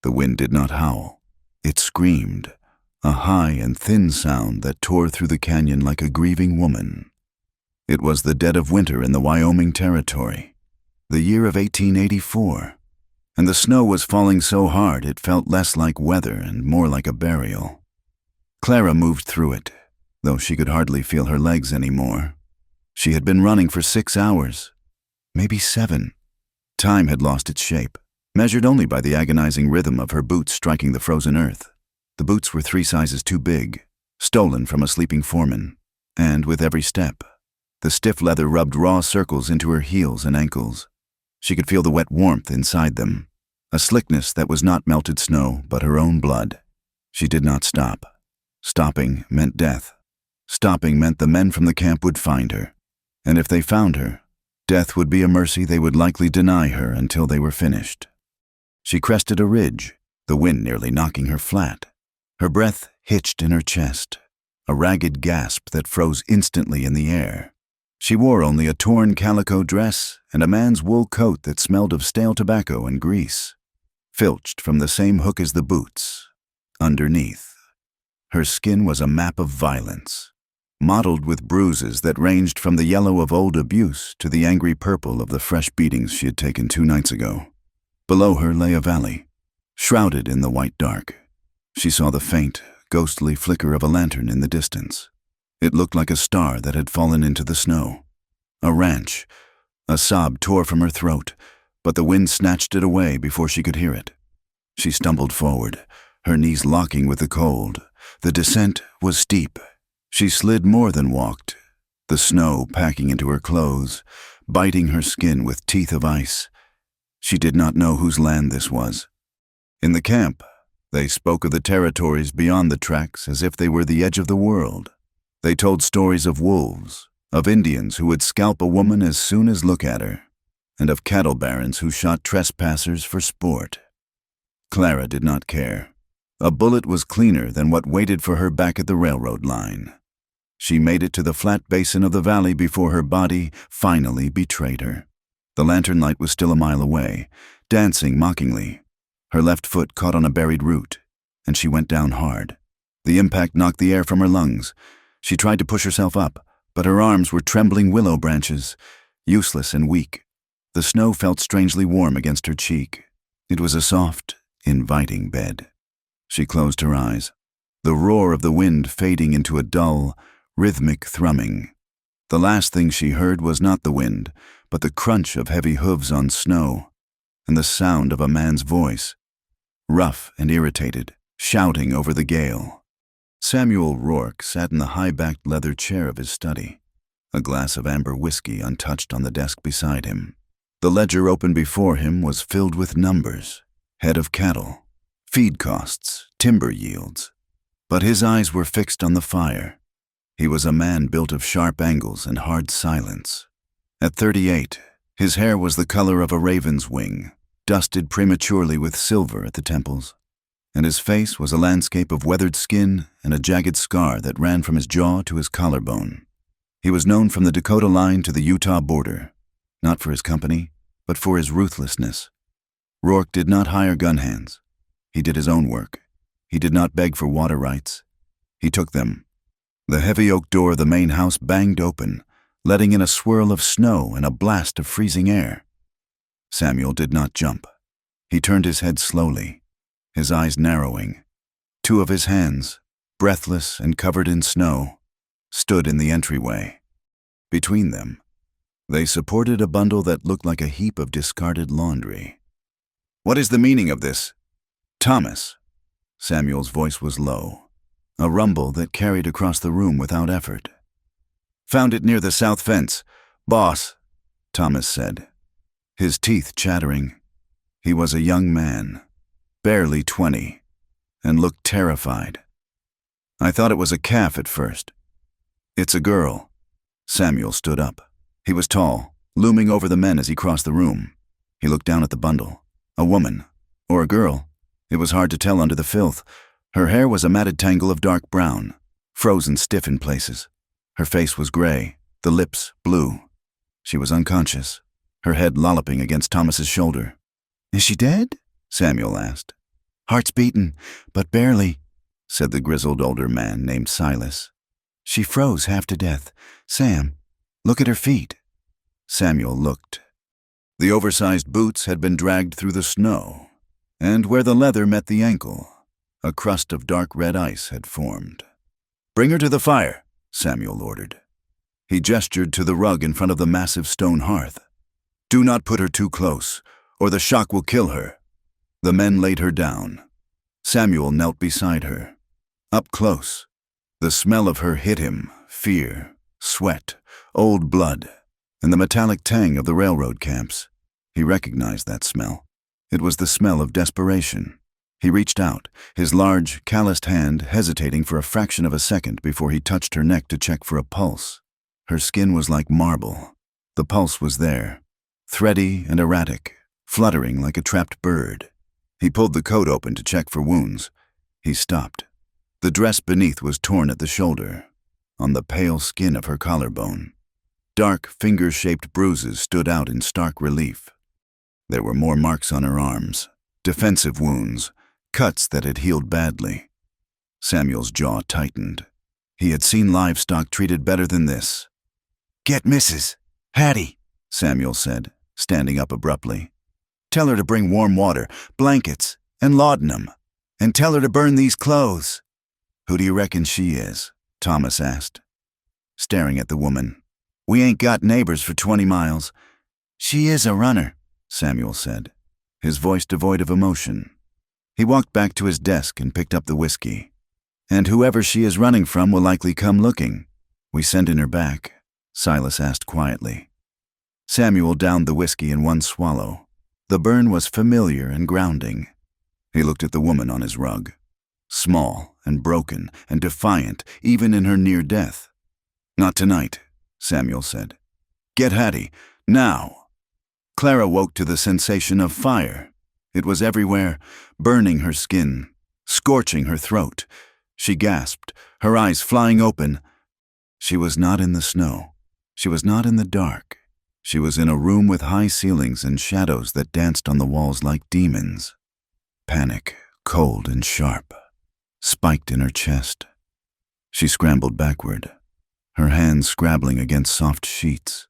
The wind did not howl. It screamed, a high and thin sound that tore through the canyon like a grieving woman. It was the dead of winter in the Wyoming Territory, the year of 1884, and the snow was falling so hard it felt less like weather and more like a burial. Clara moved through it, though she could hardly feel her legs anymore. She had been running for 6 hours, maybe 7. Time had lost its shape, measured only by the agonizing rhythm of her boots striking the frozen earth. The boots were 3 sizes too big, stolen from a sleeping foreman, and with every step, the stiff leather rubbed raw circles into her heels and ankles. She could feel the wet warmth inside them, a slickness that was not melted snow but her own blood. She did not stop. Stopping meant death. Stopping meant the men from the camp would find her, and if they found her, death would be a mercy they would likely deny her until they were finished. She crested a ridge, the wind nearly knocking her flat. Her breath hitched in her chest, a ragged gasp that froze instantly in the air. She wore only a torn calico dress and a man's wool coat that smelled of stale tobacco and grease, filched from the same hook as the boots. Underneath, her skin was a map of violence, mottled with bruises that ranged from the yellow of old abuse to the angry purple of the fresh beatings she had taken 2 nights ago. Below her lay a valley, shrouded in the white dark. She saw the faint, ghostly flicker of a lantern in the distance. It looked like a star that had fallen into the snow. A ranch. A sob tore from her throat, but the wind snatched it away before she could hear it. She stumbled forward, her knees locking with the cold. The descent was steep. She slid more than walked, the snow packing into her clothes, biting her skin with teeth of ice. She did not know whose land this was. In the camp, they spoke of the territories beyond the tracks as if they were the edge of the world. They told stories of wolves, of Indians who would scalp a woman as soon as look at her, and of cattle barons who shot trespassers for sport. Clara did not care. A bullet was cleaner than what waited for her back at the railroad line. She made it to the flat basin of the valley before her body finally betrayed her. The lantern light was still a mile away, dancing mockingly. Her left foot caught on a buried root, and she went down hard. The impact knocked the air from her lungs. She tried to push herself up, but her arms were trembling willow branches, useless and weak. The snow felt strangely warm against her cheek. It was a soft, inviting bed. She closed her eyes, the roar of the wind fading into a dull, rhythmic thrumming. The last thing she heard was not the wind, but the crunch of heavy hooves on snow, and the sound of a man's voice, rough and irritated, shouting over the gale. Samuel Rourke sat in the high-backed leather chair of his study, a glass of amber whiskey untouched on the desk beside him. The ledger open before him was filled with numbers, head of cattle, feed costs, timber yields. But his eyes were fixed on the fire. He was a man built of sharp angles and hard silence. At 38, his hair was the color of a raven's wing, dusted prematurely with silver at the temples, and his face was a landscape of weathered skin and a jagged scar that ran from his jaw to his collarbone. He was known from the Dakota line to the Utah border, not for his company, but for his ruthlessness. Rourke did not hire gun hands. He did his own work. He did not beg for water rights. He took them. The heavy oak door of the main house banged open, letting in a swirl of snow and a blast of freezing air. Samuel did not jump. He turned his head slowly, his eyes narrowing. 2 of his hands, breathless and covered in snow, stood in the entryway. Between them, they supported a bundle that looked like a heap of discarded laundry. "What is the meaning of this?" "Thomas." Samuel's voice was low, a rumble that carried across the room without effort. "Found it near the south fence. Boss," Thomas said, his teeth chattering. He was a young man, barely 20, and looked terrified. "I thought it was a calf at first." "It's a girl." Samuel stood up. He was tall, looming over the men as he crossed the room. He looked down at the bundle. A woman, or a girl. It was hard to tell under the filth. Her hair was a matted tangle of dark brown, frozen stiff in places. Her face was gray, the lips blue. She was unconscious, her head lolloping against Thomas's shoulder. "Is she dead?" Samuel asked. Heart's beating, but barely, said the grizzled older man named Silas. She froze half to death. Sam, look at her feet. Samuel looked. The oversized boots had been dragged through the snow, and where the leather met the ankle, a crust of dark red ice had formed. Bring her to the fire, Samuel ordered. He gestured to the rug in front of the massive stone hearth. Do not put her too close, or the shock will kill her. The men laid her down. Samuel knelt beside her. Up close, the smell of her hit him, fear, sweat, old blood, and the metallic tang of the railroad camps. He recognized that smell. It was the smell of desperation. He reached out, his large, calloused hand hesitating for a fraction of a second before he touched her neck to check for a pulse. Her skin was like marble. The pulse was there, thready and erratic, fluttering like a trapped bird. He pulled the coat open to check for wounds. He stopped. The dress beneath was torn at the shoulder, on the pale skin of her collarbone. Dark, finger-shaped bruises stood out in stark relief. There were more marks on her arms, defensive wounds, cuts that had healed badly. Samuel's jaw tightened. He had seen livestock treated better than this. Get Mrs. Hattie, Samuel said, standing up abruptly. Tell her to bring warm water, blankets, and laudanum, and tell her to burn these clothes. Who do you reckon she is? Thomas asked, staring at the woman. We ain't got neighbors for 20 miles. She is a runner, Samuel said, his voice devoid of emotion. He walked back to his desk and picked up the whiskey. And whoever she is running from will likely come looking. We sending her back? Silas asked quietly. Samuel downed the whiskey in one swallow. The burn was familiar and grounding. He looked at the woman on his rug. Small and broken and defiant, even in her near death. Not tonight, Samuel said. Get Hattie, now. Clara woke to the sensation of fire. It was everywhere, burning her skin, scorching her throat. She gasped, her eyes flying open. She was not in the snow. She was not in the dark. She was in a room with high ceilings and shadows that danced on the walls like demons. Panic, cold and sharp, spiked in her chest. She scrambled backward, her hands scrabbling against soft sheets.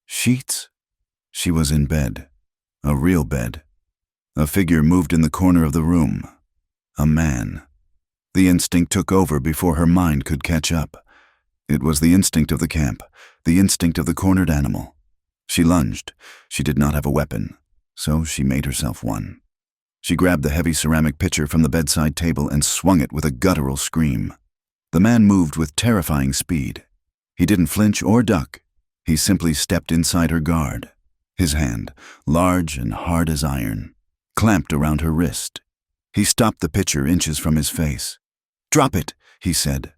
Sheets? She was in bed, a real bed. A figure moved in the corner of the room. A man. The instinct took over before her mind could catch up. It was the instinct of the camp, the instinct of the cornered animal. She lunged. She did not have a weapon, so she made herself one. She grabbed the heavy ceramic pitcher from the bedside table and swung it with a guttural scream. The man moved with terrifying speed. He didn't flinch or duck. He simply stepped inside her guard. His hand, large and hard as iron, clamped around her wrist. He stopped the pitcher inches from his face. Drop it, he said.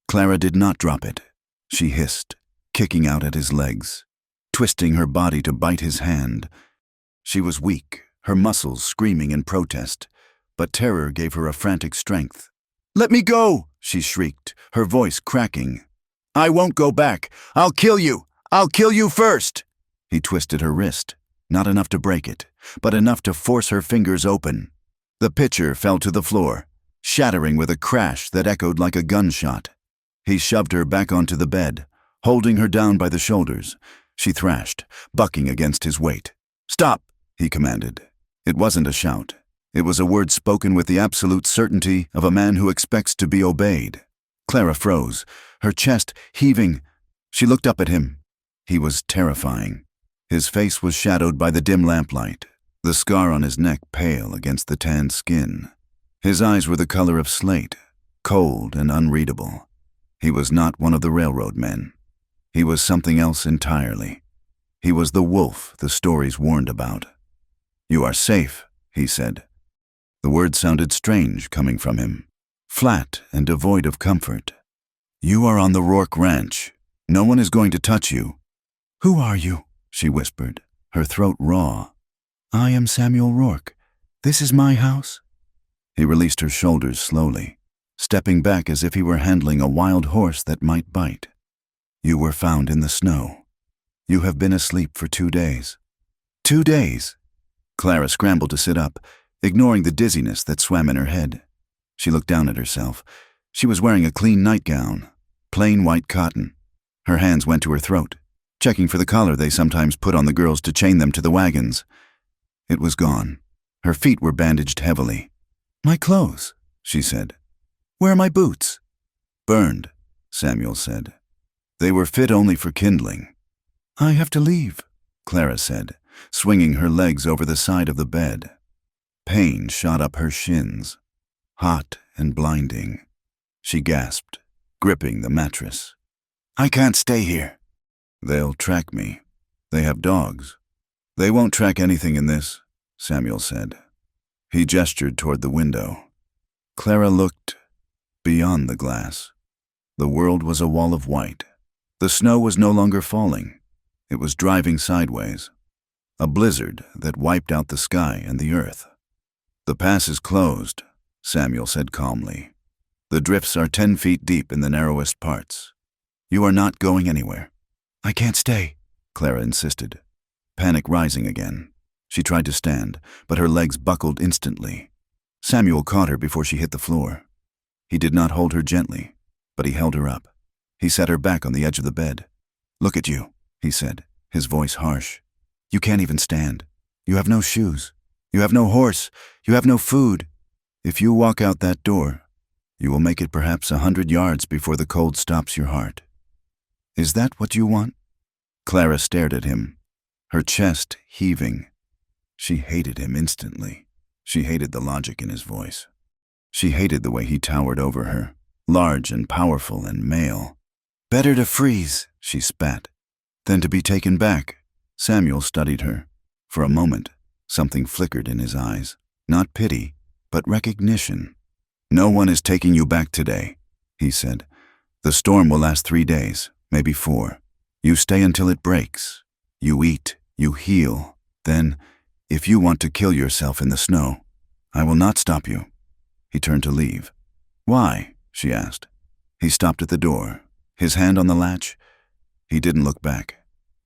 Clara did not drop it. She hissed, kicking out at his legs, twisting her body to bite his hand. She was weak, her muscles screaming in protest, but terror gave her a frantic strength. Let me go, she shrieked, her voice cracking. I won't go back. I'll kill you. I'll kill you first. He twisted her wrist, not enough to break it, but enough to force her fingers open. The pitcher fell to the floor, shattering with a crash that echoed like a gunshot. He shoved her back onto the bed, holding her down by the shoulders. She thrashed, bucking against his weight. Stop, he commanded. It wasn't a shout. It was a word spoken with the absolute certainty of a man who expects to be obeyed. Clara froze, her chest heaving. She looked up at him. He was terrifying. His face was shadowed by the dim lamplight, the scar on his neck pale against the tanned skin. His eyes were the color of slate, cold and unreadable. He was not one of the railroad men. He was something else entirely. He was the wolf the stories warned about. You are safe, he said. The words sounded strange coming from him, flat and devoid of comfort. You are on the Rourke Ranch. No one is going to touch you. Who are you? She whispered, her throat raw. I am Samuel Rourke. This is my house. He released her shoulders slowly, stepping back as if he were handling a wild horse that might bite. You were found in the snow. You have been asleep for 2 days. 2 days? Clara scrambled to sit up. ignoring the dizziness that swam in her head. She looked down at herself. She was wearing a clean nightgown, plain white cotton. Her hands went to her throat, checking for the collar they sometimes put on the girls to chain them to the wagons. It was gone. Her feet were bandaged heavily. "My clothes," she said. "Where are my boots?" "Burned," Samuel said. "They were fit only for kindling." "I have to leave," Clara said, swinging her legs over the side of the bed. Pain shot up her shins, hot and blinding. She gasped, gripping the mattress. "I can't stay here." "They'll track me. They have dogs." "They won't track anything in this," Samuel said. He gestured toward the window. Clara looked beyond the glass. The world was a wall of white. The snow was no longer falling. It was driving sideways. A blizzard that wiped out the sky and the earth. "The pass is closed," Samuel said calmly. "The drifts are 10 feet deep in the narrowest parts. You are not going anywhere." "I can't stay," Clara insisted, panic rising again. She tried to stand, but her legs buckled instantly. Samuel caught her before she hit the floor. He did not hold her gently, but he held her up. He set her back on the edge of the bed. "Look at you," he said, his voice harsh. "You can't even stand. You have no shoes. You have no horse. You have no food. If you walk out that door, you will make it perhaps 100 yards before the cold stops your heart. Is that what you want?" Clara stared at him, her chest heaving. She hated him instantly. She hated the logic in his voice. She hated the way he towered over her, large and powerful and male. "Better to freeze," she spat, "than to be taken back." Samuel studied her. For a moment, something flickered in his eyes. Not pity, but recognition. "No one is taking you back today," he said. "The storm will last 3 days, maybe 4. You stay until it breaks. You eat, you heal. Then, if you want to kill yourself in the snow, I will not stop you." He turned to leave. "Why?" she asked. He stopped at the door, his hand on the latch. He didn't look back.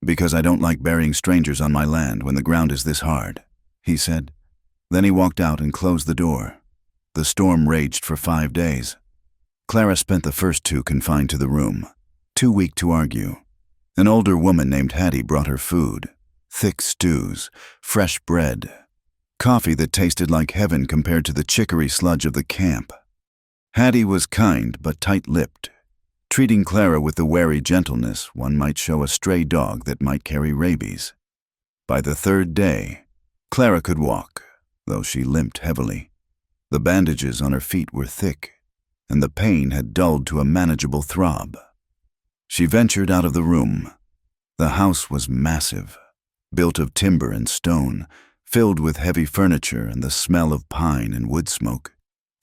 "Because I don't like burying strangers on my land when the ground is this hard," he said. Then he walked out and closed the door. The storm raged for 5 days. Clara spent the first 2 confined to the room, too weak to argue. An older woman named Hattie brought her food, thick stews, fresh bread, coffee that tasted like heaven compared to the chicory sludge of the camp. Hattie was kind but tight-lipped, treating Clara with the wary gentleness one might show a stray dog that might carry rabies. By the 3rd day, Clara could walk, though she limped heavily. The bandages on her feet were thick, and the pain had dulled to a manageable throb. She ventured out of the room. The house was massive, built of timber and stone, filled with heavy furniture and the smell of pine and wood smoke.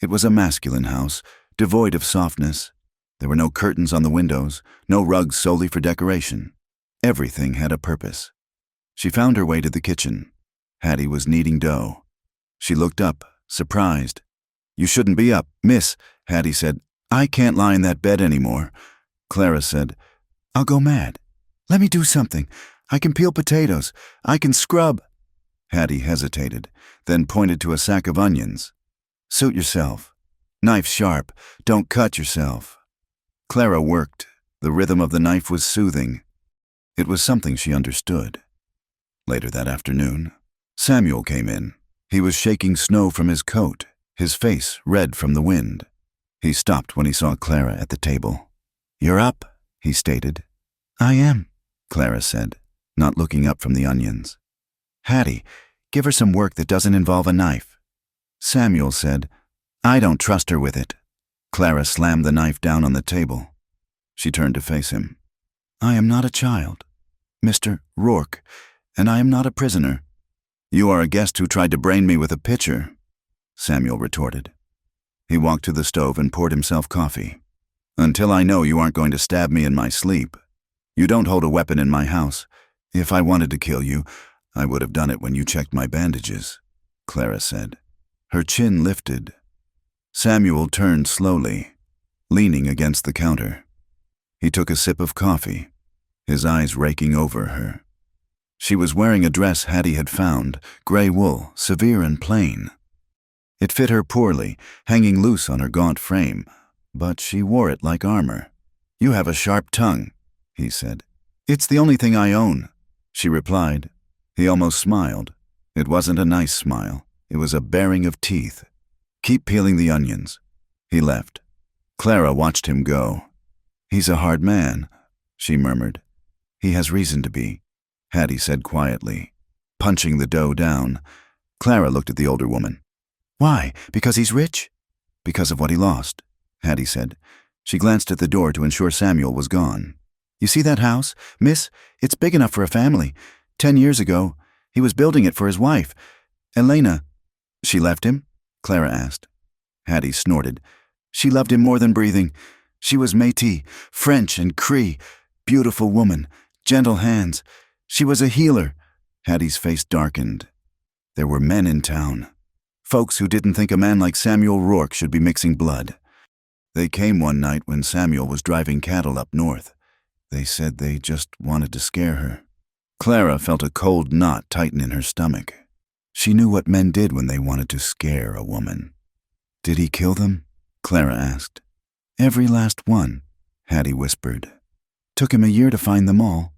It was a masculine house, devoid of softness. There were no curtains on the windows, no rugs solely for decoration. Everything had a purpose. She found her way to the kitchen. Hattie was kneading dough. She looked up, surprised. "You shouldn't be up, miss," Hattie said. "I can't lie in that bed anymore." Clara said, "I'll go mad. Let me do something. I can peel potatoes. I can scrub." Hattie hesitated, then pointed to a sack of onions. "Suit yourself. Knife sharp. Don't cut yourself." Clara worked. The rhythm of the knife was soothing. It was something she understood. Later that afternoon, Samuel came in. He was shaking snow from his coat, his face red from the wind. He stopped when he saw Clara at the table. "You're up," he stated. "I am," Clara said, not looking up from the onions. "Hattie, give her some work that doesn't involve a knife." Samuel said, "I don't trust her with it." Clara slammed the knife down on the table. She turned to face him. "I am not a child, Mr. Rourke, and I am not a prisoner." "You are a guest who tried to brain me with a pitcher," Samuel retorted. He walked to the stove and poured himself coffee. "Until I know you aren't going to stab me in my sleep. You don't hold a weapon in my house. If I wanted to kill you, I would have done it when you checked my bandages," Clara said. Her chin lifted. Samuel turned slowly, leaning against the counter. He took a sip of coffee, his eyes raking over her. She was wearing a dress Hattie had found, gray wool, severe and plain. It fit her poorly, hanging loose on her gaunt frame, but she wore it like armor. "You have a sharp tongue," he said. "It's the only thing I own," she replied. He almost smiled. It wasn't a nice smile. It was a baring of teeth. "Keep peeling the onions." He left. Clara watched him go. "He's a hard man," she murmured. "He has reason to be," Hattie said quietly, punching the dough down. Clara looked at the older woman. "Why? Because he's rich?" "Because of what he lost," Hattie said. She glanced at the door to ensure Samuel was gone. "You see that house? Miss, it's big enough for a family. 10 years ago, he was building it for his wife, Elena." "She left him?" Clara asked. Hattie snorted. "She loved him more than breathing. She was Métis, French and Cree. Beautiful woman, gentle hands. She was a healer." Hattie's face darkened. There were men in town. Folks who didn't think a man like Samuel Rourke should be mixing blood. They came one night when Samuel was driving cattle up north. They said they just wanted to scare her. Clara felt a cold knot tighten in her stomach. She knew what men did when they wanted to scare a woman. "Did he kill them?" Clara asked. "Every last one," Hattie whispered. "Took him a year to find them all,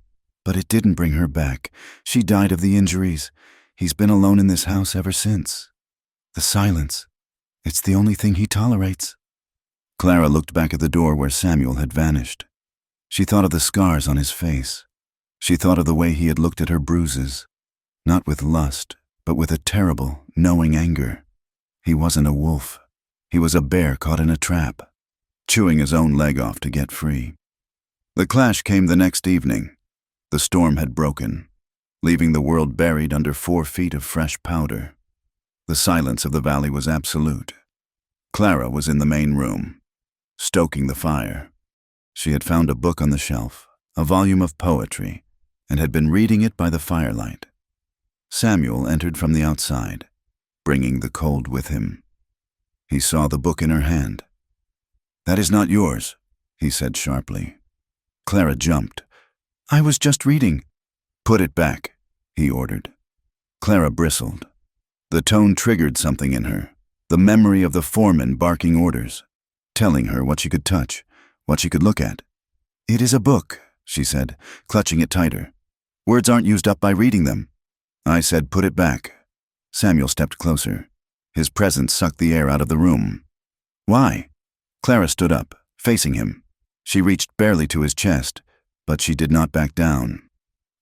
but it didn't bring her back. She died of the injuries. He's been alone in this house ever since. The silence. It's the only thing he tolerates." Clara looked back at the door where Samuel had vanished. She thought of the scars on his face. She thought of the way he had looked at her bruises, not with lust, but with a terrible, knowing anger. He wasn't a wolf. He was a bear caught in a trap, chewing his own leg off to get free. The clash came the next evening. The storm had broken, leaving the world buried under 4 feet of fresh powder. The silence of the valley was absolute. Clara was in the main room, stoking the fire. She had found a book on the shelf, a volume of poetry, and had been reading it by the firelight. Samuel entered from the outside, bringing the cold with him. He saw the book in her hand. "That is not yours," he said sharply. Clara jumped. "I was just reading." "Put it back," he ordered. Clara bristled. The tone triggered something in her, the memory of the foreman barking orders, telling her what she could touch, what she could look at. "It is a book," she said, clutching it tighter. "Words aren't used up by reading them." "I said put it back." Samuel stepped closer. His presence sucked the air out of the room. "Why?" Clara stood up, facing him. She reached barely to his chest, but she did not back down.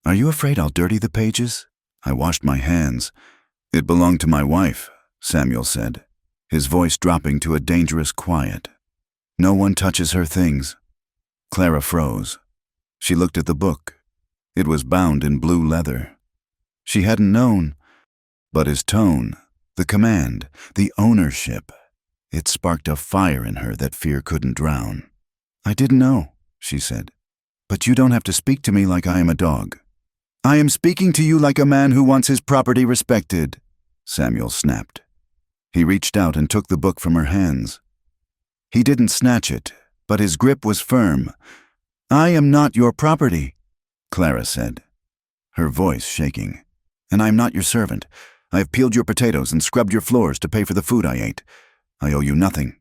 "Are you afraid I'll dirty the pages?" "I washed my hands." "It belonged to my wife," Samuel said, his voice dropping to a dangerous quiet. "No one touches her things." Clara froze. She looked at the book. It was bound in blue leather. She hadn't known, but his tone, the command, the ownership, it sparked a fire in her that fear couldn't drown. "I didn't know," she said. "But you don't have to speak to me like I am a dog." "I am speaking to you like a man who wants his property respected," Samuel snapped. He reached out and took the book from her hands. He didn't snatch it, but his grip was firm. "I am not your property," Clara said, her voice shaking. "And I'm not your servant. I have peeled your potatoes and scrubbed your floors to pay for the food I ate. I owe you nothing."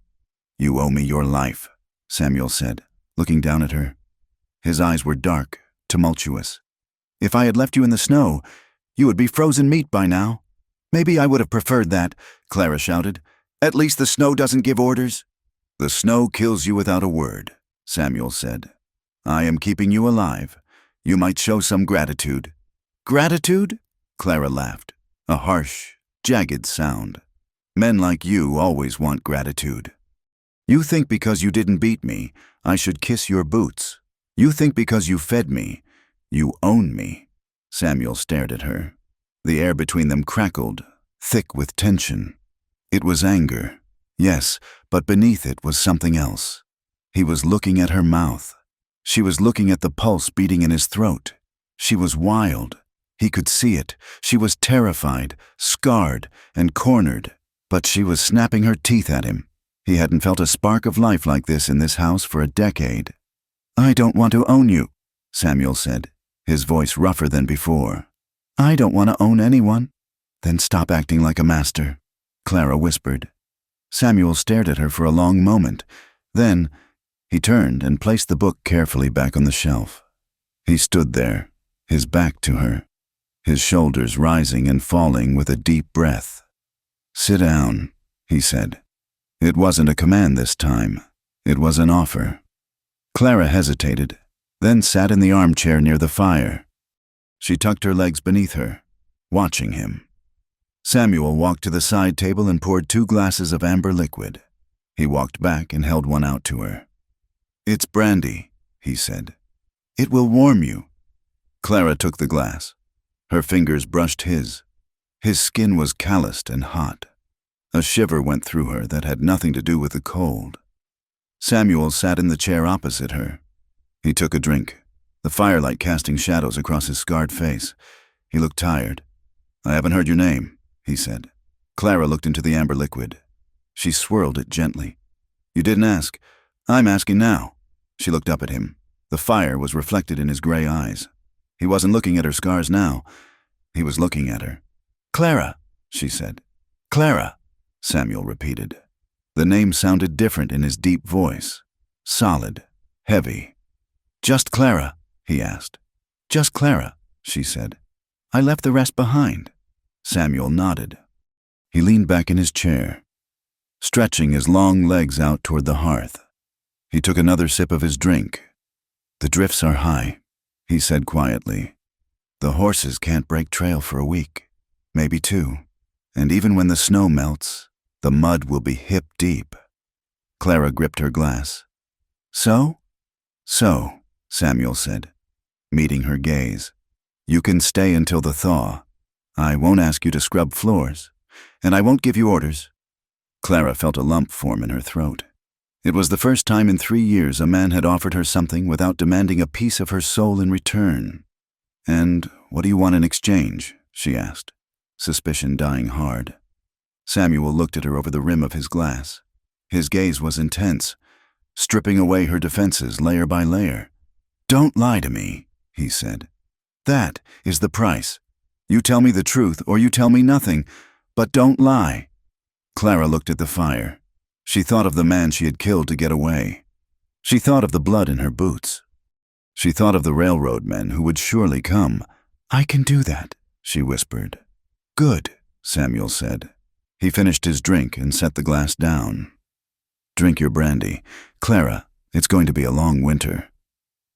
"You owe me your life," Samuel said, looking down at her. His eyes were dark, tumultuous. "If I had left you in the snow, you would be frozen meat by now." "Maybe I would have preferred that," Clara shouted. "At least the snow doesn't give orders." "The snow kills you without a word," Samuel said. "I am keeping you alive. You might show some gratitude." "Gratitude?" Clara laughed, a harsh, jagged sound. "Men like you always want gratitude. You think because you didn't beat me, I should kiss your boots. You think because you fed me, you own me." Samuel stared at her. The air between them crackled, thick with tension. It was anger, yes, but beneath it was something else. He was looking at her mouth. She was looking at the pulse beating in his throat. She was wild. He could see it. She was terrified, scarred, and cornered, but she was snapping her teeth at him. He hadn't felt a spark of life like this in this house for a decade. "I don't want to own you," Samuel said, his voice rougher than before. "I don't want to own anyone." "Then stop acting like a master." Clara whispered. Samuel stared at her for a long moment. Then, he turned and placed the book carefully back on the shelf. He stood there, his back to her, his shoulders rising and falling with a deep breath. "Sit down," he said. It wasn't a command this time. It was an offer. Clara hesitated, then sat in the armchair near the fire. She tucked her legs beneath her, watching him. Samuel walked to the side table and poured 2 glasses of amber liquid. He walked back and held one out to her. "It's brandy," he said. "It will warm you." Clara took the glass. Her fingers brushed his. His skin was calloused and hot. A shiver went through her that had nothing to do with the cold. Samuel sat in the chair opposite her. He took a drink, the firelight casting shadows across his scarred face. He looked tired. "I haven't heard your name," he said. Clara looked into the amber liquid. She swirled it gently. "You didn't ask. I'm asking now." She looked up at him. The fire was reflected in his gray eyes. He wasn't looking at her scars now. He was looking at her. "Clara," she said. "Clara," Samuel repeated. The name sounded different in his deep voice. Solid, heavy. "Just Clara?" he asked. "Just Clara," she said. "I left the rest behind." Samuel nodded. He leaned back in his chair, stretching his long legs out toward the hearth. He took another sip of his drink. "The drifts are high," he said quietly. "The horses can't break trail for a week, maybe 2. And even when the snow melts, the mud will be hip deep." Clara gripped her glass. "So?" "So," Samuel said, meeting her gaze. "You can stay until the thaw. I won't ask you to scrub floors, and I won't give you orders." Clara felt a lump form in her throat. It was the first time in 3 years a man had offered her something without demanding a piece of her soul in return. "And what do you want in exchange?" she asked, suspicion dying hard. Samuel looked at her over the rim of his glass. His gaze was intense, stripping away her defenses layer by layer. "Don't lie to me," he said. "That is the price. You tell me the truth or you tell me nothing, but don't lie." Clara looked at the fire. She thought of the man she had killed to get away. She thought of the blood in her boots. She thought of the railroad men who would surely come. "I can do that," she whispered. "Good," Samuel said. He finished his drink and set the glass down. "Drink your brandy. Clara, it's going to be a long winter."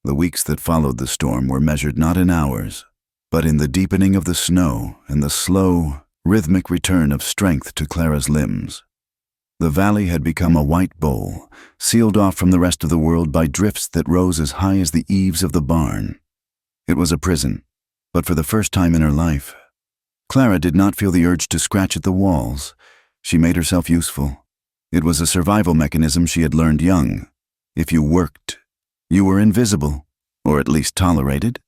The weeks that followed the storm were measured not in hours, but in the deepening of the snow and the slow, rhythmic return of strength to Clara's limbs. The valley had become a white bowl, sealed off from the rest of the world by drifts that rose as high as the eaves of the barn. It was a prison, but for the first time in her life, Clara did not feel the urge to scratch at the walls. She made herself useful. It was a survival mechanism she had learned young. If you worked, you were invisible, or at least tolerated.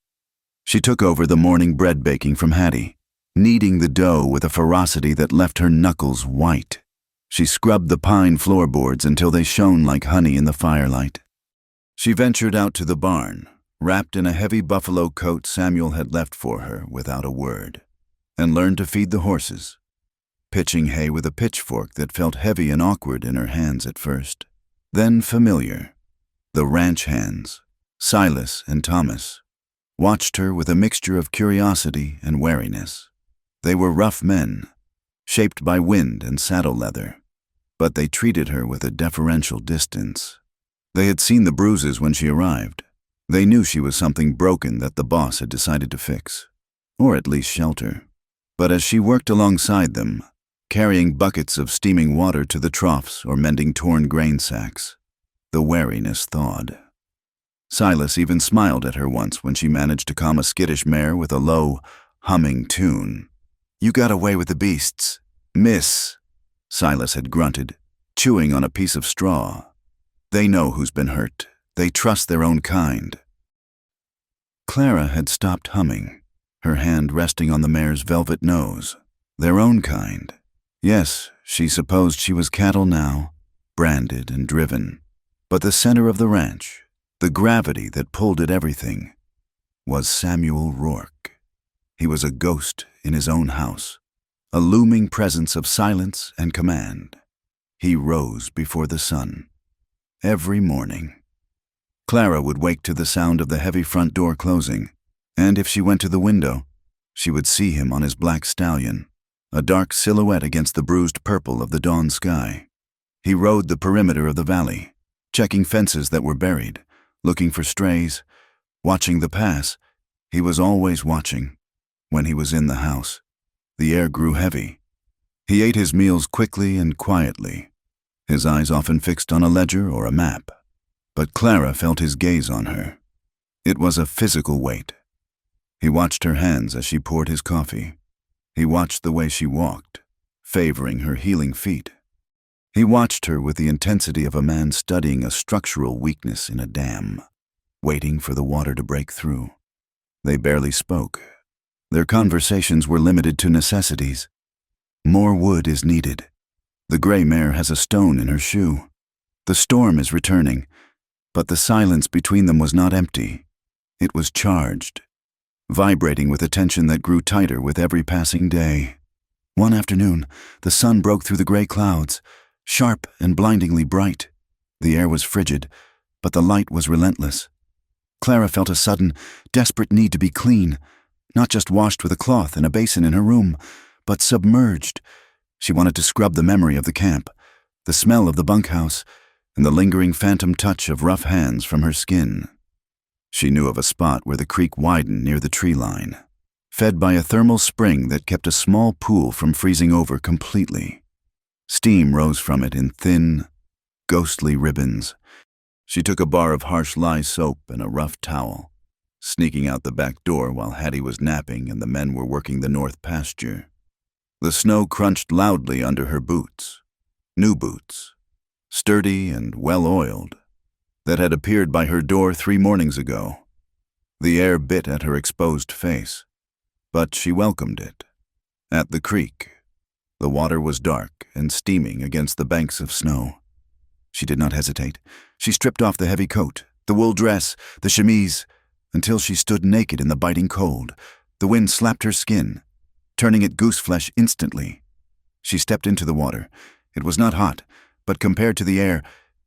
She took over the morning bread baking from Hattie, kneading the dough with a ferocity that left her knuckles white. She scrubbed the pine floorboards until they shone like honey in the firelight. She ventured out to the barn, wrapped in a heavy buffalo coat Samuel had left for her without a word, and learned to feed the horses, pitching hay with a pitchfork that felt heavy and awkward in her hands at first, then familiar. The ranch hands, Silas and Thomas, watched her with a mixture of curiosity and wariness. They were rough men, shaped by wind and saddle leather, but they treated her with a deferential distance. They had seen the bruises when she arrived. They knew she was something broken that the boss had decided to fix, or at least shelter. But as she worked alongside them, carrying buckets of steaming water to the troughs or mending torn grain sacks, the wariness thawed. Silas even smiled at her once when she managed to calm a skittish mare with a low, humming tune. "You got away with the beasts, miss," Silas had grunted, chewing on a piece of straw. They know who's been hurt. They trust their own kind. Clara had stopped humming, her hand resting on the mare's velvet nose. Their own kind. Yes, she supposed she was cattle now, branded and driven. But the center of the ranch, the gravity that pulled at everything, was Samuel Rourke. He was a ghost in his own house, a looming presence of silence and command. He rose before the sun. Every morning, Clara would wake to the sound of the heavy front door closing, and if she went to the window, she would see him on his black stallion, a dark silhouette against the bruised purple of the dawn sky. He rode the perimeter of the valley, checking fences that were buried, looking for strays, watching the pass. He was always watching. When he was in the house, the air grew heavy. He ate his meals quickly and quietly, his eyes often fixed on a ledger or a map. But Clara felt his gaze on her. It was a physical weight. He watched her hands as she poured his coffee. He watched the way she walked, favoring her healing feet. He watched her with the intensity of a man studying a structural weakness in a dam, waiting for the water to break through. They barely spoke. Their conversations were limited to necessities. More wood is needed. The gray mare has a stone in her shoe. The storm is returning, but the silence between them was not empty. It was charged, vibrating with a tension that grew tighter with every passing day. One afternoon, the sun broke through the gray clouds, sharp and blindingly bright. The air was frigid, but the light was relentless. Clara felt a sudden, desperate need to be clean, not just washed with a cloth in a basin in her room, but submerged. She wanted to scrub the memory of the camp, the smell of the bunkhouse, and the lingering phantom touch of rough hands from her skin. She knew of a spot where the creek widened near the tree line, fed by a thermal spring that kept a small pool from freezing over completely. Steam rose from it in thin, ghostly ribbons. She took a bar of harsh lye soap and a rough towel, sneaking out the back door while Hattie was napping and the men were working the north pasture. The snow crunched loudly under her boots, new boots, sturdy and well-oiled, that had appeared by her door 3 mornings ago. The air bit at her exposed face, but she welcomed it. At the creek, the water was dark and steaming against the banks of snow. She did not hesitate. She stripped off the heavy coat, the wool dress, the chemise, until she stood naked in the biting cold. The wind slapped her skin, turning it gooseflesh instantly. She stepped into the water. It was not hot, but compared to the air,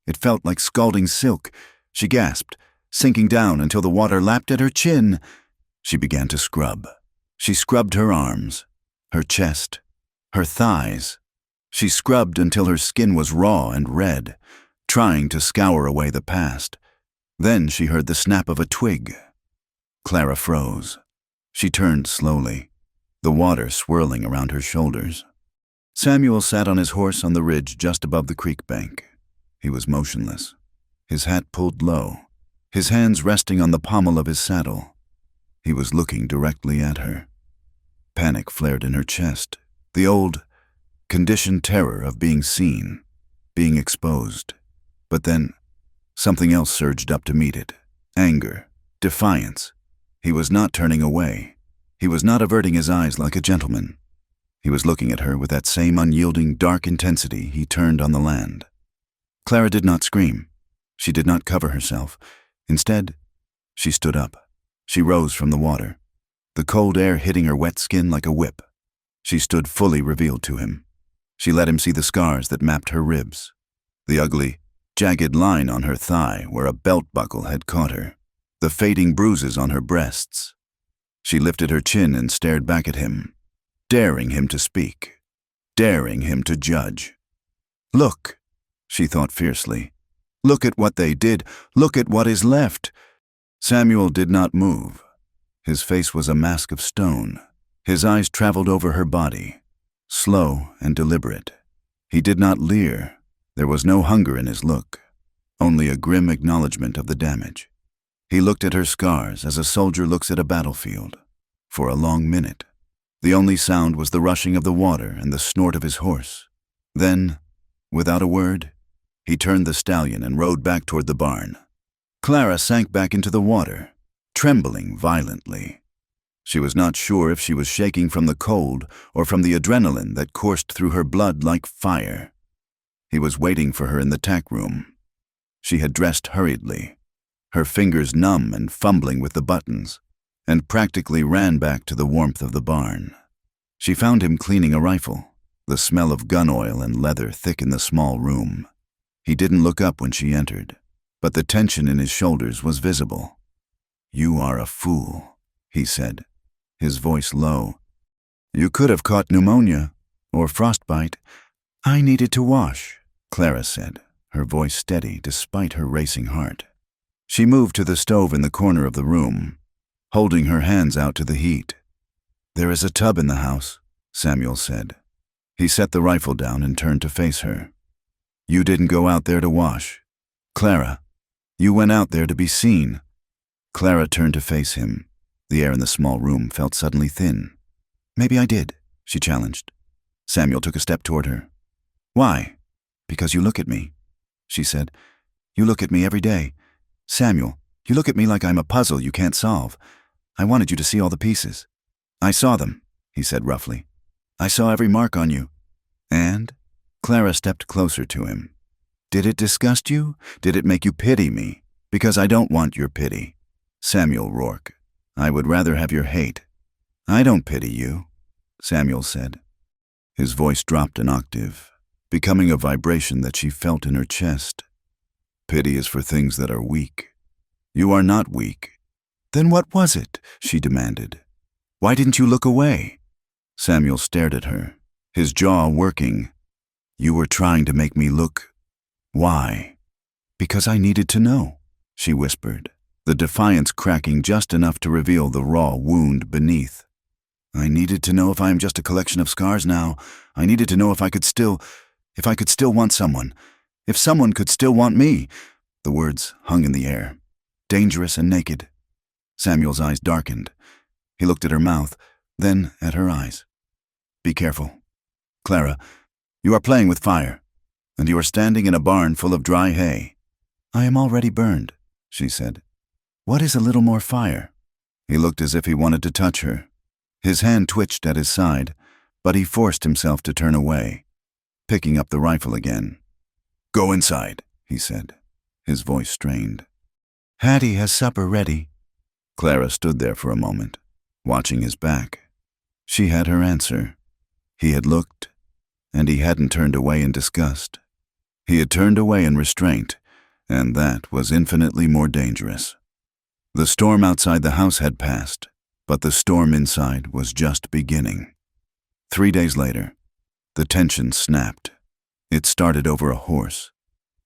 it felt like scalding silk. She gasped, sinking down until the water lapped at her chin. She began to scrub. She scrubbed her arms, her chest, her thighs. She scrubbed until her skin was raw and red, trying to scour away the past. Then she heard the snap of a twig. Clara froze. She turned slowly, the water swirling around her shoulders. Samuel sat on his horse on the ridge just above the creek bank. He was motionless, his hat pulled low, his hands resting on the pommel of his saddle. He was looking directly at her. Panic flared in her chest, the old, conditioned terror of being seen, being exposed. But then, something else surged up to meet it. Anger, defiance. He was not turning away. He was not averting his eyes like a gentleman. He was looking at her with that same unyielding, dark intensity he turned on the land. Clara did not scream. She did not cover herself. Instead, she stood up. She rose from the water, the cold air hitting her wet skin like a whip. She stood fully revealed to him. She let him see the scars that mapped her ribs, the ugly, jagged line on her thigh where a belt buckle had caught her, the fading bruises on her breasts. She lifted her chin and stared back at him, daring him to speak, daring him to judge. "Look," she thought fiercely. "Look at what they did. Look at what is left." Samuel did not move. His face was a mask of stone. His eyes traveled over her body, slow and deliberate. He did not leer. There was no hunger in his look, only a grim acknowledgement of the damage. He looked at her scars as a soldier looks at a battlefield. For a long minute, the only sound was the rushing of the water and the snort of his horse. Then, without a word, he turned the stallion and rode back toward the barn. Clara sank back into the water, trembling violently. She was not sure if she was shaking from the cold or from the adrenaline that coursed through her blood like fire. He was waiting for her in the tack room. She had dressed hurriedly, her fingers numb and fumbling with the buttons, and practically ran back to the warmth of the barn. She found him cleaning a rifle, the smell of gun oil and leather thick in the small room. He didn't look up when she entered, but the tension in his shoulders was visible. "You are a fool," he said, his voice low. "You could have caught pneumonia or frostbite." "I needed to wash," Clara said, her voice steady despite her racing heart. She moved to the stove in the corner of the room, holding her hands out to the heat. "There is a tub in the house," Samuel said. He set the rifle down and turned to face her. "You didn't go out there to wash. Clara, you went out there to be seen." Clara turned to face him. The air in the small room felt suddenly thin. "Maybe I did," she challenged. Samuel took a step toward her. "Why?" "Because you look at me," she said. "You look at me every day. Samuel, you look at me like I'm a puzzle you can't solve. I wanted you to see all the pieces." "I saw them," he said roughly. "I saw every mark on you." "And?" Clara stepped closer to him. "Did it disgust you? Did it make you pity me? Because I don't want your pity. Samuel Rourke, I would rather have your hate." "I don't pity you," Samuel said. His voice dropped an octave, becoming a vibration that she felt in her chest. "Pity is for things that are weak. You are not weak." "Then what was it?" she demanded. "Why didn't you look away?" Samuel stared at her, his jaw working. "You were trying to make me look. Why?" "Because I needed to know," she whispered, the defiance cracking just enough to reveal the raw wound beneath. "I needed to know if I am just a collection of scars now. I needed to know if I could still want someone. If someone could still want me." The words hung in the air, dangerous and naked. Samuel's eyes darkened. He looked at her mouth, then at her eyes. "Be careful. Clara, you are playing with fire, and you are standing in a barn full of dry hay." "I am already burned," she said. "What is a little more fire?" He looked as if he wanted to touch her. His hand twitched at his side, but he forced himself to turn away, picking up the rifle again. "Go inside," he said, his voice strained. "Hattie has supper ready." Clara stood there for a moment, watching his back. She had her answer. He had looked, and he hadn't turned away in disgust. He had turned away in restraint, and that was infinitely more dangerous. The storm outside the house had passed, but the storm inside was just beginning. 3 days later, the tension snapped. It started over a horse.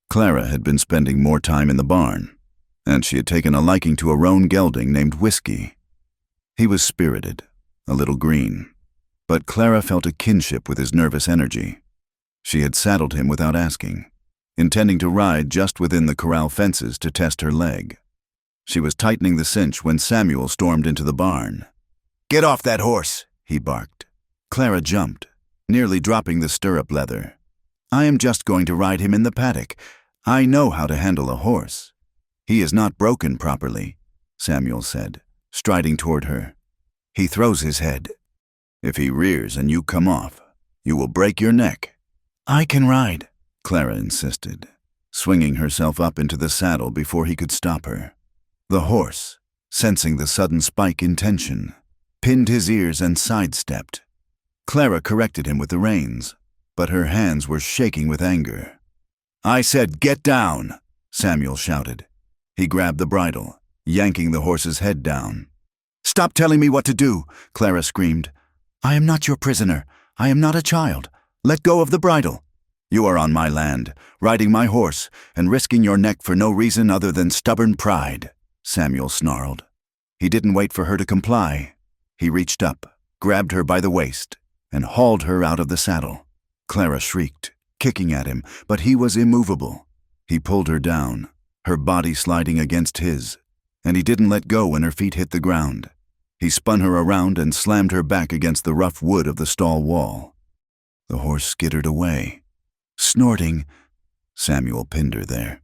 Clara had been spending more time in the barn, and she had taken a liking to a roan gelding named Whiskey. He was spirited, a little green, but Clara felt a kinship with his nervous energy. She had saddled him without asking, intending to ride just within the corral fences to test her leg. She was tightening the cinch when Samuel stormed into the barn. "Get off that horse!" he barked. Clara jumped, nearly dropping the stirrup leather. "I am just going to ride him in the paddock. I know how to handle a horse." "He is not broken properly," Samuel said, striding toward her. "He throws his head. If he rears and you come off, you will break your neck." "I can ride," Clara insisted, swinging herself up into the saddle before he could stop her. The horse, sensing the sudden spike in tension, pinned his ears and sidestepped. Clara corrected him with the reins, but her hands were shaking with anger. "I said get down," Samuel shouted. He grabbed the bridle, yanking the horse's head down. "Stop telling me what to do," Clara screamed. "I am not your prisoner. I am not a child. Let go of the bridle." "You are on my land, riding my horse, and risking your neck for no reason other than stubborn pride," Samuel snarled. He didn't wait for her to comply. He reached up, grabbed her by the waist, and hauled her out of the saddle. Clara shrieked, kicking at him, but he was immovable. He pulled her down, her body sliding against his, and he didn't let go when her feet hit the ground. He spun her around and slammed her back against the rough wood of the stall wall. The horse skittered away. Snorting, Samuel pinned her there,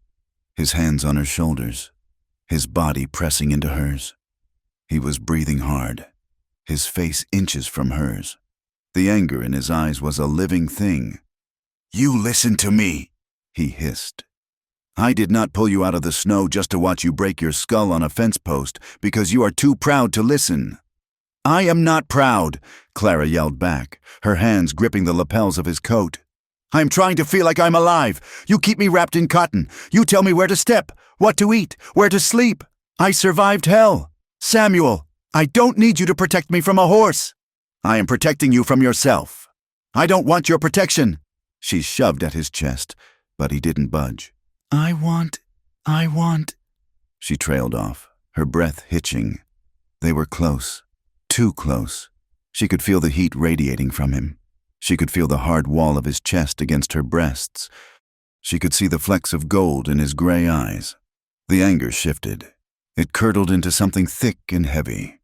his hands on her shoulders, his body pressing into hers. He was breathing hard, his face inches from hers. The anger in his eyes was a living thing. "You listen to me," he hissed. "I did not pull you out of the snow just to watch you break your skull on a fence post because you are too proud to listen." I am not proud, Clara yelled back, her hands gripping the lapels of his coat. I am trying to feel like I'm alive. You keep me wrapped in cotton. You tell me where to step, what to eat, where to sleep. I survived hell. Samuel, I don't need you to protect me from a horse. I am protecting you from yourself. I don't want your protection. She shoved at his chest, but he didn't budge. I want. She trailed off, her breath hitching. They were close, too close. She could feel the heat radiating from him. She could feel the hard wall of his chest against her breasts. She could see the flecks of gold in his gray eyes. The anger shifted. It curdled into something thick and heavy.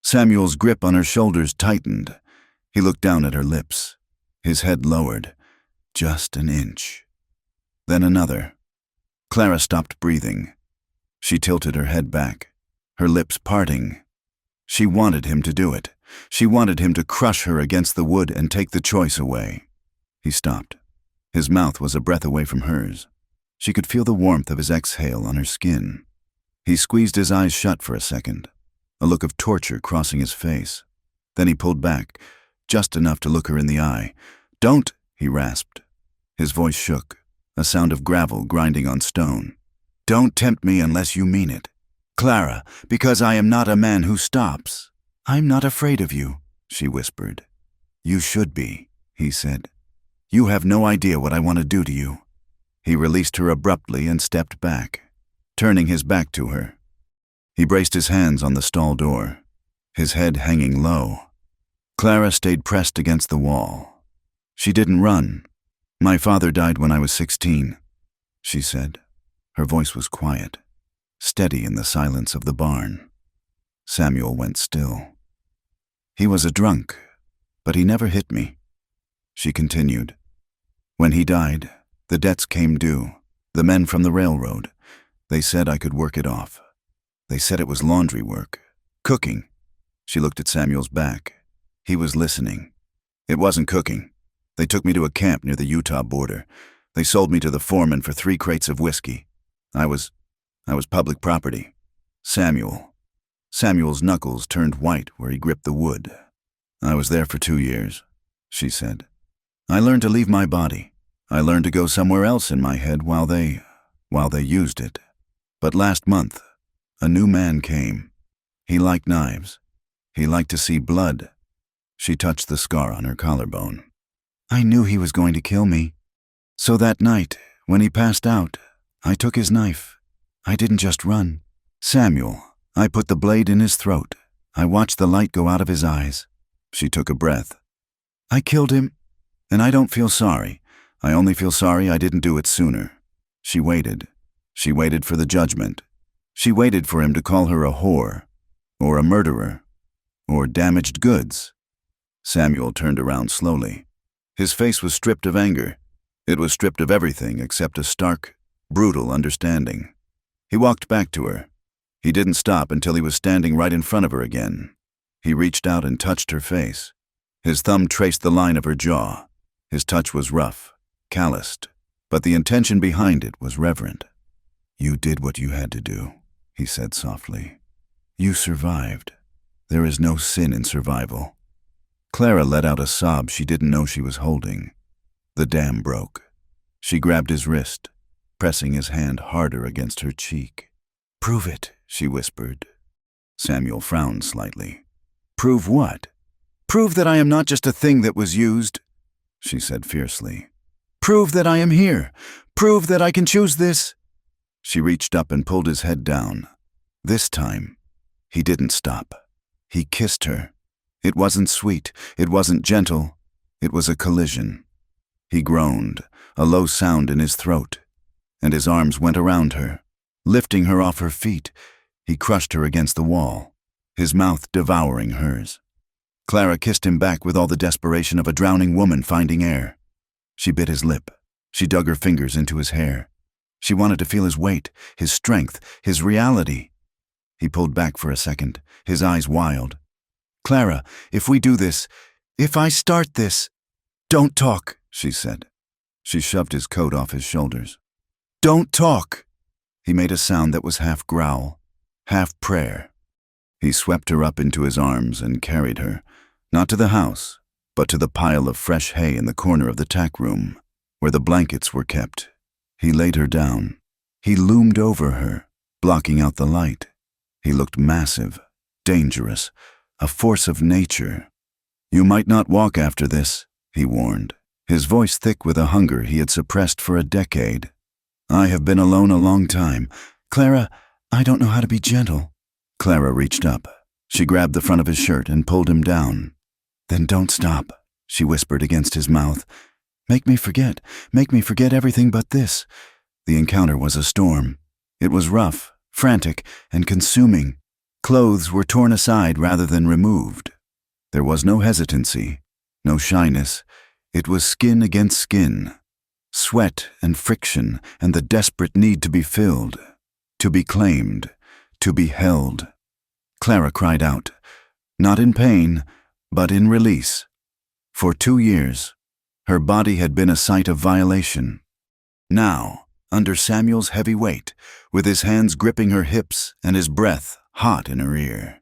Samuel's grip on her shoulders tightened. He looked down at her lips. His head lowered, just an inch. Then another. Clara stopped breathing. She tilted her head back, her lips parting. She wanted him to do it. She wanted him to crush her against the wood and take the choice away. He stopped. His mouth was a breath away from hers. She could feel the warmth of his exhale on her skin. He squeezed his eyes shut for a second, a look of torture crossing his face. Then he pulled back, just enough to look her in the eye. Don't, he rasped. His voice shook, a sound of gravel grinding on stone. Don't tempt me unless you mean it. Clara, because I am not a man who stops. I'm not afraid of you, she whispered. You should be, he said. You have no idea what I want to do to you. He released her abruptly and stepped back, turning his back to her. He braced his hands on the stall door, his head hanging low. Clara stayed pressed against the wall. She didn't run. My father died when I was 16, she said. Her voice was quiet, steady in the silence of the barn. Samuel went still. He was a drunk, but he never hit me. She continued. When he died, the debts came due. The men from the railroad. They said I could work it off. They said it was laundry work, cooking. She looked at Samuel's back. He was listening. It wasn't cooking. They took me to a camp near the Utah border. They sold me to the foreman for 3 crates of whiskey. I was public property. Samuel's knuckles turned white where he gripped the wood. I was there for 2 years, she said. I learned to leave my body. I learned to go somewhere else in my head while they used it. But last month, a new man came. He liked knives. He liked to see blood. She touched the scar on her collarbone. I knew he was going to kill me. So that night, when he passed out, I took his knife. I didn't just run. Samuel, I put the blade in his throat. I watched the light go out of his eyes. She took a breath. I killed him, and I don't feel sorry. I only feel sorry I didn't do it sooner. She waited. She waited for the judgment. She waited for him to call her a whore, or a murderer, or damaged goods. Samuel turned around slowly. His face was stripped of anger. It was stripped of everything except a stark, brutal understanding. He walked back to her. He didn't stop until he was standing right in front of her again. He reached out and touched her face. His thumb traced the line of her jaw. His touch was rough, calloused, but the intention behind it was reverent. You did what you had to do, he said softly. You survived. There is no sin in survival. Clara let out a sob she didn't know she was holding. The dam broke. She grabbed his wrist, pressing his hand harder against her cheek. Prove it, she whispered. Samuel frowned slightly. Prove what? Prove that I am not just a thing that was used, she said fiercely. Prove that I am here. Prove that I can choose this. She reached up and pulled his head down. This time, he didn't stop. He kissed her. It wasn't sweet. It wasn't gentle. It was a collision. He groaned, a low sound in his throat, and his arms went around her. Lifting her off her feet, he crushed her against the wall, his mouth devouring hers. Clara kissed him back with all the desperation of a drowning woman finding air. She bit his lip. She dug her fingers into his hair. She wanted to feel his weight, his strength, his reality. He pulled back for a second, his eyes wild. Clara, if we do this, if I start this, don't talk, she said. She shoved his coat off his shoulders. Don't talk. He made a sound that was half growl, half prayer. He swept her up into his arms and carried her, not to the house, but to the pile of fresh hay in the corner of the tack room, where the blankets were kept. He laid her down. He loomed over her, blocking out the light. He looked massive, dangerous, a force of nature. "You might not walk after this," he warned, his voice thick with a hunger he had suppressed for a decade. "I have been alone a long time. Clara, I don't know how to be gentle." Clara reached up. She grabbed the front of his shirt and pulled him down. "Then don't stop," she whispered against his mouth. Make me forget everything but this." The encounter was a storm. It was rough, frantic, and consuming. Clothes were torn aside rather than removed. There was no hesitancy, no shyness. It was skin against skin, sweat and friction, and the desperate need to be filled, to be claimed, to be held. Clara cried out, not in pain, but in release. For 2 years, her body had been a site of violation. Now, under Samuel's heavy weight, with his hands gripping her hips and his breath hot in her ear,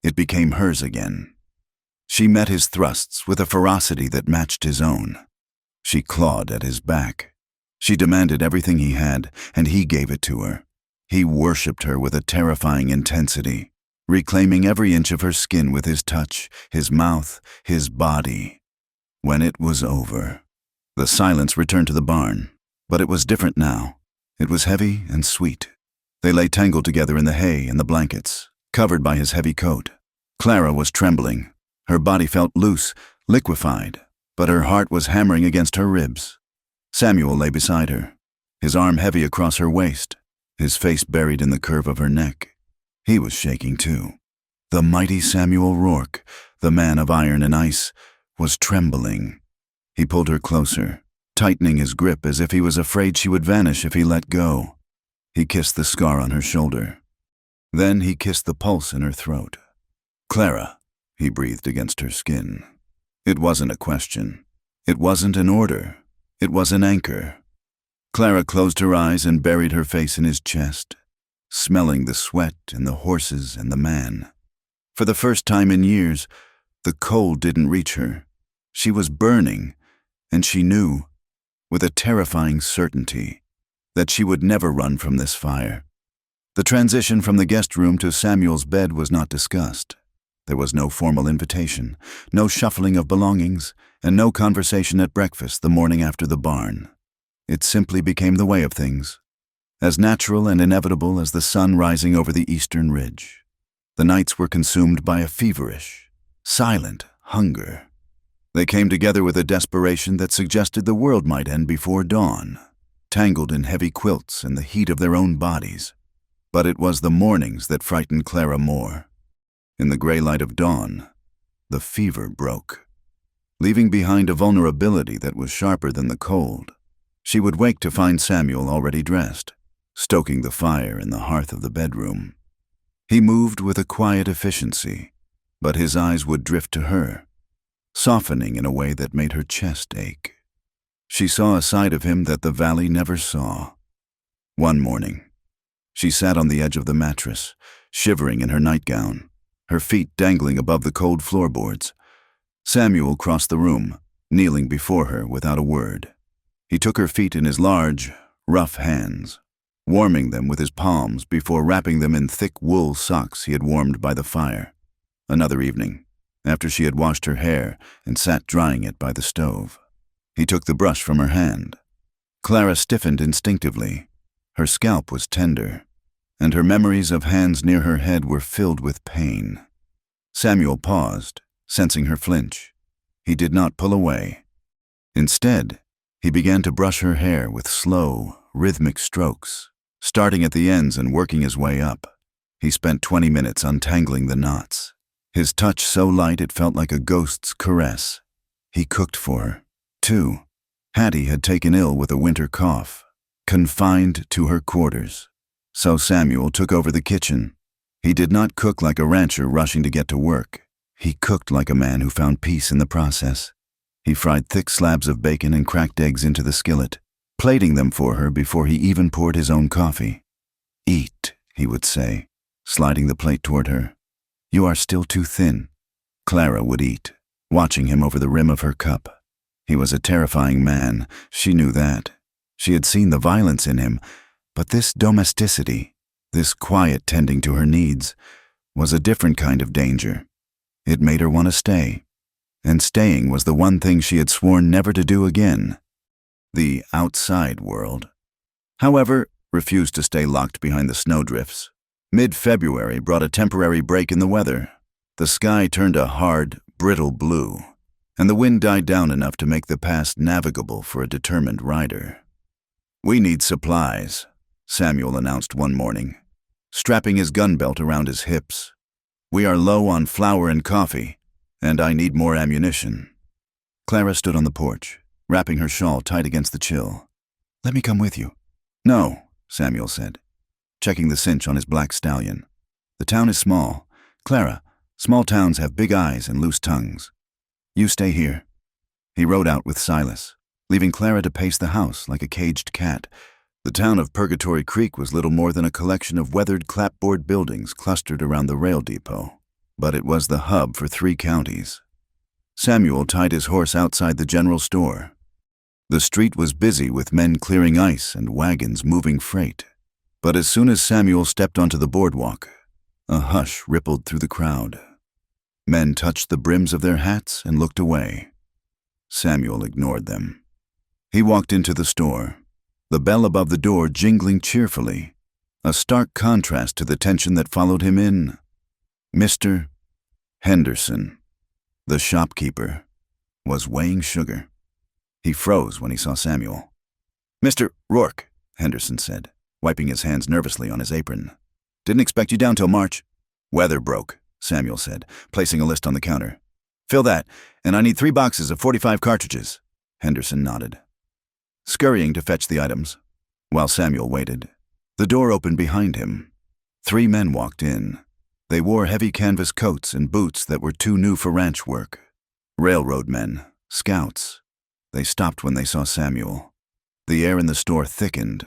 it became hers again. She met his thrusts with a ferocity that matched his own. She clawed at his back. She demanded everything he had, and he gave it to her. He worshipped her with a terrifying intensity, reclaiming every inch of her skin with his touch, his mouth, his body. When it was over, the silence returned to the barn, but it was different now. It was heavy and sweet. They lay tangled together in the hay and the blankets, covered by his heavy coat. Clara was trembling. Her body felt loose, liquefied, but her heart was hammering against her ribs. Samuel lay beside her, his arm heavy across her waist, his face buried in the curve of her neck. He was shaking too. The mighty Samuel Rourke, the man of iron and ice, was trembling. He pulled her closer, tightening his grip as if he was afraid she would vanish if he let go. He kissed the scar on her shoulder. Then he kissed the pulse in her throat. "Clara," he breathed against her skin. It wasn't a question. It wasn't an order. It was an anchor. Clara closed her eyes and buried her face in his chest, smelling the sweat and the horses and the man. For the first time in years, the cold didn't reach her. She was burning, and she knew, with a terrifying certainty, that she would never run from this fire. The transition from the guest room to Samuel's bed was not discussed. There was no formal invitation, no shuffling of belongings, and no conversation at breakfast the morning after the barn. It simply became the way of things, as natural and inevitable as the sun rising over the eastern ridge. The nights were consumed by a feverish, silent hunger. They came together with a desperation that suggested the world might end before dawn, tangled in heavy quilts and the heat of their own bodies. But it was the mornings that frightened Clara more. In the gray light of dawn, the fever broke, leaving behind a vulnerability that was sharper than the cold. She would wake to find Samuel already dressed, stoking the fire in the hearth of the bedroom. He moved with a quiet efficiency, but his eyes would drift to her, softening in a way that made her chest ache. She saw a side of him that the valley never saw. One morning, she sat on the edge of the mattress, shivering in her nightgown, her feet dangling above the cold floorboards. Samuel crossed the room, kneeling before her without a word. He took her feet in his large, rough hands, warming them with his palms before wrapping them in thick wool socks he had warmed by the fire. Another evening, after she had washed her hair and sat drying it by the stove, he took the brush from her hand. Clara stiffened instinctively. Her scalp was tender, and her memories of hands near her head were filled with pain. Samuel paused, sensing her flinch. He did not pull away. Instead, he began to brush her hair with slow, rhythmic strokes, starting at the ends and working his way up. He spent 20 minutes untangling the knots, his touch so light it felt like a ghost's caress. He cooked for her, too. Hattie had taken ill with a winter cough, confined to her quarters. So Samuel took over the kitchen. He did not cook like a rancher rushing to get to work. He cooked like a man who found peace in the process. He fried thick slabs of bacon and cracked eggs into the skillet, plating them for her before he even poured his own coffee. "Eat," he would say, sliding the plate toward her. "You are still too thin." Clara would eat, watching him over the rim of her cup. He was a terrifying man, she knew that. She had seen the violence in him, but this domesticity, this quiet tending to her needs, was a different kind of danger. It made her want to stay. And staying was the one thing she had sworn never to do again. The outside world, however, refused to stay locked behind the snowdrifts. Mid-February brought a temporary break in the weather. The sky turned a hard, brittle blue, and the wind died down enough to make the pass navigable for a determined rider. "We need supplies," Samuel announced one morning, strapping his gun belt around his hips. "We are low on flour and coffee, and I need more ammunition." Clara stood on the porch, wrapping her shawl tight against the chill. "Let me come with you." "No," Samuel said, checking the cinch on his black stallion. "The town is small. Clara, small towns have big eyes and loose tongues. You stay here." He rode out with Silas, leaving Clara to pace the house like a caged cat. The town of Purgatory Creek was little more than a collection of weathered clapboard buildings clustered around the rail depot, but it was the hub for 3 counties. Samuel tied his horse outside the general store. The street was busy with men clearing ice and wagons moving freight. But as soon as Samuel stepped onto the boardwalk, a hush rippled through the crowd. Men touched the brims of their hats and looked away. Samuel ignored them. He walked into the store, the bell above the door jingling cheerfully, a stark contrast to the tension that followed him in. Mr. Henderson, the shopkeeper, was weighing sugar. He froze when he saw Samuel. "Mr. Rourke," Henderson said, wiping his hands nervously on his apron. "Didn't expect you down till March." "Weather broke," Samuel said, placing a list on the counter. "Fill that, and I need 3 boxes of 45 cartridges." Henderson nodded, scurrying to fetch the items. While Samuel waited, the door opened behind him. 3 men walked in. They wore heavy canvas coats and boots that were too new for ranch work. Railroad men, scouts. They stopped when they saw Samuel. The air in the store thickened.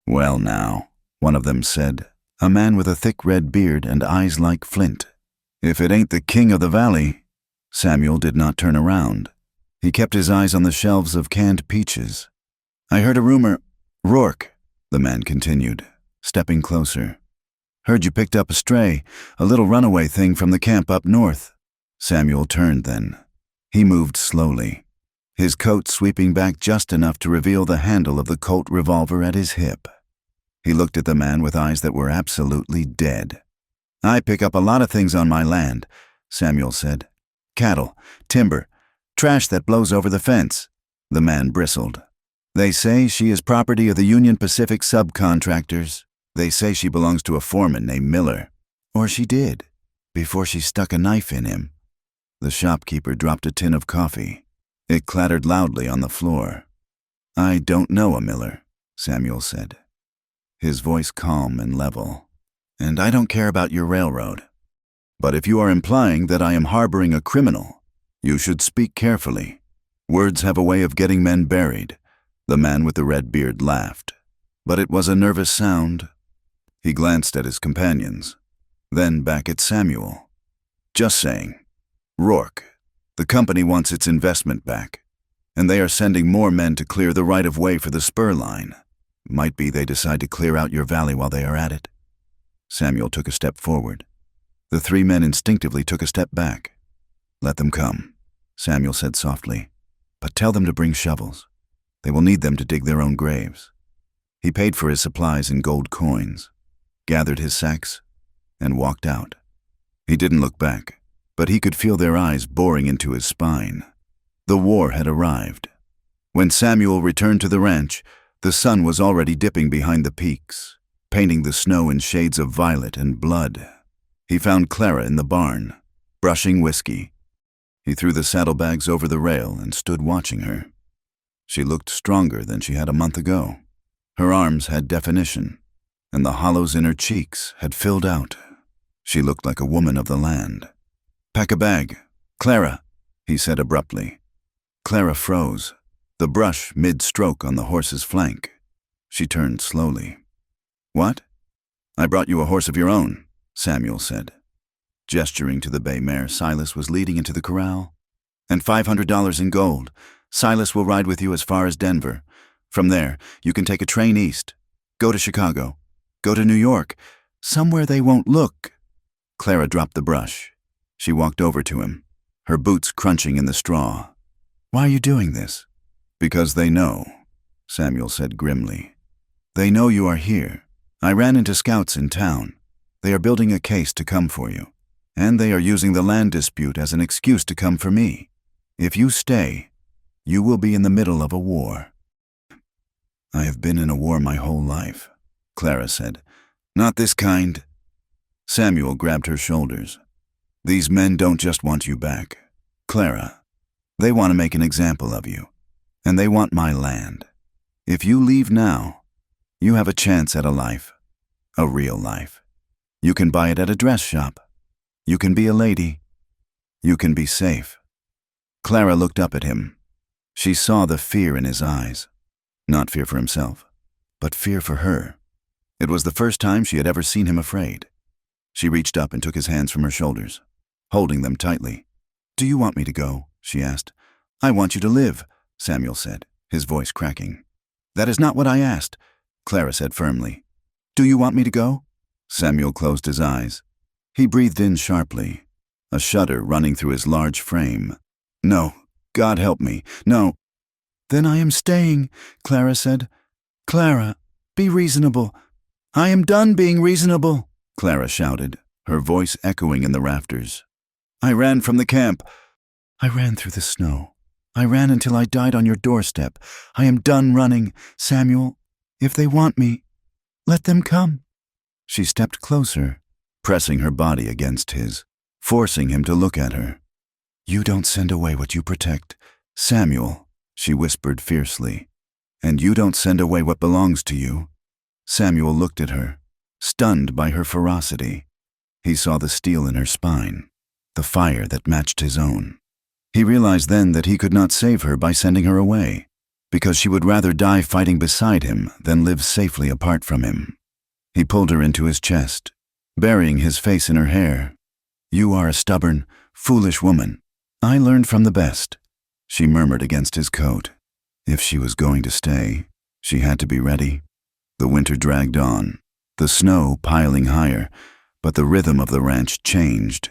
"Well now," one of them said, a man with a thick red beard and eyes like flint. "If it ain't the king of the valley." Samuel did not turn around. He kept his eyes on the shelves of canned peaches. "I heard a rumor—" "Rourke," the man continued, stepping closer. "Heard you picked up a stray, a little runaway thing from the camp up north." Samuel turned then. He moved slowly, his coat sweeping back just enough to reveal the handle of the Colt revolver at his hip. He looked at the man with eyes that were absolutely dead. "I pick up a lot of things on my land," Samuel said. "Cattle, timber, trash that blows over the fence." The man bristled. "They say she is property of the Union Pacific subcontractors. They say she belongs to a foreman named Miller. Or she did, before she stuck a knife in him." The shopkeeper dropped a tin of coffee. It clattered loudly on the floor. "I don't know a Miller," Samuel said, his voice calm and level. "And I don't care about your railroad. But if you are implying that I am harboring a criminal, you should speak carefully. Words have a way of getting men buried." The man with the red beard laughed, but it was a nervous sound. He glanced at his companions, then back at Samuel. "Just saying. Rourke, the company wants its investment back, and they are sending more men to clear the right-of-way for the spur line. Might be they decide to clear out your valley while they are at it." Samuel took a step forward. The 3 men instinctively took a step back. "Let them come," Samuel said softly, "but tell them to bring shovels. They will need them to dig their own graves." He paid for his supplies in gold coins, gathered his sacks, and walked out. He didn't look back, but he could feel their eyes boring into his spine. The war had arrived. When Samuel returned to the ranch, the sun was already dipping behind the peaks, painting the snow in shades of violet and blood. He found Clara in the barn, brushing whiskey. He threw the saddlebags over the rail and stood watching her. She looked stronger than she had a month ago. Her arms had definition, and the hollows in her cheeks had filled out. She looked like a woman of the land. "Pack a bag. Clara," he said abruptly. Clara froze, the brush mid-stroke on the horse's flank. She turned slowly. "What?" "I brought you a horse of your own," Samuel said. Gesturing to the bay mare Silas was leading into the corral. "And $500 in gold. Silas will ride with you as far as Denver. From there, you can take a train east. Go to Chicago. Go to New York. Somewhere they won't look." Clara dropped the brush. She walked over to him, her boots crunching in the straw. "Why are you doing this?" "Because they know," Samuel said grimly. "They know you are here. I ran into scouts in town. They are building a case to come for you. And they are using the land dispute as an excuse to come for me. If you stay, you will be in the middle of a war." "I have been in a war my whole life," Clara said. "Not this kind." Samuel grabbed her shoulders. "These men don't just want you back, Clara. They want to make an example of you. And they want my land. If you leave now, you have a chance at a life. A real life. You can buy it at a dress shop. You can be a lady. You can be safe." Clara looked up at him. She saw the fear in his eyes. Not fear for himself, but fear for her. It was the first time she had ever seen him afraid. She reached up and took his hands from her shoulders, holding them tightly. "Do you want me to go?" she asked. "I want you to live," Samuel said, his voice cracking. "That is not what I asked," Clara said firmly. "Do you want me to go?" Samuel closed his eyes. He breathed in sharply, a shudder running through his large frame. "No, God help me, no." "Then I am staying," Clara said. "Clara, be reasonable." "I am done being reasonable," Clara shouted, her voice echoing in the rafters. "I ran from the camp. I ran through the snow. I ran until I died on your doorstep. I am done running. Samuel, if they want me, let them come." She stepped closer, pressing her body against his, forcing him to look at her. "You don't send away what you protect, Samuel," she whispered fiercely. "And you don't send away what belongs to you." Samuel looked at her, stunned by her ferocity. He saw the steel in her spine, the fire that matched his own. He realized then that he could not save her by sending her away, because she would rather die fighting beside him than live safely apart from him. He pulled her into his chest, burying his face in her hair. "You are a stubborn, foolish woman. I learned from the best," she murmured against his coat. If she was going to stay, she had to be ready. The winter dragged on, the snow piling higher, but the rhythm of the ranch changed.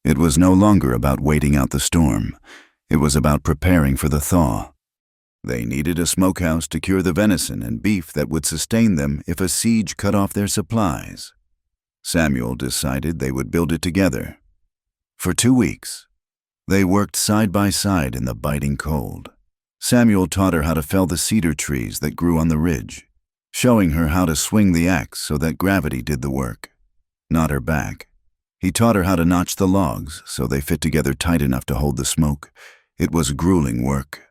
It was no longer about waiting out the storm. It was about preparing for the thaw. They needed a smokehouse to cure the venison and beef that would sustain them if a siege cut off their supplies. Samuel decided they would build it together. For 2 weeks, they worked side by side in the biting cold. Samuel taught her how to fell the cedar trees that grew on the ridge, showing her how to swing the axe so that gravity did the work, not her back. He taught her how to notch the logs so they fit together tight enough to hold the smoke. It was grueling work.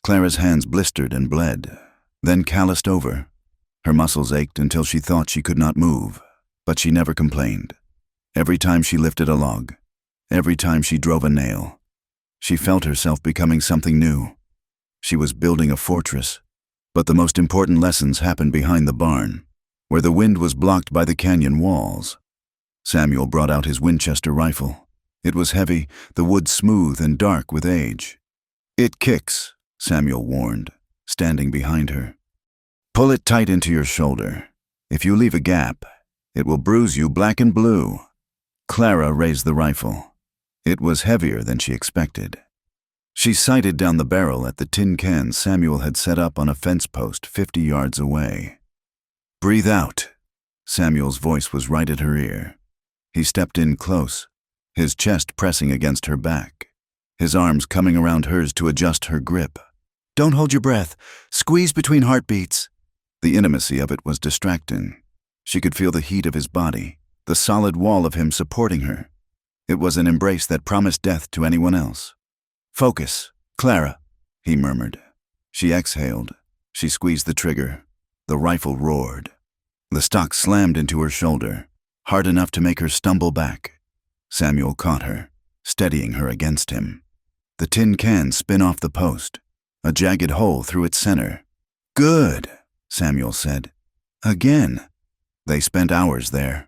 Clara's hands blistered and bled, then calloused over. Her muscles ached until she thought she could not move, but she never complained. Every time she lifted a log, every time she drove a nail, she felt herself becoming something new. She was building a fortress, but the most important lessons happened behind the barn, where the wind was blocked by the canyon walls. Samuel brought out his Winchester rifle. It was heavy, the wood smooth and dark with age. "It kicks," Samuel warned, standing behind her. "Pull it tight into your shoulder. If you leave a gap, it will bruise you black and blue." Clara raised the rifle. It was heavier than she expected. She sighted down the barrel at the tin can Samuel had set up on a fence post 50 yards away. "Breathe out." Samuel's voice was right at her ear. He stepped in close, his chest pressing against her back, his arms coming around hers to adjust her grip. "Don't hold your breath. Squeeze between heartbeats." The intimacy of it was distracting. She could feel the heat of his body, the solid wall of him supporting her. It was an embrace that promised death to anyone else. "Focus, Clara," he murmured. She exhaled. She squeezed the trigger. The rifle roared. The stock slammed into her shoulder, hard enough to make her stumble back. Samuel caught her, steadying her against him. The tin can spin off the post, a jagged hole through its center. "Good," Samuel said. "Again." They spent hours there.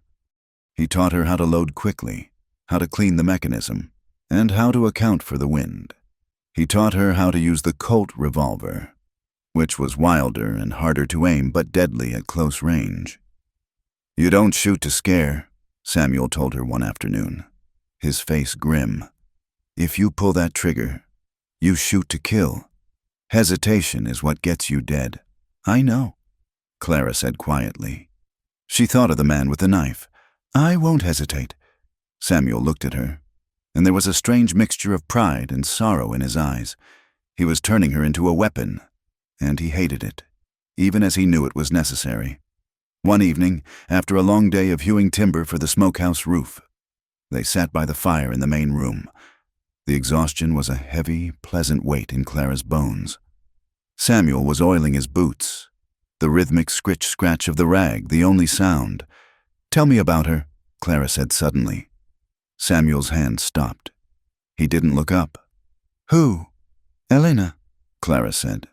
He taught her how to load quickly, how to clean the mechanism, and how to account for the wind. He taught her how to use the Colt revolver, which was wilder and harder to aim but deadly at close range. "You don't shoot to scare," Samuel told her one afternoon, his face grim. "If you pull that trigger, you shoot to kill. Hesitation is what gets you dead." "I know," Clara said quietly. She thought of the man with the knife. "I won't hesitate." Samuel looked at her, and there was a strange mixture of pride and sorrow in his eyes. He was turning her into a weapon, and he hated it, even as he knew it was necessary. One evening, after a long day of hewing timber for the smokehouse roof, they sat by the fire in the main room. The exhaustion was a heavy, pleasant weight in Clara's bones. Samuel was oiling his boots, the rhythmic scritch-scratch of the rag the only sound. "Tell me about her," Clara said suddenly. Samuel's hand stopped. He didn't look up. "Who?" "Elena," Clara said.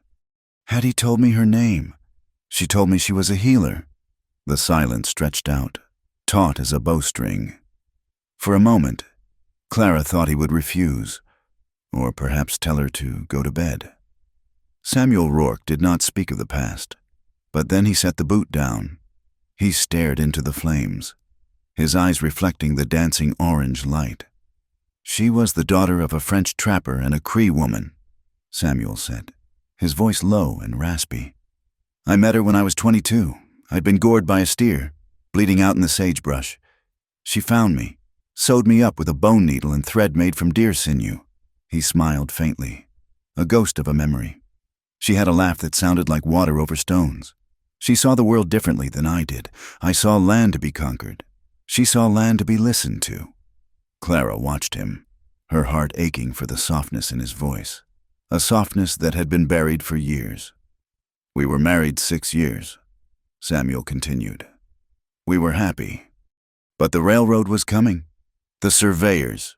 "Had he told me her name? She told me she was a healer." The silence stretched out, taut as a bowstring. For a moment, Clara thought he would refuse, or perhaps tell her to go to bed. Samuel Rourke did not speak of the past, but then he set the boot down. He stared into the flames, his eyes reflecting the dancing orange light. "She was the daughter of a French trapper and a Cree woman," Samuel said, his voice low and raspy. "I met her when I was 22. I'd been gored by a steer, bleeding out in the sagebrush. She found me, sewed me up with a bone needle and thread made from deer sinew." He smiled faintly, a ghost of a memory. "She had a laugh that sounded like water over stones. She saw the world differently than I did. I saw land to be conquered. She saw land to be listened to." Clara watched him, her heart aching for the softness in his voice, a softness that had been buried for years. "We were married 6 years," Samuel continued. "We were happy. But the railroad was coming. The surveyors.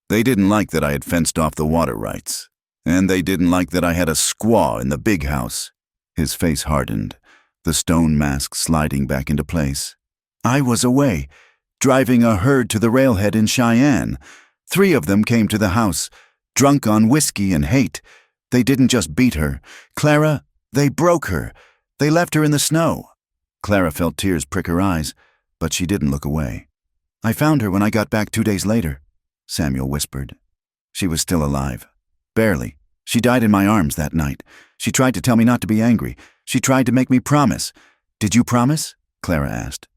They didn't like that I had fenced off the water rights, and they didn't like that I had a squaw in the big house." His face hardened, the stone mask sliding back into place. "I was away, driving a herd to the railhead in Cheyenne. 3 of them came to the house, drunk on whiskey and hate. They didn't just beat her, Clara, they broke her. They left her in the snow." Clara felt tears prick her eyes, but she didn't look away. "I found her when I got back 2 days later," Samuel whispered. "She was still alive. Barely. She died in my arms that night. She tried to tell me not to be angry. She tried to make me promise." "Did you promise?" Clara asked.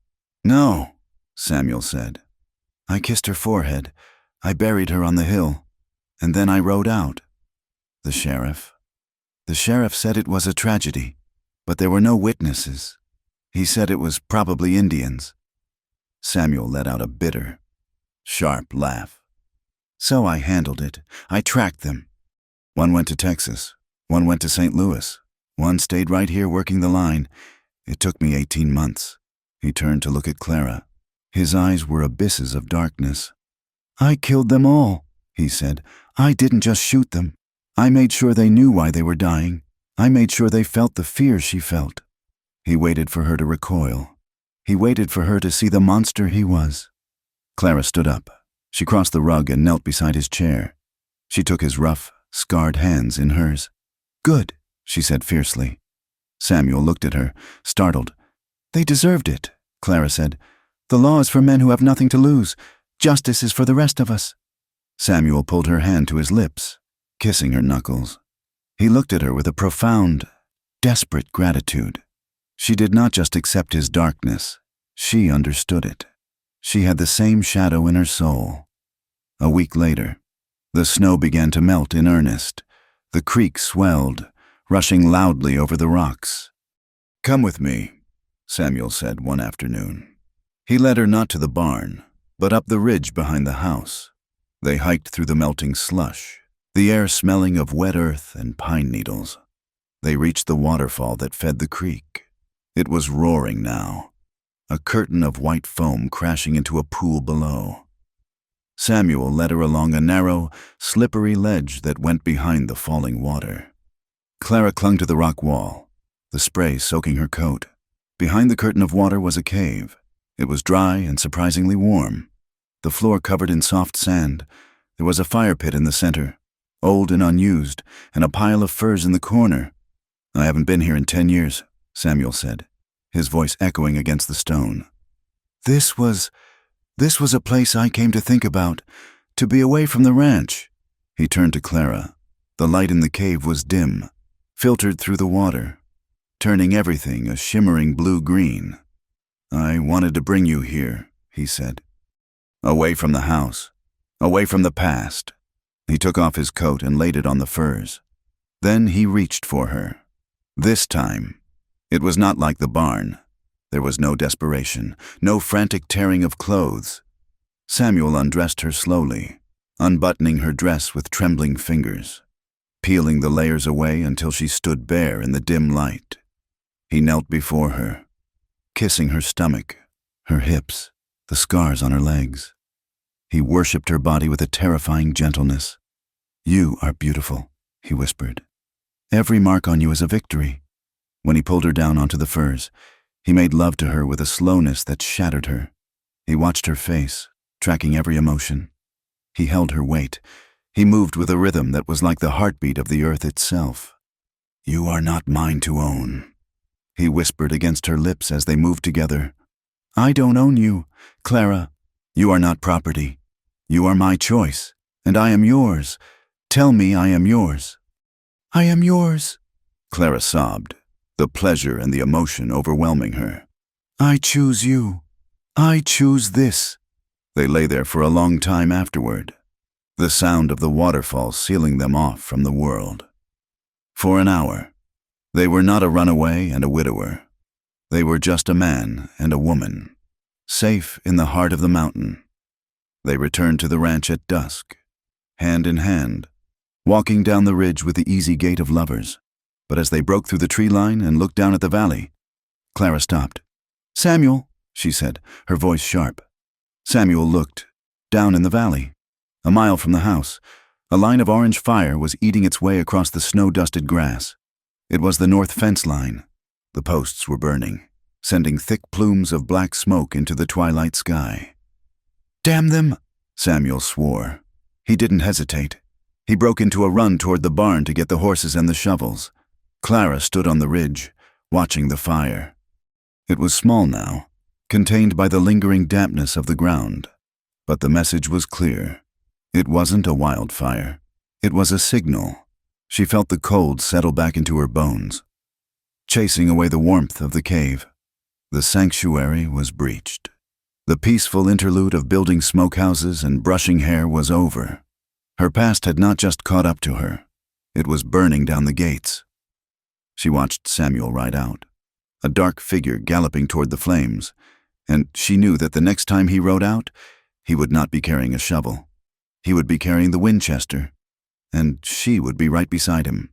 "No," Samuel said. "I kissed her forehead. I buried her on the hill. And then I rode out." "The sheriff?" "The sheriff said it was a tragedy, but there were no witnesses. He said it was probably Indians." Samuel let out a bitter, sharp laugh. "So I handled it. I tracked them. One went to Texas. One went to St. Louis. One stayed right here working the line. It took me 18 months. He turned to look at Clara. His eyes were abysses of darkness. "I killed them all," he said. "I didn't just shoot them. I made sure they knew why they were dying. I made sure they felt the fear she felt." He waited for her to recoil. He waited for her to see the monster he was. Clara stood up. She crossed the rug and knelt beside his chair. She took his rough, scarred hands in hers. "Good," she said fiercely. Samuel looked at her, startled. "They deserved it," Clara said. "The law is for men who have nothing to lose. Justice is for the rest of us." Samuel pulled her hand to his lips, kissing her knuckles. He looked at her with a profound, desperate gratitude. She did not just accept his darkness, she understood it. She had the same shadow in her soul. A week later, the snow began to melt in earnest. The creek swelled, rushing loudly over the rocks. "Come with me," Samuel said one afternoon. He led her not to the barn, but up the ridge behind the house. They hiked through the melting slush, the air smelling of wet earth and pine needles. They reached the waterfall that fed the creek. It was roaring now, a curtain of white foam crashing into a pool below. Samuel led her along a narrow, slippery ledge that went behind the falling water. Clara clung to the rock wall, the spray soaking her coat. Behind the curtain of water was a cave. It was dry and surprisingly warm. the floor covered in soft sand. There was a fire pit in the center, old and unused, and a pile of furs in the corner. "I haven't been here in 10 years, Samuel said, his voice echoing against the stone. This was a place I came to think about, to be away from the ranch." He turned to Clara. The light in the cave was dim, filtered through the water, turning everything a shimmering blue-green. "I wanted to bring you here," he said. "Away from the house, away from the past." He took off his coat and laid it on the furs. Then he reached for her. This time, it was not like the barn. There was no desperation, no frantic tearing of clothes. Samuel undressed her slowly, unbuttoning her dress with trembling fingers, peeling the layers away until she stood bare in the dim light. He knelt before her, kissing her stomach, her hips, the scars on her legs. He worshipped her body with a terrifying gentleness. "You are beautiful," he whispered. "Every mark on you is a victory." When he pulled her down onto the furs, he made love to her with a slowness that shattered her. He watched her face, tracking every emotion. He held her weight. He moved with a rhythm that was like the heartbeat of the earth itself. "You are not mine to own," he whispered against her lips as they moved together. "I don't own you, Clara. You are not property. You are my choice, and I am yours. Tell me I am yours." "I am yours," Clara sobbed, the pleasure and the emotion overwhelming her. "I choose you. I choose this." They lay there for a long time afterward, the sound of the waterfall sealing them off from the world. For an hour, they were not a runaway and a widower. They were just a man and a woman, safe in the heart of the mountain. They returned to the ranch at dusk, hand in hand, walking down the ridge with the easy gait of lovers. But as they broke through the tree line and looked down at the valley, Clara stopped. "Samuel," she said, her voice sharp. Samuel looked, down in the valley. A mile from the house, a line of orange fire was eating its way across the snow-dusted grass. It was the north fence line. The posts were burning, sending thick plumes of black smoke into the twilight sky. "Damn them!" Samuel swore. He didn't hesitate. He broke into a run toward the barn to get the horses and the shovels. Clara stood on the ridge, watching the fire. It was small now, contained by the lingering dampness of the ground. But the message was clear. It wasn't a wildfire. It was a signal. She felt the cold settle back into her bones, chasing away the warmth of the cave. The sanctuary was breached. The peaceful interlude of building smokehouses and brushing hair was over. Her past had not just caught up to her. It was burning down the gates. She watched Samuel ride out, a dark figure galloping toward the flames, and she knew that the next time he rode out, he would not be carrying a shovel. He would be carrying the Winchester, and she would be right beside him.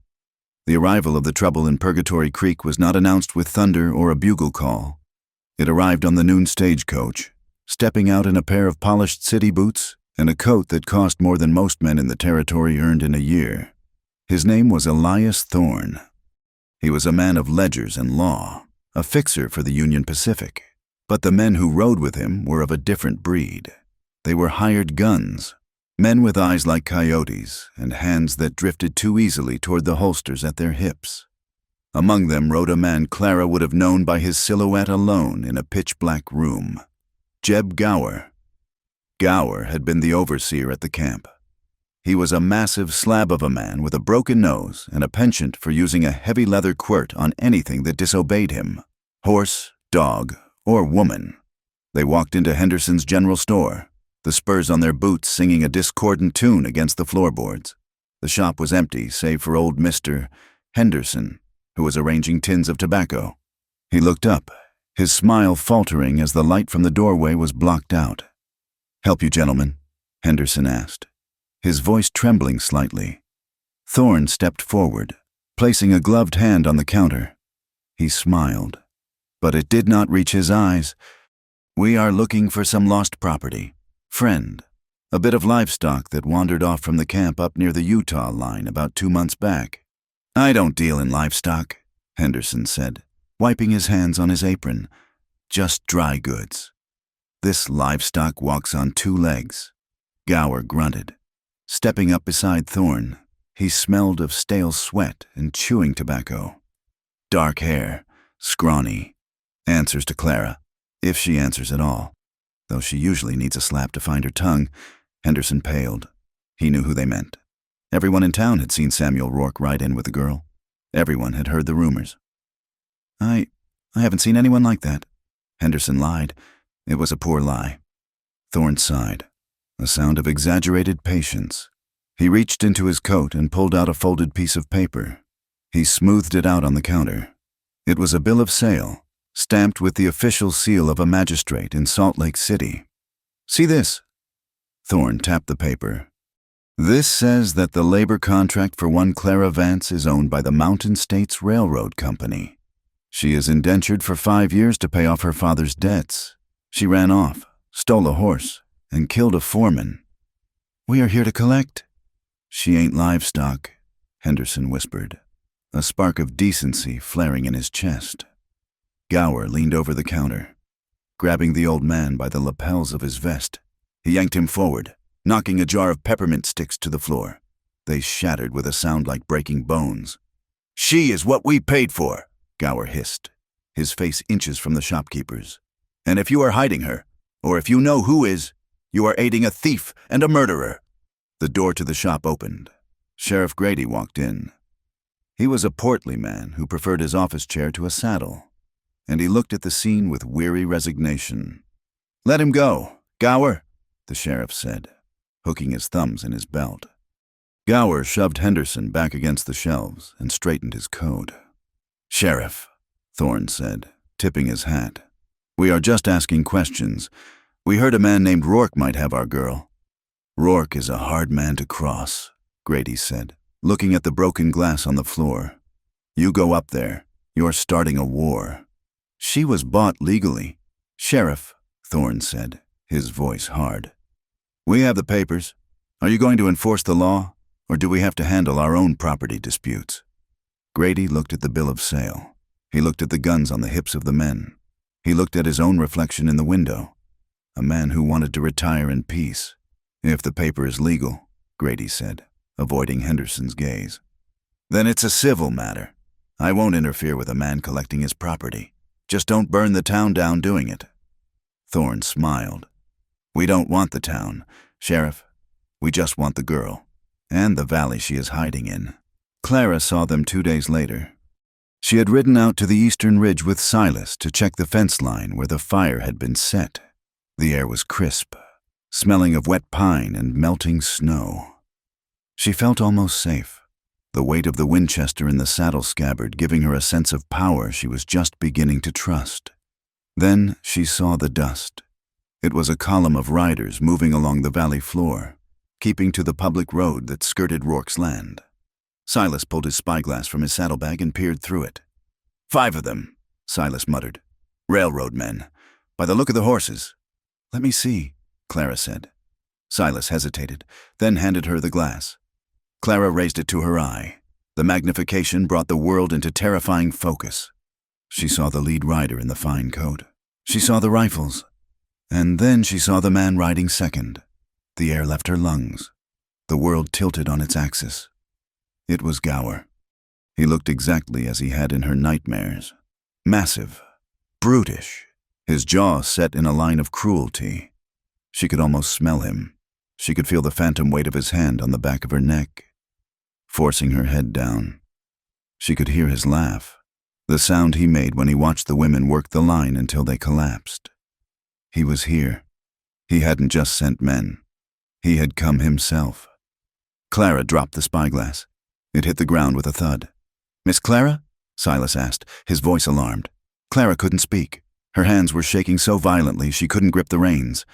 The arrival of the trouble in Purgatory Creek was not announced with thunder or a bugle call. It arrived on the noon stagecoach, stepping out in a pair of polished city boots and a coat that cost more than most men in the territory earned in a year. His name was Elias Thorne. He was a man of ledgers and law, a fixer for the Union Pacific. But the men who rode with him were of a different breed. They were hired guns, men with eyes like coyotes and hands that drifted too easily toward the holsters at their hips. Among them rode a man Clara would have known by his silhouette alone in a pitch-black room. Jeb Gower. Gower had been the overseer at the camp. He was a massive slab of a man with a broken nose and a penchant for using a heavy leather quirt on anything that disobeyed him, horse, dog, or woman. They walked into Henderson's general store, the spurs on their boots singing a discordant tune against the floorboards. The shop was empty save for old Mr. Henderson, who was arranging tins of tobacco. He looked up, his smile faltering as the light from the doorway was blocked out. "Help you, gentlemen?" Henderson asked, his voice trembling slightly. Thorne stepped forward, placing a gloved hand on the counter. He smiled, but it did not reach his eyes. "We are looking for some lost property. Friend. A bit of livestock that wandered off from the camp up near the Utah line about 2 months back." "I don't deal in livestock," Henderson said, wiping his hands on his apron. "Just dry goods." This livestock walks on two legs. Gower grunted. Stepping up beside Thorne, he smelled of stale sweat and chewing tobacco. Dark hair, scrawny. Answers to Clara, if she answers at all. Though she usually needs a slap to find her tongue, Henderson paled. He knew who they meant. Everyone in town had seen Samuel Rourke ride in with the girl. Everyone had heard the rumors. I haven't seen anyone like that. Henderson lied. It was a poor lie. Thorne sighed, a sound of exaggerated patience. He reached into his coat and pulled out a folded piece of paper. He smoothed it out on the counter. It was a bill of sale, stamped with the official seal of a magistrate in Salt Lake City. See this? Thorne tapped the paper. This says that the labor contract for one Clara Vance is owned by the Mountain States Railroad Company. She is indentured for 5 years to pay off her father's debts. She ran off, stole a horse, and killed a foreman. We are here to collect. She ain't livestock, Henderson whispered, a spark of decency flaring in his chest. Gower leaned over the counter. Grabbing the old man by the lapels of his vest, he yanked him forward, knocking a jar of peppermint sticks to the floor. They shattered with a sound like breaking bones. She is what we paid for, Gower hissed, his face inches from the shopkeeper's. And if you are hiding her, or if you know who is, you are aiding a thief and a murderer. The door to the shop opened. Sheriff Grady walked in. He was a portly man who preferred his office chair to a saddle, and he looked at the scene with weary resignation. Let him go, Gower, the sheriff said, hooking his thumbs in his belt. Gower shoved Henderson back against the shelves and straightened his coat. Sheriff, Thorne said, tipping his hat. We are just asking questions. We heard a man named Rourke might have our girl. Rourke is a hard man to cross, Grady said, looking at the broken glass on the floor. You go up there. You're starting a war. She was bought legally. Sheriff, Thorne said, his voice hard. We have the papers. Are you going to enforce the law, or do we have to handle our own property disputes? Grady looked at the bill of sale. He looked at the guns on the hips of the men. He looked at his own reflection in the window. A man who wanted to retire in peace. If the paper is legal, Grady said, avoiding Henderson's gaze. Then it's a civil matter. I won't interfere with a man collecting his property. Just don't burn the town down doing it. Thorne smiled. We don't want the town, Sheriff. We just want the girl, and the valley she is hiding in. Clara saw them 2 days later. She had ridden out to the eastern ridge with Silas to check the fence line where the fire had been set. The air was crisp, smelling of wet pine and melting snow. She felt almost safe, the weight of the Winchester in the saddle scabbard giving her a sense of power she was just beginning to trust. Then she saw the dust. It was a column of riders moving along the valley floor, keeping to the public road that skirted Rourke's land. Silas pulled his spyglass from his saddlebag and peered through it. 5 of them, Silas muttered. Railroad men. By the look of the horses. Let me see, Clara said. Silas hesitated, then handed her the glass. Clara raised it to her eye. The magnification brought the world into terrifying focus. She saw the lead rider in the fine coat. She saw the rifles. And then she saw the man riding second. The air left her lungs. The world tilted on its axis. It was Gower. He looked exactly as he had in her nightmares. Massive, brutish, his jaw set in a line of cruelty. She could almost smell him. She could feel the phantom weight of his hand on the back of her neck, forcing her head down. She could hear his laugh, the sound he made when he watched the women work the line until they collapsed. He was here. He hadn't just sent men. He had come himself. Clara dropped the spyglass. It hit the ground with a thud. Miss Clara? Silas asked, his voice alarmed. Clara couldn't speak. Her hands were shaking so violently she couldn't grip the reins.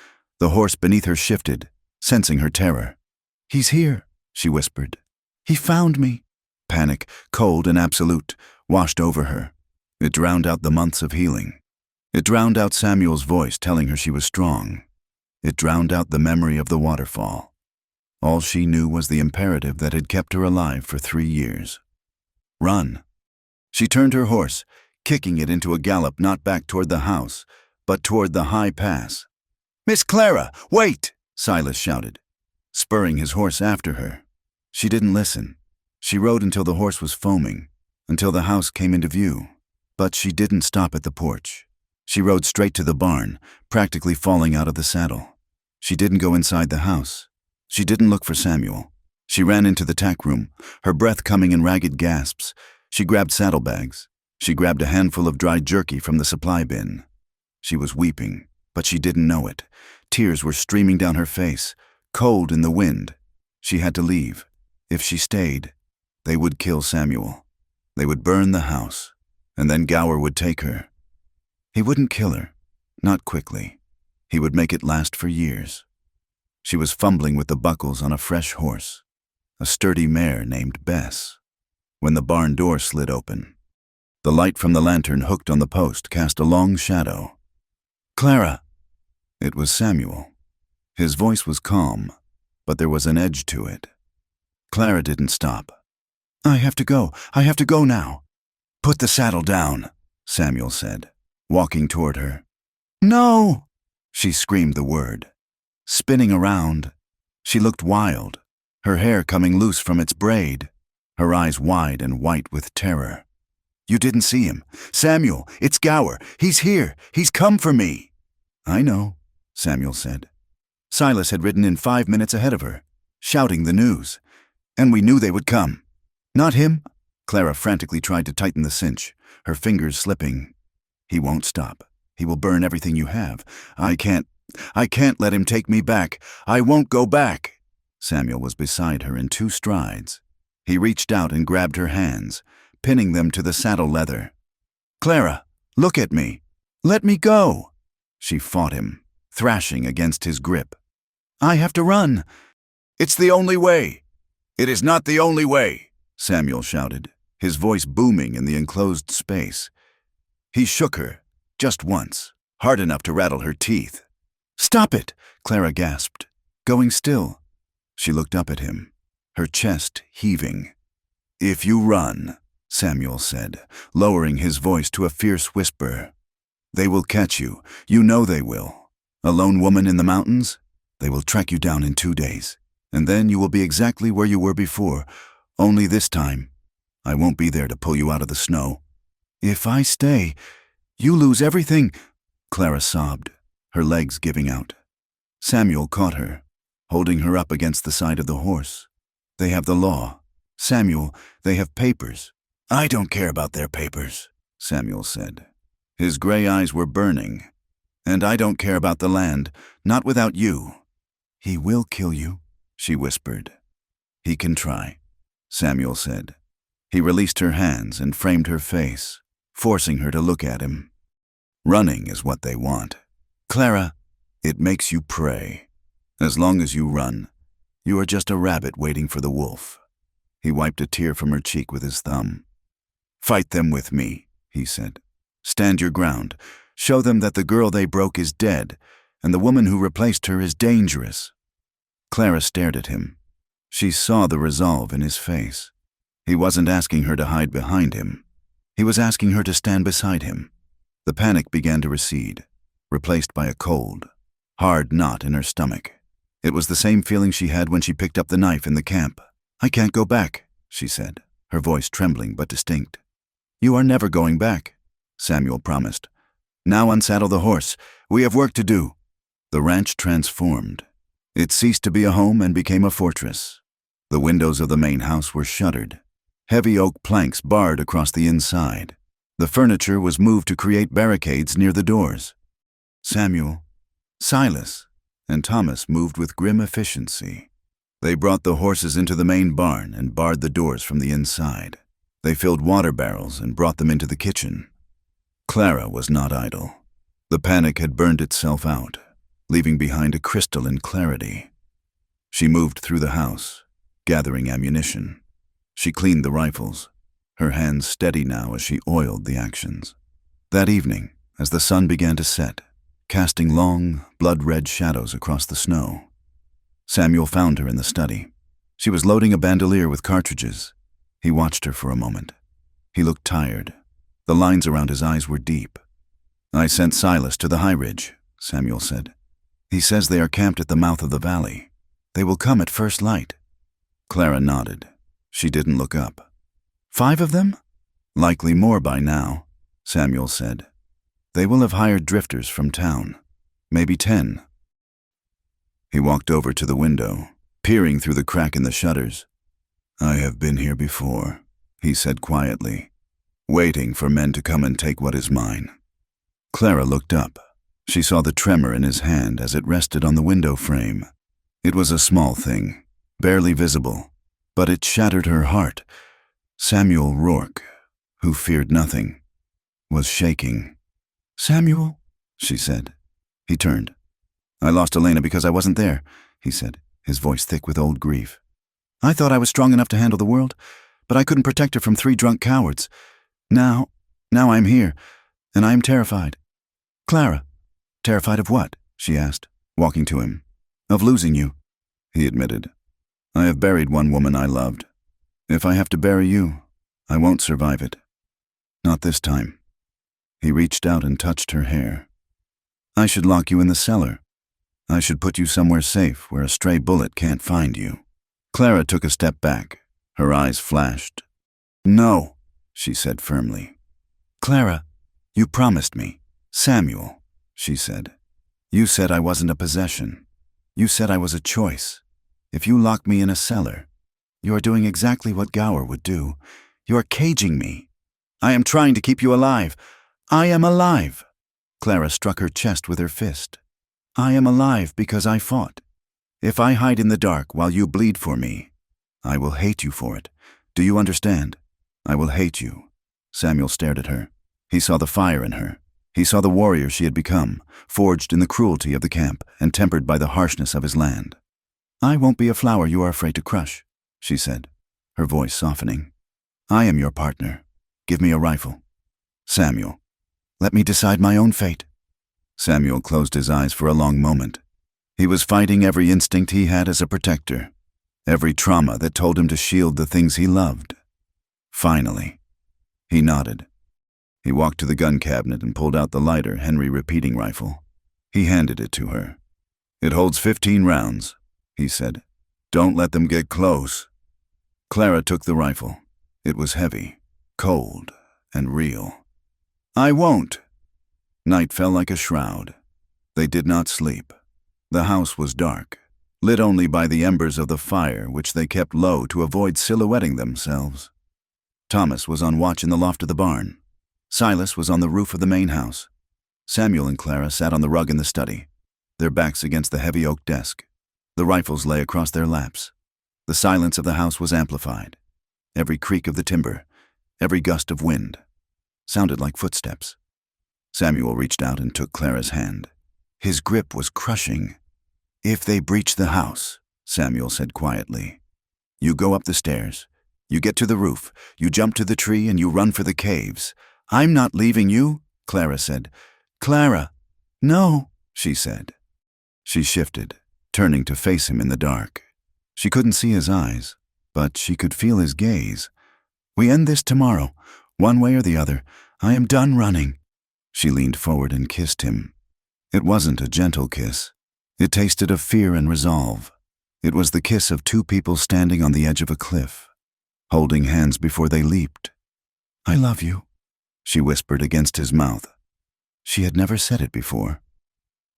The horse beneath her shifted, sensing her terror. He's here, she whispered. He found me. Panic, cold and absolute, washed over her. It drowned out the months of healing. It drowned out Samuel's voice telling her she was strong. It drowned out the memory of the waterfall. All she knew was the imperative that had kept her alive for 3 years. Run. She turned her horse, kicking it into a gallop not back toward the house, but toward the high pass. "Miss Clara, wait!" Silas shouted, spurring his horse after her. She didn't listen. She rode until the horse was foaming, until the house came into view. But she didn't stop at the porch. She rode straight to the barn, practically falling out of the saddle. She didn't go inside the house. She didn't look for Samuel. She ran into the tack room, her breath coming in ragged gasps. She grabbed saddlebags. She grabbed a handful of dry jerky from the supply bin. She was weeping, but she didn't know it. Tears were streaming down her face, cold in the wind. She had to leave. If she stayed, they would kill Samuel. They would burn the house, and then Gower would take her. He wouldn't kill her, not quickly. He would make it last for years. She was fumbling with the buckles on a fresh horse, a sturdy mare named Bess, when the barn door slid open. The light from the lantern hooked on the post cast a long shadow. "Clara!" It was Samuel. His voice was calm, but there was an edge to it. Clara didn't stop. I have to go now." "Put the saddle down," Samuel said, walking toward her. "No!" She screamed the word. Spinning around, she looked wild, her hair coming loose from its braid, her eyes wide and white with terror. "You didn't see him. Samuel, it's Gower. He's here. He's come for me." "I know," Samuel said. Silas had ridden in 5 minutes ahead of her, shouting the news. "And we knew they would come." "Not him." Clara frantically tried to tighten the cinch, her fingers slipping. "He won't stop. He will burn everything you have. I can't let him take me back. I won't go back." Samuel was beside her in 2 strides. He reached out and grabbed her hands, pinning them to the saddle leather. "Clara, look at me. Let me go." She fought him, thrashing against his grip. "I have to run." "It's the only way." "It is not the only way," Samuel shouted, his voice booming in the enclosed space. He shook her, just once, hard enough to rattle her teeth. "Stop it," Clara gasped, going still. She looked up at him, her chest heaving. "If you run," Samuel said, lowering his voice to a fierce whisper, "they will catch you. You know they will. A lone woman in the mountains? They will track you down in 2 days, and then you will be exactly where you were before, only this time, I won't be there to pull you out of the snow." "If I stay, you lose everything," Clara sobbed, her legs giving out. Samuel caught her, holding her up against the side of the horse. "They have the law. Samuel, they have papers." "I don't care about their papers," Samuel said. His gray eyes were burning. "And I don't care about the land, not without you." "He will kill you," she whispered. "He can try," Samuel said. He released her hands and framed her face, forcing her to look at him. "Running is what they want. Clara, it makes you pray. As long as you run, you are just a rabbit waiting for the wolf." He wiped a tear from her cheek with his thumb. "Fight them with me," he said. "Stand your ground. Show them that the girl they broke is dead, and the woman who replaced her is dangerous." Clara stared at him. She saw the resolve in his face. He wasn't asking her to hide behind him. He was asking her to stand beside him. The panic began to recede, replaced by a cold, hard knot in her stomach. It was the same feeling she had when she picked up the knife in the camp. "I can't go back," she said, her voice trembling but distinct. "You are never going back," Samuel promised. "Now unsaddle the horse. We have work to do." The ranch transformed. It ceased to be a home and became a fortress. The windows of the main house were shuttered. Heavy oak planks barred across the inside. The furniture was moved to create barricades near the doors. Samuel, Silas, and Thomas moved with grim efficiency. They brought the horses into the main barn and barred the doors from the inside. They filled water barrels and brought them into the kitchen. Clara was not idle. The panic had burned itself out, leaving behind a crystalline clarity. She moved through the house, gathering ammunition. She cleaned the rifles, her hands steady now as she oiled the actions. That evening, as the sun began to set, casting long, blood-red shadows across the snow, Samuel found her in the study. She was loading a bandolier with cartridges. He watched her for a moment. He looked tired. The lines around his eyes were deep. "I sent Silas to the high ridge," Samuel said. He says they are camped at the mouth of the valley. They will come at first light. Clara nodded. She didn't look up. 5 of them? Likely more by now, Samuel said. They will have hired drifters from town. Maybe 10. He walked over to the window, peering through the crack in the shutters. I have been here before, he said quietly, waiting for men to come and take what is mine. Clara looked up. She saw the tremor in his hand as it rested on the window frame. It was a small thing, barely visible, but it shattered her heart. Samuel Rourke, who feared nothing, was shaking. Samuel, she said. He turned. I lost Elena because I wasn't there, he said, his voice thick with old grief. I thought I was strong enough to handle the world, but I couldn't protect her from 3 drunk cowards. Now I'm here, and I am terrified. Clara. Terrified of what? She asked, walking to him. Of losing you, he admitted. I have buried one woman I loved. If I have to bury you, I won't survive it. Not this time. He reached out and touched her hair. I should lock you in the cellar. I should put you somewhere safe where a stray bullet can't find you. Clara took a step back. Her eyes flashed. No, she said firmly. Clara, you promised me. Samuel, she said. You said I wasn't a possession. You said I was a choice. If you lock me in a cellar, you are doing exactly what Gower would do. You are caging me. I am trying to keep you alive. I am alive. Clara struck her chest with her fist. I am alive because I fought. If I hide in the dark while you bleed for me, I will hate you for it. Do you understand? I will hate you. Samuel stared at her. He saw the fire in her. He saw the warrior she had become, forged in the cruelty of the camp and tempered by the harshness of his land. I won't be a flower you are afraid to crush, she said, her voice softening. I am your partner. Give me a rifle. Samuel, let me decide my own fate. Samuel closed his eyes for a long moment. He was fighting every instinct he had as a protector, every trauma that told him to shield the things he loved. Finally, he nodded. He walked to the gun cabinet and pulled out the lighter Henry repeating rifle. He handed it to her. It holds 15 rounds, he said. Don't let them get close. Clara took the rifle. It was heavy, cold, and real. I won't. Night fell like a shroud. They did not sleep. The house was dark, lit only by the embers of the fire which they kept low to avoid silhouetting themselves. Thomas was on watch in the loft of the barn. Silas was on the roof of the main house. Samuel and Clara sat on the rug in the study, their backs against the heavy oak desk. The rifles lay across their laps. The silence of the house was amplified. Every creak of the timber, every gust of wind, sounded like footsteps. Samuel reached out and took Clara's hand. His grip was crushing. If they breach the house, Samuel said quietly, you go up the stairs. You get to the roof. You jump to the tree and you run for the caves. I'm not leaving you, Clara said. Clara. No, she said. She shifted, turning to face him in the dark. She couldn't see his eyes, but she could feel his gaze. We end this tomorrow, one way or the other. I am done running. She leaned forward and kissed him. It wasn't a gentle kiss. It tasted of fear and resolve. It was the kiss of 2 people standing on the edge of a cliff, holding hands before they leaped. I love you, she whispered against his mouth. She had never said it before.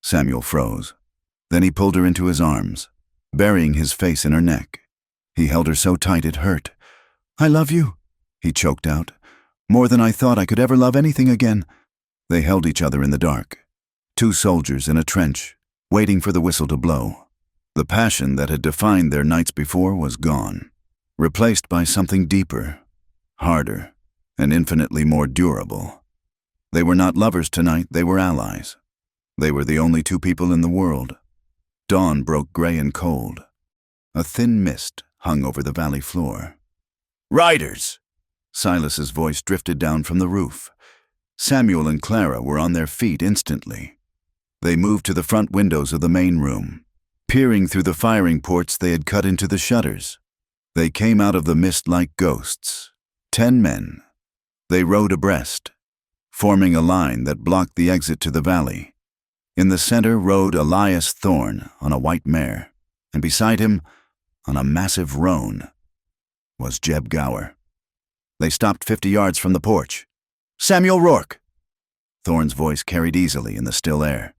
Samuel froze. Then he pulled her into his arms, burying his face in her neck. He held her so tight it hurt. I love you, he choked out. More than I thought I could ever love anything again. They held each other in the dark. 2 soldiers in a trench, waiting for the whistle to blow. The passion that had defined their nights before was gone, replaced by something deeper, harder, and infinitely more durable. They were not lovers tonight, they were allies. They were the only 2 people in the world. Dawn broke gray and cold. A thin mist hung over the valley floor. Riders! Silas's voice drifted down from the roof. Samuel and Clara were on their feet instantly. They moved to the front windows of the main room, peering through the firing ports they had cut into the shutters. They came out of the mist like ghosts. 10 men. They rode abreast, forming a line that blocked the exit to the valley. In the center rode Elias Thorne on a white mare, and beside him, on a massive roan, was Jeb Gower. They stopped 50 yards from the porch. "Samuel Rourke!" Thorne's voice carried easily in the still air.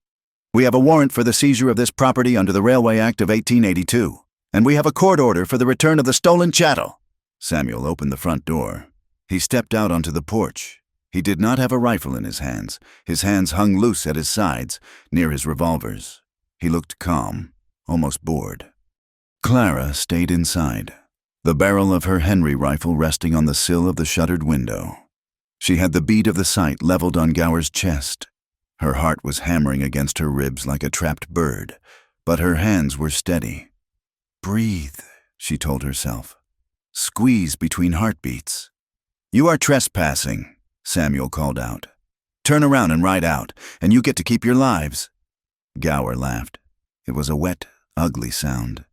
"We have a warrant for the seizure of this property under the Railway Act of 1882, and we have a court order for the return of the stolen chattel." Samuel opened the front door. He stepped out onto the porch. He did not have a rifle in his hands. His hands hung loose at his sides, near his revolvers. He looked calm, almost bored. Clara stayed inside, the barrel of her Henry rifle resting on the sill of the shuttered window. She had the bead of the sight leveled on Gower's chest. Her heart was hammering against her ribs like a trapped bird, but her hands were steady. "Breathe," she told herself. "Squeeze between heartbeats." "You are trespassing," Samuel called out. "Turn around and ride out, and you get to keep your lives." Gower laughed. It was a wet, ugly sound.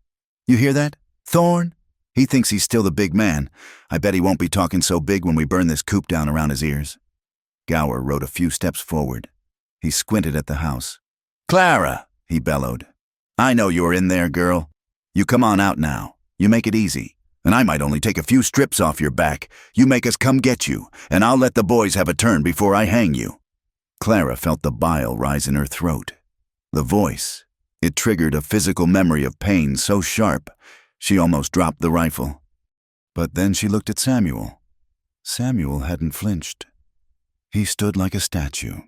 "You hear that? Thorne? He thinks he's still the big man. I bet he won't be talking so big when we burn this coop down around his ears." Gower rode a few steps forward. He squinted at the house. "Clara," he bellowed. "I know you're in there, girl. You come on out now. You make it easy. And I might only take a few strips off your back. You make us come get you, and I'll let the boys have a turn before I hang you." Clara felt the bile rise in her throat. The voice, it triggered a physical memory of pain so sharp, she almost dropped the rifle. But then she looked at Samuel. Samuel hadn't flinched. He stood like a statue.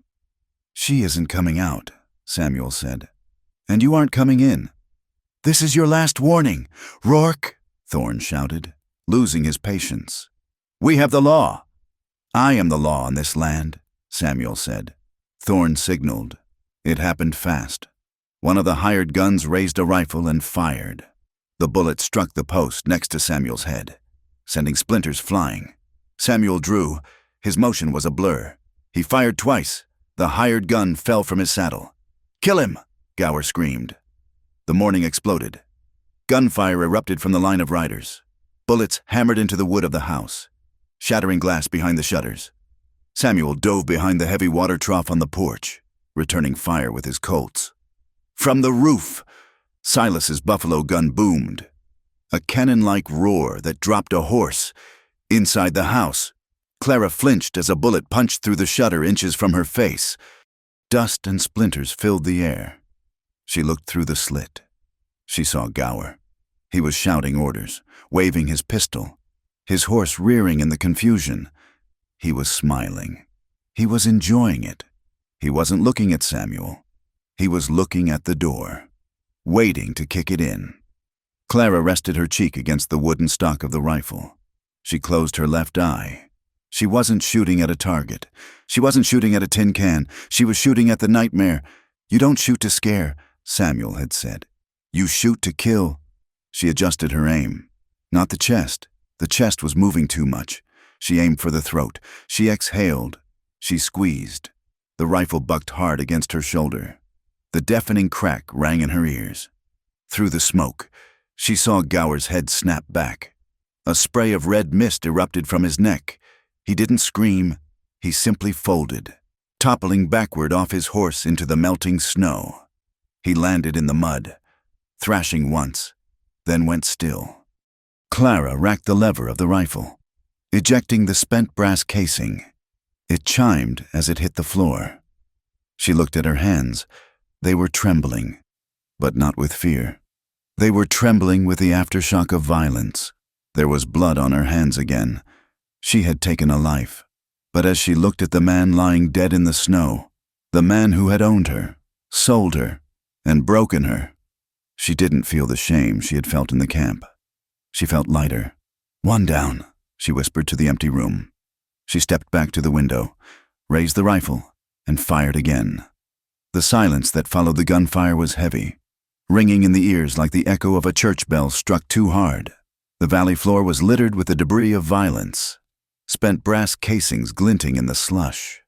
"She isn't coming out," Samuel said. "And you aren't coming in. This is your last warning, Rourke," Thorne shouted, losing his patience. "We have the law." "I am the law on this land," Samuel said. Thorne signaled. It happened fast. One of the hired guns raised a rifle and fired. The bullet struck the post next to Samuel's head, sending splinters flying. Samuel drew. His motion was a blur. He fired twice. The hired gun fell from his saddle. "Kill him!" Gower screamed. The morning exploded. Gunfire erupted from the line of riders. Bullets hammered into the wood of the house, shattering glass behind the shutters. Samuel dove behind the heavy water trough on the porch, returning fire with his Colts. From the roof, Silas's buffalo gun boomed, a cannon-like roar that dropped a horse. Inside the house, Clara flinched as a bullet punched through the shutter inches from her face. Dust and splinters filled the air. She looked through the slit. She saw Gower. He was shouting orders, waving his pistol, his horse rearing in the confusion. He was smiling. He was enjoying it. He wasn't looking at Samuel. He was looking at the door, waiting to kick it in. Clara rested her cheek against the wooden stock of the rifle. She closed her left eye. She wasn't shooting at a target. She wasn't shooting at a tin can. She was shooting at the nightmare. "You don't shoot to scare," Samuel had said. "You shoot to kill." She adjusted her aim. Not the chest. The chest was moving too much. She aimed for the throat. She exhaled. She squeezed. The rifle bucked hard against her shoulder. The deafening crack rang in her ears. Through the smoke, she saw Gower's head snap back. A spray of red mist erupted from his neck. He didn't scream. He simply folded, toppling backward off his horse into the melting snow. He landed in the mud, thrashing once, then went still. Clara racked the lever of the rifle, ejecting the spent brass casing. It chimed as it hit the floor. She looked at her hands. They were trembling, but not with fear. They were trembling with the aftershock of violence. There was blood on her hands again. She had taken a life. But as she looked at the man lying dead in the snow, the man who had owned her, sold her, and broken her, she didn't feel the shame she had felt in the camp. She felt lighter. "One down," she whispered to the empty room. She stepped back to the window, raised the rifle, and fired again. The silence that followed the gunfire was heavy, ringing in the ears like the echo of a church bell struck too hard. The valley floor was littered with the debris of violence, spent brass casings glinting in the slush,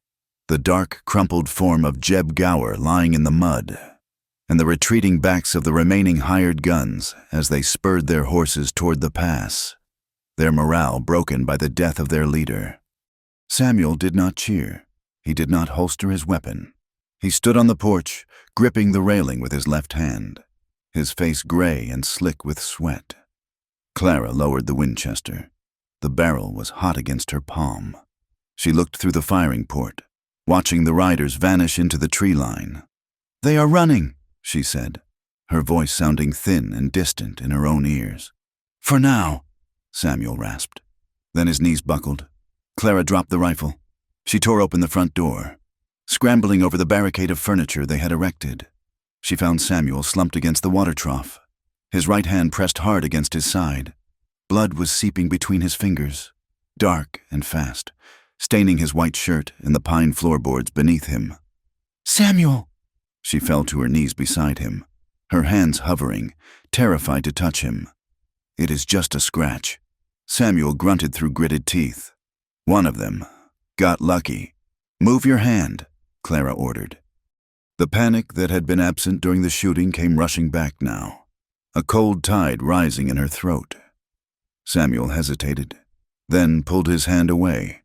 the dark, crumpled form of Jeb Gower lying in the mud, and the retreating backs of the remaining hired guns as they spurred their horses toward the pass, their morale broken by the death of their leader. Samuel did not cheer. He did not holster his weapon. He stood on the porch, gripping the railing with his left hand, his face gray and slick with sweat. Clara lowered the Winchester. The barrel was hot against her palm. She looked through the firing port, watching the riders vanish into the tree line. "They are running," she said, her voice sounding thin and distant in her own ears. "For now," Samuel rasped. Then his knees buckled. Clara dropped the rifle. She tore open the front door. Scrambling over the barricade of furniture they had erected, she found Samuel slumped against the water trough. His right hand pressed hard against his side. Blood was seeping between his fingers, dark and fast, staining his white shirt and the pine floorboards beneath him. "Samuel!" She fell to her knees beside him, her hands hovering, terrified to touch him. "It is just a scratch." Samuel grunted through gritted teeth. "One of them. Got lucky. Move your hand," Clara ordered. The panic that had been absent during the shooting came rushing back now, a cold tide rising in her throat. Samuel hesitated, then pulled his hand away.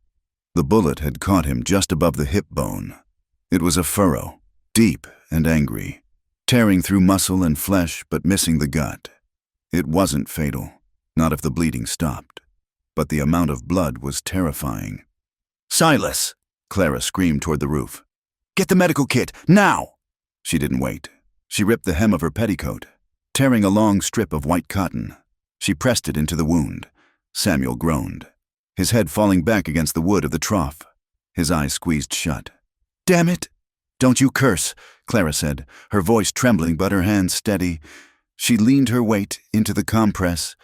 The bullet had caught him just above the hip bone. It was a furrow, deep and angry, tearing through muscle and flesh but missing the gut. It wasn't fatal, not if the bleeding stopped, but the amount of blood was terrifying. "Silas!" Clara screamed toward the roof. "Get the medical kit, now!" She didn't wait. She ripped the hem of her petticoat, tearing a long strip of white cotton. She pressed it into the wound. Samuel groaned, his head falling back against the wood of the trough, his eyes squeezed shut. "Damn it!" "Don't you curse," Clara said, her voice trembling but her hands steady. She leaned her weight into the compress.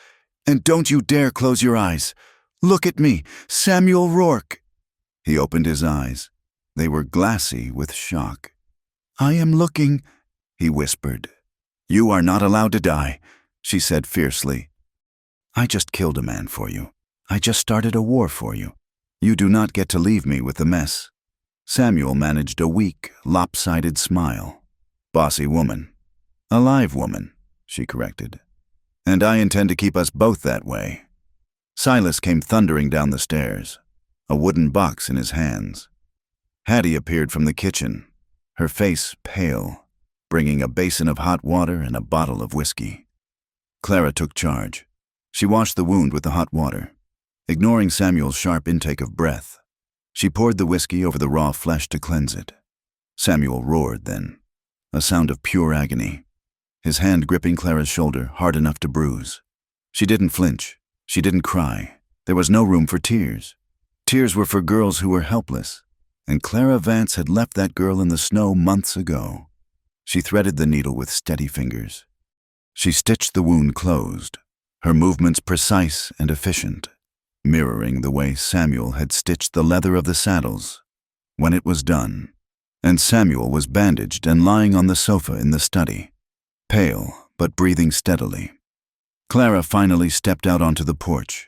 "And don't you dare close your eyes. Look at me, Samuel Rourke." He opened his eyes. They were glassy with shock. "I am looking," he whispered. "You are not allowed to die," she said fiercely. "I just killed a man for you. I just started a war for you. You do not get to leave me with the mess." Samuel managed a weak, lopsided smile. "Bossy woman. A live woman," she corrected. "And I intend to keep us both that way." Silas came thundering down the stairs, a wooden box in his hands. Hattie appeared from the kitchen, her face pale, bringing a basin of hot water and a bottle of whiskey. Clara took charge. She washed the wound with the hot water, ignoring Samuel's sharp intake of breath. She poured the whiskey over the raw flesh to cleanse it. Samuel roared then, a sound of pure agony, his hand gripping Clara's shoulder hard enough to bruise. She didn't flinch. She didn't cry. There was no room for tears. Tears were for girls who were helpless, and Clara Vance had left that girl in the snow months ago. She threaded the needle with steady fingers. She stitched the wound closed, her movements precise and efficient, mirroring the way Samuel had stitched the leather of the saddles. When it was done, and Samuel was bandaged and lying on the sofa in the study, pale but breathing steadily, Clara finally stepped out onto the porch.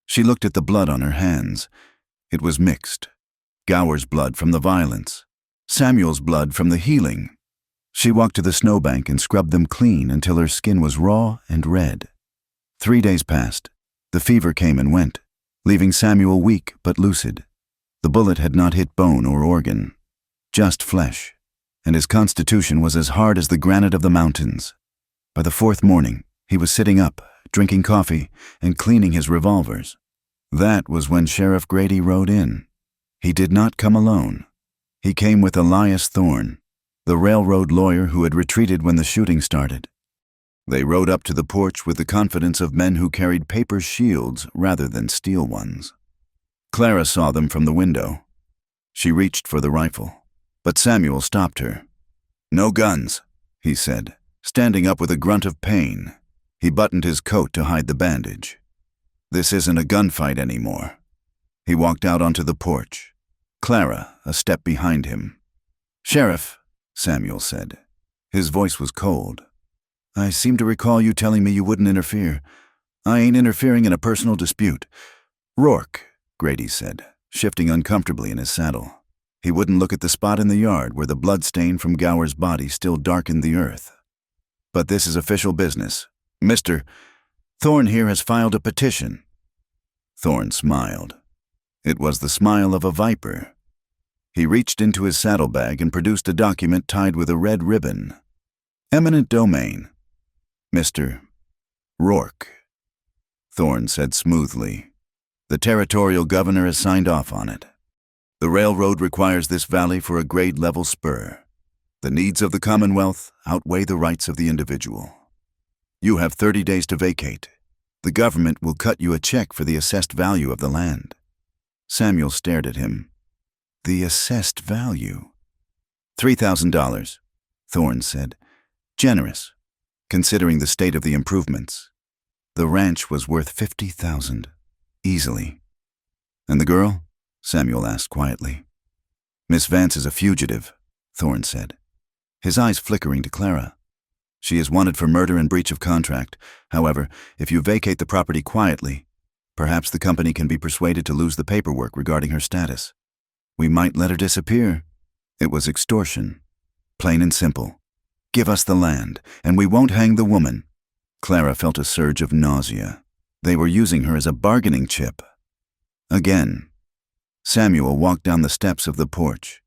She looked at the blood on her hands. It was mixed. Gower's blood from the violence, Samuel's blood from the healing. She walked to the snowbank and scrubbed them clean until her skin was raw and red. 3 days passed. The fever came and went, leaving Samuel weak but lucid. The bullet had not hit bone or organ, just flesh, and his constitution was as hard as the granite of the mountains. By the 4th morning, he was sitting up, drinking coffee, and cleaning his revolvers. That was when Sheriff Grady rode in. He did not come alone. He came with Elias Thorne, the railroad lawyer who had retreated when the shooting started. They rode up to the porch with the confidence of men who carried paper shields rather than steel ones. Clara saw them from the window. She reached for the rifle, but Samuel stopped her. "No guns," he said, standing up with a grunt of pain. He buttoned his coat to hide the bandage. "This isn't a gunfight anymore." He walked out onto the porch, Clara a step behind him. "Sheriff," Samuel said. His voice was cold. "I seem to recall you telling me you wouldn't interfere. I ain't interfering in a personal dispute." "Rourke," Grady said, shifting uncomfortably in his saddle. He wouldn't look at the spot in the yard where the blood stain from Gower's body still darkened the earth. "But this is official business. Mr. Thorne here has filed a petition." Thorne smiled. It was the smile of a viper. He reached into his saddlebag and produced a document tied with a red ribbon. Eminent domain. Mr. Rourke. Thorne said smoothly. The territorial governor has signed off on it. The railroad requires this valley for a grade-level spur. The needs of the Commonwealth outweigh the rights of the individual. You have 30 days to vacate. The government will cut you a check for the assessed value of the land. Samuel stared at him. The assessed value? $3,000, Thorne said. Generous, considering the state of the improvements. The ranch was worth $50,000, easily. And the girl? Samuel asked quietly. Miss Vance is a fugitive, Thorne said, his eyes flickering to Clara. She is wanted for murder and breach of contract. However, if you vacate the property quietly, perhaps the company can be persuaded to lose the paperwork regarding her status. We might let her disappear. It was extortion. Plain and simple. Give us the land, and we won't hang the woman. Clara felt a surge of nausea. They were using her as a bargaining chip. Again. Samuel walked down the steps of the porch.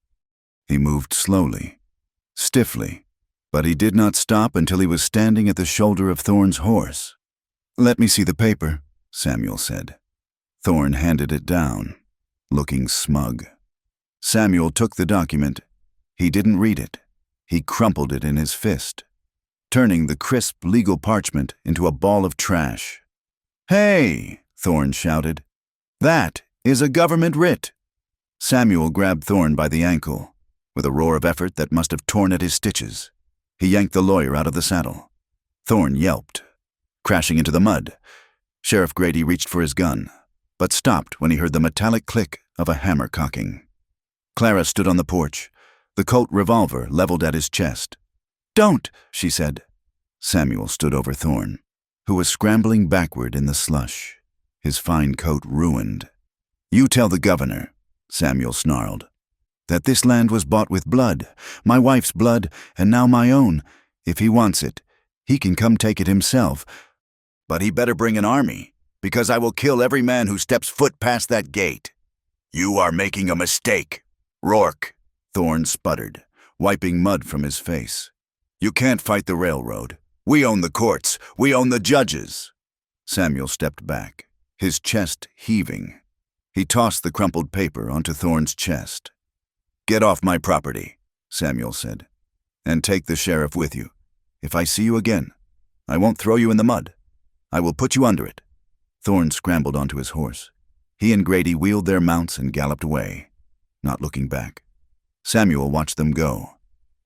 He moved slowly, stiffly, but he did not stop until he was standing at the shoulder of Thorne's horse. Let me see the paper, Samuel said. Thorne handed it down, looking smug. Samuel took the document. He didn't read it. He crumpled it in his fist, turning the crisp legal parchment into a ball of trash. Hey, Thorne shouted. That is a government writ. Samuel grabbed Thorne by the ankle, with a roar of effort that must have torn at his stitches. He yanked the lawyer out of the saddle. Thorne yelped, crashing into the mud. Sheriff Grady reached for his gun, but stopped when he heard the metallic click of a hammer cocking. Clara stood on the porch, the Colt revolver leveled at his chest. Don't, she said. Samuel stood over Thorne, who was scrambling backward in the slush, his fine coat ruined. You tell the governor, Samuel snarled, that this land was bought with blood, my wife's blood, and now my own. If he wants it, he can come take it himself. But he better bring an army, because I will kill every man who steps foot past that gate. You are making a mistake, Rourke, Thorne sputtered, wiping mud from his face. You can't fight the railroad. We own the courts. We own the judges. Samuel stepped back, his chest heaving. He tossed the crumpled paper onto Thorne's chest. Get off my property, Samuel said, and take the sheriff with you. If I see you again, I won't throw you in the mud. I will put you under it. Thorne scrambled onto his horse. He and Grady wheeled their mounts and galloped away, not looking back. Samuel watched them go,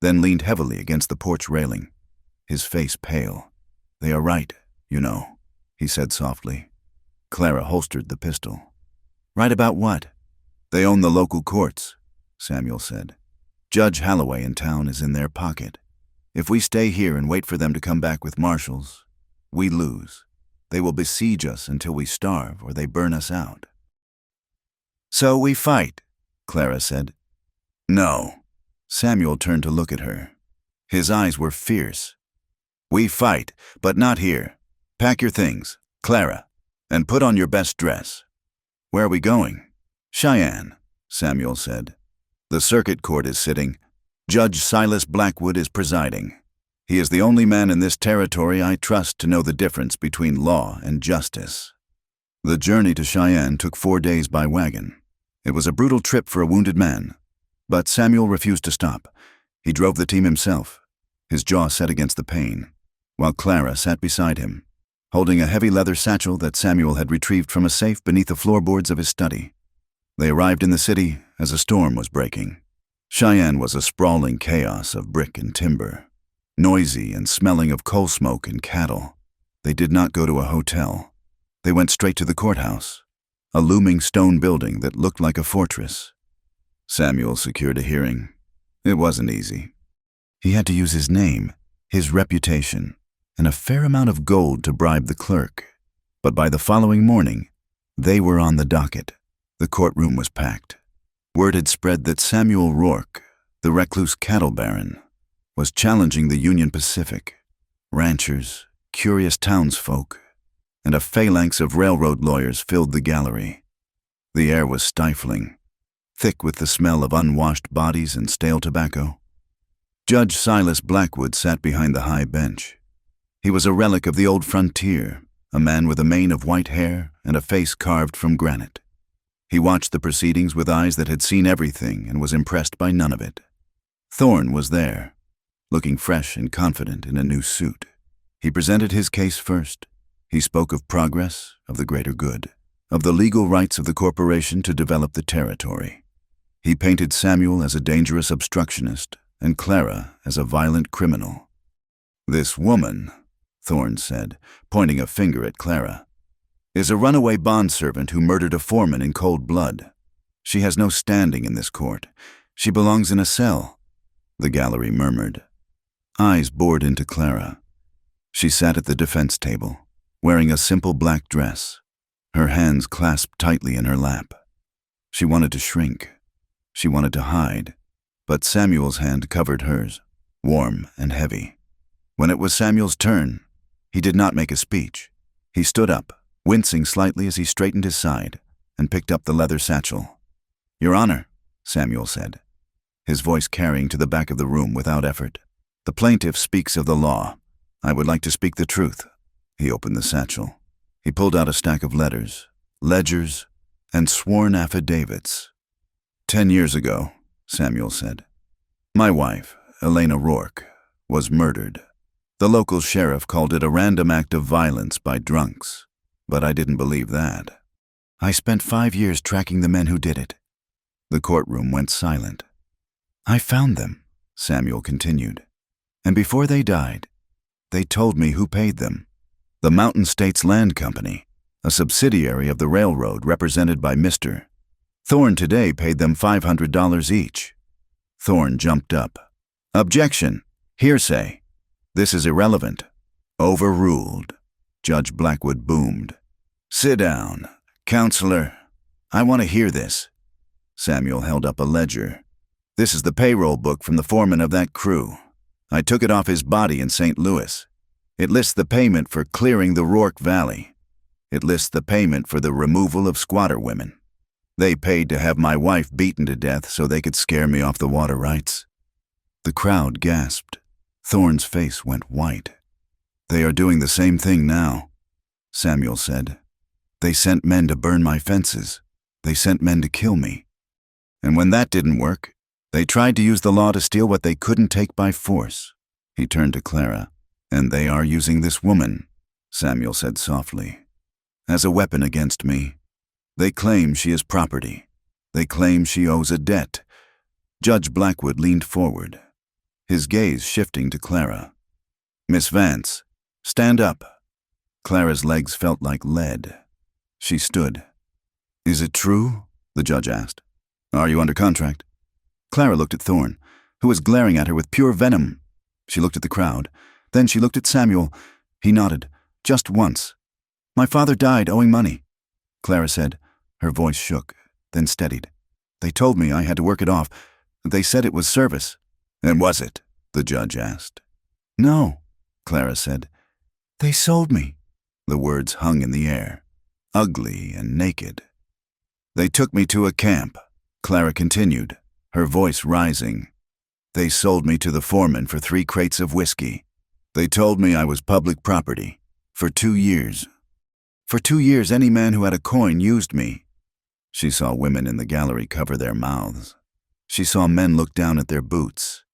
then leaned heavily against the porch railing, his face pale. They are right, you know, he said softly. Clara holstered the pistol. Right about what? They own the local courts, Samuel said. Judge Holloway in town is in their pocket. If we stay here and wait for them to come back with marshals, we lose. They will besiege us until we starve or they burn us out. So we fight, Clara said. No. Samuel turned to look at her. His eyes were fierce. We fight, but not here. Pack your things, Clara, and put on your best dress. Where are we going? Cheyenne, Samuel said. The circuit court is sitting. Judge Silas Blackwood is presiding. He is the only man in this territory I trust to know the difference between law and justice. The journey to Cheyenne took 4 days by wagon. It was a brutal trip for a wounded man, but Samuel refused to stop. He drove the team himself, his jaw set against the pain, while Clara sat beside him, holding a heavy leather satchel that Samuel had retrieved from a safe beneath the floorboards of his study. They arrived in the city as a storm was breaking. Cheyenne was a sprawling chaos of brick and timber, noisy and smelling of coal smoke and cattle. They did not go to a hotel. They went straight to the courthouse, a looming stone building that looked like a fortress. Samuel secured a hearing. It wasn't easy. He had to use his name, his reputation, and a fair amount of gold to bribe the clerk. But by the following morning, they were on the docket. The courtroom was packed. Word had spread that Samuel Rourke, the recluse cattle baron, was challenging the Union Pacific. Ranchers, curious townsfolk, and a phalanx of railroad lawyers filled the gallery. The air was stifling. thick with the smell of unwashed bodies and stale tobacco. Judge Silas Blackwood sat behind the high bench. He was a relic of the old frontier, a man with a mane of white hair and a face carved from granite. He watched the proceedings with eyes that had seen everything and was impressed by none of it. Thorne was there, looking fresh and confident in a new suit. He presented his case first. He spoke of progress, of the greater good, of the legal rights of the corporation to develop the territory. He painted Samuel as a dangerous obstructionist and Clara as a violent criminal. "This woman," Thorne said, pointing a finger at Clara, "is a runaway bondservant who murdered a foreman in cold blood. She has no standing in this court. She belongs in a cell." The gallery murmured. Eyes bored into Clara. She sat at the defense table, wearing a simple black dress, her hands clasped tightly in her lap. She wanted to shrink. She wanted to hide, but Samuel's hand covered hers, warm and heavy. When it was Samuel's turn, he did not make a speech. He stood up, wincing slightly as he straightened his side, and picked up the leather satchel. "Your Honor," Samuel said, his voice carrying to the back of the room without effort. "The plaintiff speaks of the law. I would like to speak the truth." He opened the satchel. He pulled out a stack of letters, ledgers, and sworn affidavits. 10 years ago, Samuel said, my wife, Elena Rourke, was murdered. The local sheriff called it a random act of violence by drunks, but I didn't believe that. I spent 5 years tracking the men who did it. The courtroom went silent. "I found them," Samuel continued, "and before they died, they told me who paid them. The Mountain States Land Company, a subsidiary of the railroad represented by Mr. Thorne today paid them $500 each." Thorne jumped up. "Objection! Hearsay! This is irrelevant." "Overruled," Judge Blackwood boomed. "Sit down. Counselor, I want to hear this." Samuel held up a ledger. "This is the payroll book from the foreman of that crew. I took it off his body in St. Louis. It lists the payment for clearing the Rourke Valley. It lists the payment for the removal of squatter women. They paid to have my wife beaten to death so they could scare me off the water rights." The crowd gasped. Thorne's face went white. "They are doing the same thing now," Samuel said. "They sent men to burn my fences. They sent men to kill me. And when that didn't work, they tried to use the law to steal what they couldn't take by force." He turned to Clara. "And they are using this woman," Samuel said softly, "as a weapon against me. They claim she is property. They claim she owes a debt." Judge Blackwood leaned forward, his gaze shifting to Clara. "Miss Vance, stand up." Clara's legs felt like lead. She stood. "Is it true?" the judge asked. "Are you under contract?" Clara looked at Thorne, who was glaring at her with pure venom. She looked at the crowd. Then she looked at Samuel. He nodded, just once. "My father died owing money," Clara said. Her voice shook, then steadied. "They told me I had to work it off. They said it was service." "And was it?" the judge asked. "No," Clara said. "They sold me." The words hung in the air, ugly and naked. "They took me to a camp," Clara continued, her voice rising. "They sold me to the foreman for 3 crates of whiskey. They told me I was public property. For 2 years. For 2 years, any man who had a coin used me." She saw women in the gallery cover their mouths. She saw men look down at their boots.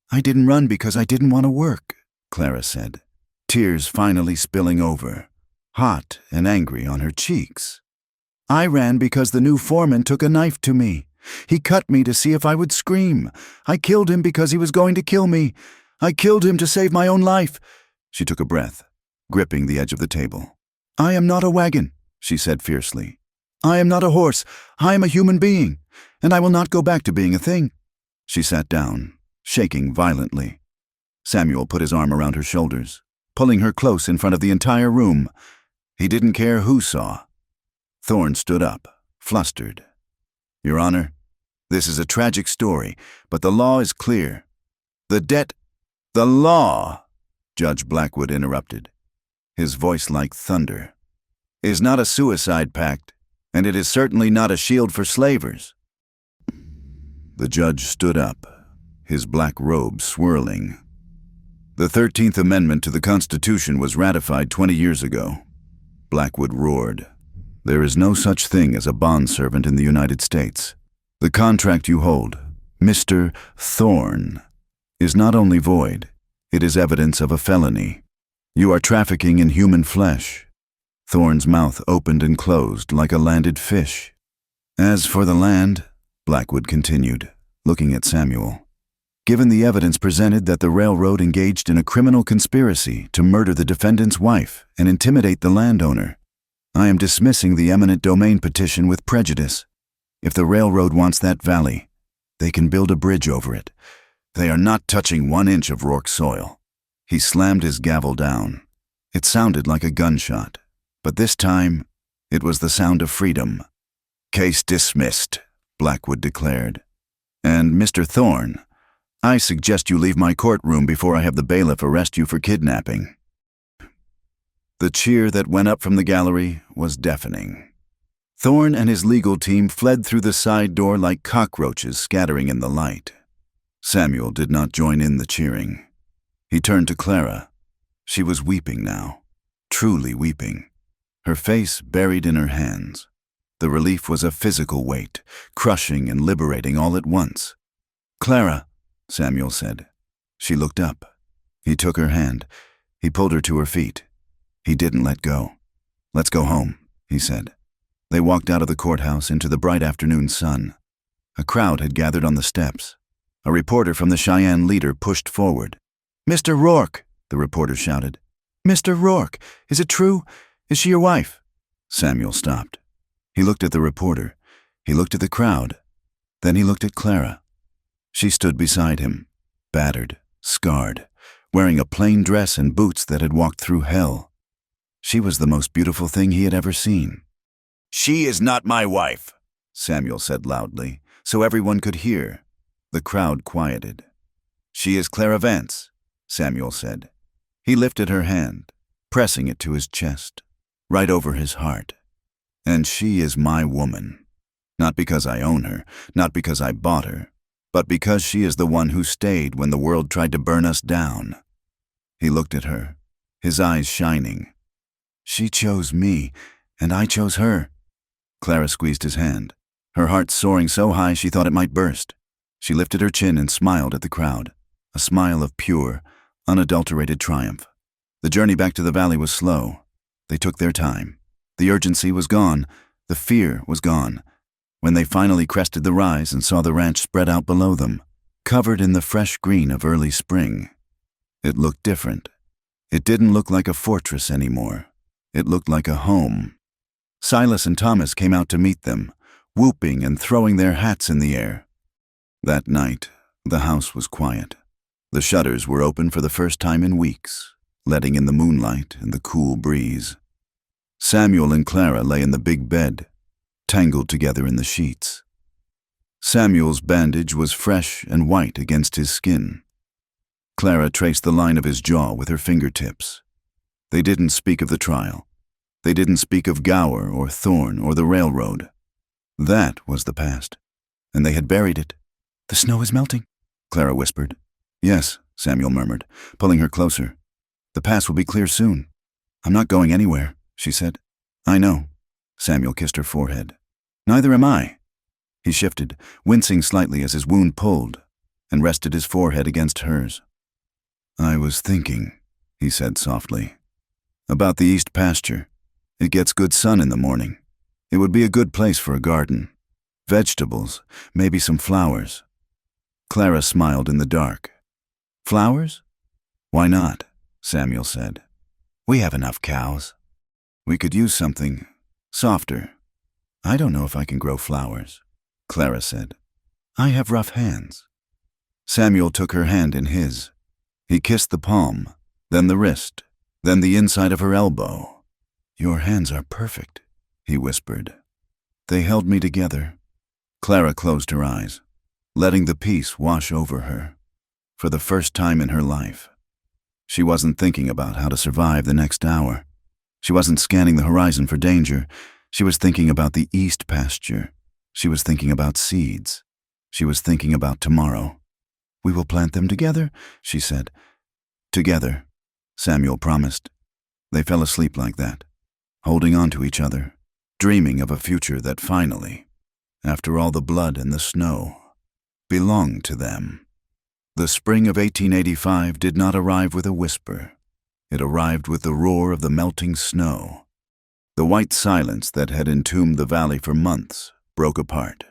"I didn't run because I didn't want to work," Clara said, tears finally spilling over, hot and angry on her cheeks. "I ran because the new foreman took a knife to me. He cut me to see if I would scream. I killed him because he was going to kill me. I killed him to save my own life." She took a breath, gripping the edge of the table. "I am not a wagon," she said fiercely. "I am not a horse. I am a human being, and I will not go back to being a thing." She sat down, shaking violently. Samuel put his arm around her shoulders, pulling her close in front of the entire room. He didn't care who saw. Thorne stood up, flustered. "Your Honor, this is a tragic story, but the law is clear. The law," Judge Blackwood interrupted, his voice like thunder, "is not a suicide pact, and it is certainly not a shield for slavers." The judge stood up, his black robe swirling. The 13th Amendment to the Constitution was ratified 20 years ago. Blackwood roared. There is no such thing as a bondservant in the United States. The contract you hold, Mr. Thorne, is not only void, it is evidence of a felony. You are trafficking in human flesh. Thorne's mouth opened and closed like a landed fish. As for the land, Blackwood continued, looking at Samuel. Given the evidence presented that the railroad engaged in a criminal conspiracy to murder the defendant's wife and intimidate the landowner, I am dismissing the eminent domain petition with prejudice. If the railroad wants that valley, they can build a bridge over it. They are not touching 1 inch of Rourke's soil. He slammed his gavel down. It sounded like a gunshot, but this time it was the sound of freedom. Case dismissed, Blackwood declared. And Mr. Thorne, I suggest you leave my courtroom before I have the bailiff arrest you for kidnapping. The cheer that went up from the gallery was deafening. Thorne and his legal team fled through the side door like cockroaches scattering in the light. Samuel did not join in the cheering. He turned to Clara. She was weeping now, truly weeping, her face buried in her hands. The relief was a physical weight, crushing and liberating all at once. "Clara," Samuel said. She looked up. He took her hand. He pulled her to her feet. He didn't let go. "Let's go home," he said. They walked out of the courthouse into the bright afternoon sun. A crowd had gathered on the steps. A reporter from the Cheyenne Leader pushed forward. "Mr. Rourke," the reporter shouted. "Mr. Rourke, is it true? Is she your wife?" Samuel stopped. He looked at the reporter. He looked at the crowd. Then he looked at Clara. She stood beside him, battered, scarred, wearing a plain dress and boots that had walked through hell. She was the most beautiful thing he had ever seen. "She is not my wife," Samuel said loudly, so everyone could hear. The crowd quieted. "She is Clara Vance," Samuel said. He lifted her hand, pressing it to his chest, right over his heart. "And she is my woman. Not because I own her, not because I bought her, but because she is the one who stayed when the world tried to burn us down." He looked at her, his eyes shining. "She chose me, and I chose her." Clara squeezed his hand, her heart soaring so high she thought it might burst. She lifted her chin and smiled at the crowd, a smile of pure, unadulterated triumph. The journey back to the valley was slow. They took their time. The urgency was gone. The fear was gone. When they finally crested the rise and saw the ranch spread out below them, covered in the fresh green of early spring, it looked different. It didn't look like a fortress anymore. It looked like a home. Silas and Thomas came out to meet them, whooping and throwing their hats in the air. That night, the house was quiet. The shutters were open for the first time in weeks, letting in the moonlight and the cool breeze. Samuel and Clara lay in the big bed, tangled together in the sheets. Samuel's bandage was fresh and white against his skin. Clara traced the line of his jaw with her fingertips. They didn't speak of the trial. They didn't speak of Gower or Thorne or the railroad. That was the past, and they had buried it. "The snow is melting," Clara whispered. "Yes," Samuel murmured, pulling her closer. "The pass will be clear soon." "I'm not going anywhere," she said. "I know." Samuel kissed her forehead. "Neither am I." He shifted, wincing slightly as his wound pulled, and rested his forehead against hers. "I was thinking," he said softly, "about the east pasture. It gets good sun in the morning. It would be a good place for a garden. Vegetables, maybe some flowers." Clara smiled in the dark. "Flowers? Why not?" Samuel said. "We have enough cows. We could use something softer." "I don't know if I can grow flowers," Clara said. "I have rough hands." Samuel took her hand in his. He kissed the palm, then the wrist, then the inside of her elbow. "Your hands are perfect," he whispered. They held me together. Clara closed her eyes, letting the peace wash over her. For the first time in her life, she wasn't thinking about how to survive the next hour. She wasn't scanning the horizon for danger. She was thinking about the east pasture. She was thinking about seeds. She was thinking about tomorrow. "We will plant them together," she said. "Together," Samuel promised. They fell asleep like that, holding on to each other, dreaming of a future that finally, after all the blood and the snow, belonged to them. The spring of 1885 did not arrive with a whisper. It arrived with the roar of the melting snow. The white silence that had entombed the valley for months broke apart,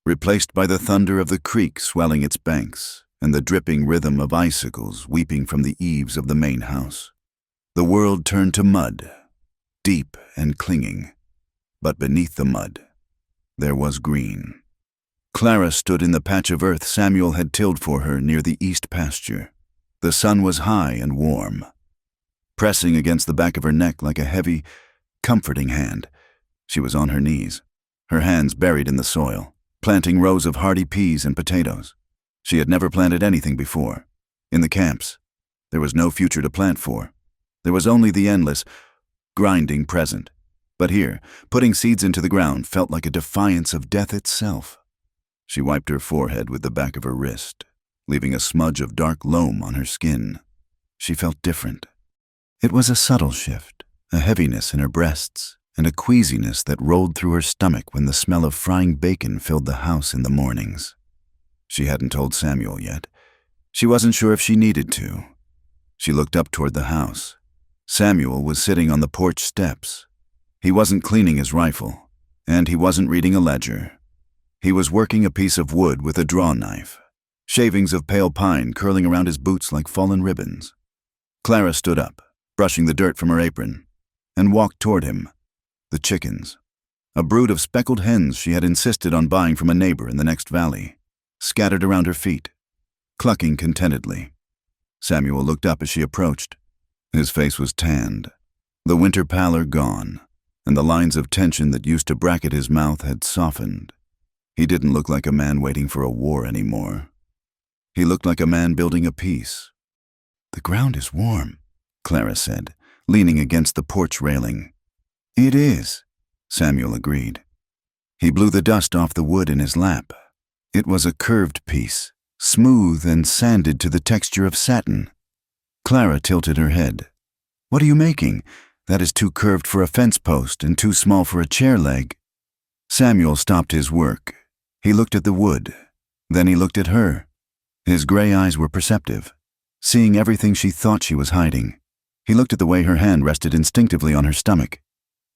replaced by the thunder of the creek swelling its banks and the dripping rhythm of icicles weeping from the eaves of the main house. The world turned to mud, deep and clinging, but beneath the mud, there was green. Clara stood in the patch of earth Samuel had tilled for her near the east pasture. The sun was high and warm, pressing against the back of her neck like a heavy, comforting hand. She was on her knees, her hands buried in the soil, planting rows of hardy peas and potatoes. She had never planted anything before. In the camps, there was no future to plant for. There was only the endless, grinding present. But here, putting seeds into the ground felt like a defiance of death itself. She wiped her forehead with the back of her wrist, leaving a smudge of dark loam on her skin. She felt different. It was a subtle shift, a heaviness in her breasts, and a queasiness that rolled through her stomach when the smell of frying bacon filled the house in the mornings. She hadn't told Samuel yet. She wasn't sure if she needed to. She looked up toward the house. Samuel was sitting on the porch steps. He wasn't cleaning his rifle, and he wasn't reading a ledger. He was working a piece of wood with a draw knife, shavings of pale pine curling around his boots like fallen ribbons. Clara stood up, brushing the dirt from her apron, and walked toward him. The chickens, a brood of speckled hens she had insisted on buying from a neighbor in the next valley, scattered around her feet, clucking contentedly. Samuel looked up as she approached. His face was tanned, the winter pallor gone, and the lines of tension that used to bracket his mouth had softened. He didn't look like a man waiting for a war anymore. He looked like a man building a peace. "The ground is warm," Clara said, leaning against the porch railing. "It is," Samuel agreed. He blew the dust off the wood in his lap. It was a curved piece, smooth and sanded to the texture of satin. Clara tilted her head. "What are you making? That is too curved for a fence post and too small for a chair leg." Samuel stopped his work. He looked at the wood. Then he looked at her. His gray eyes were perceptive, seeing everything she thought she was hiding. He looked at the way her hand rested instinctively on her stomach.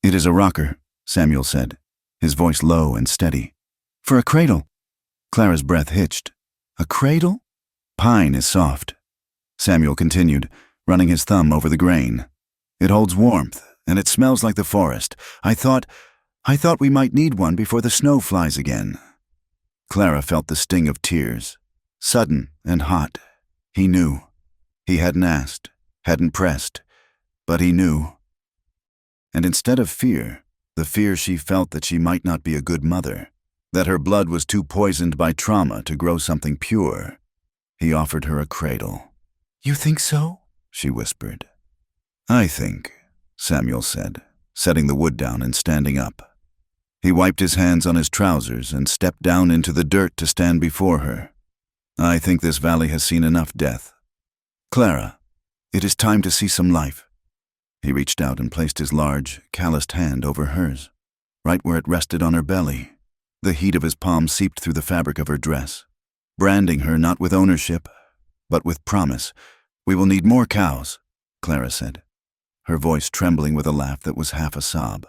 "It is a rocker," Samuel said, his voice low and steady. "For a cradle." Clara's breath hitched. "A cradle?" "Pine is soft," Samuel continued, running his thumb over the grain. "It holds warmth, and it smells like the forest. I thought we might need one before the snow flies again." Clara felt the sting of tears, sudden and hot. He knew. He hadn't asked, hadn't pressed, but he knew. And instead of fear, the fear she felt that she might not be a good mother, that her blood was too poisoned by trauma to grow something pure, he offered her a cradle. "You think so?" she whispered. "I think," Samuel said, setting the wood down and standing up. He wiped his hands on his trousers and stepped down into the dirt to stand before her. "I think this valley has seen enough death. Clara, it is time to see some life." He reached out and placed his large, calloused hand over hers, right where it rested on her belly. The heat of his palm seeped through the fabric of her dress, branding her not with ownership, but with promise. "We will need more cows," Clara said, her voice trembling with a laugh that was half a sob.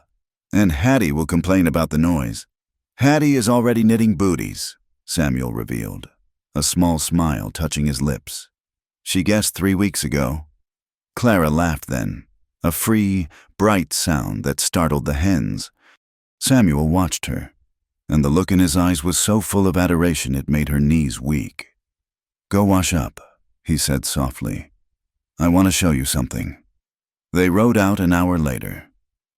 "And Hattie will complain about the noise." "Hattie is already knitting booties," Samuel revealed, a small smile touching his lips. "She guessed 3 weeks ago." Clara laughed then, a free, bright sound that startled the hens. Samuel watched her, and the look in his eyes was so full of adoration it made her knees weak. "Go wash up," he said softly. "I want to show you something." They rode out an hour later.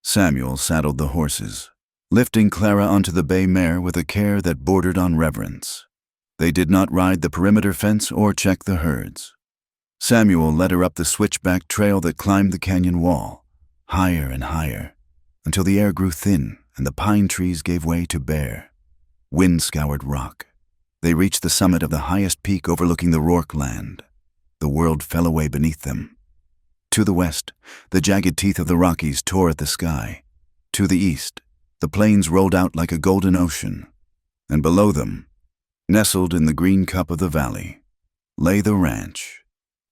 Samuel saddled the horses, lifting Clara onto the bay mare with a care that bordered on reverence. They did not ride the perimeter fence or check the herds. Samuel led her up the switchback trail that climbed the canyon wall, higher and higher, until the air grew thin and the pine trees gave way to bare, wind-scoured rock. They reached the summit of the highest peak overlooking the Rourke land. The world fell away beneath them. To the west, the jagged teeth of the Rockies tore at the sky. To the east, the plains rolled out like a golden ocean. And below them, nestled in the green cup of the valley, lay the ranch.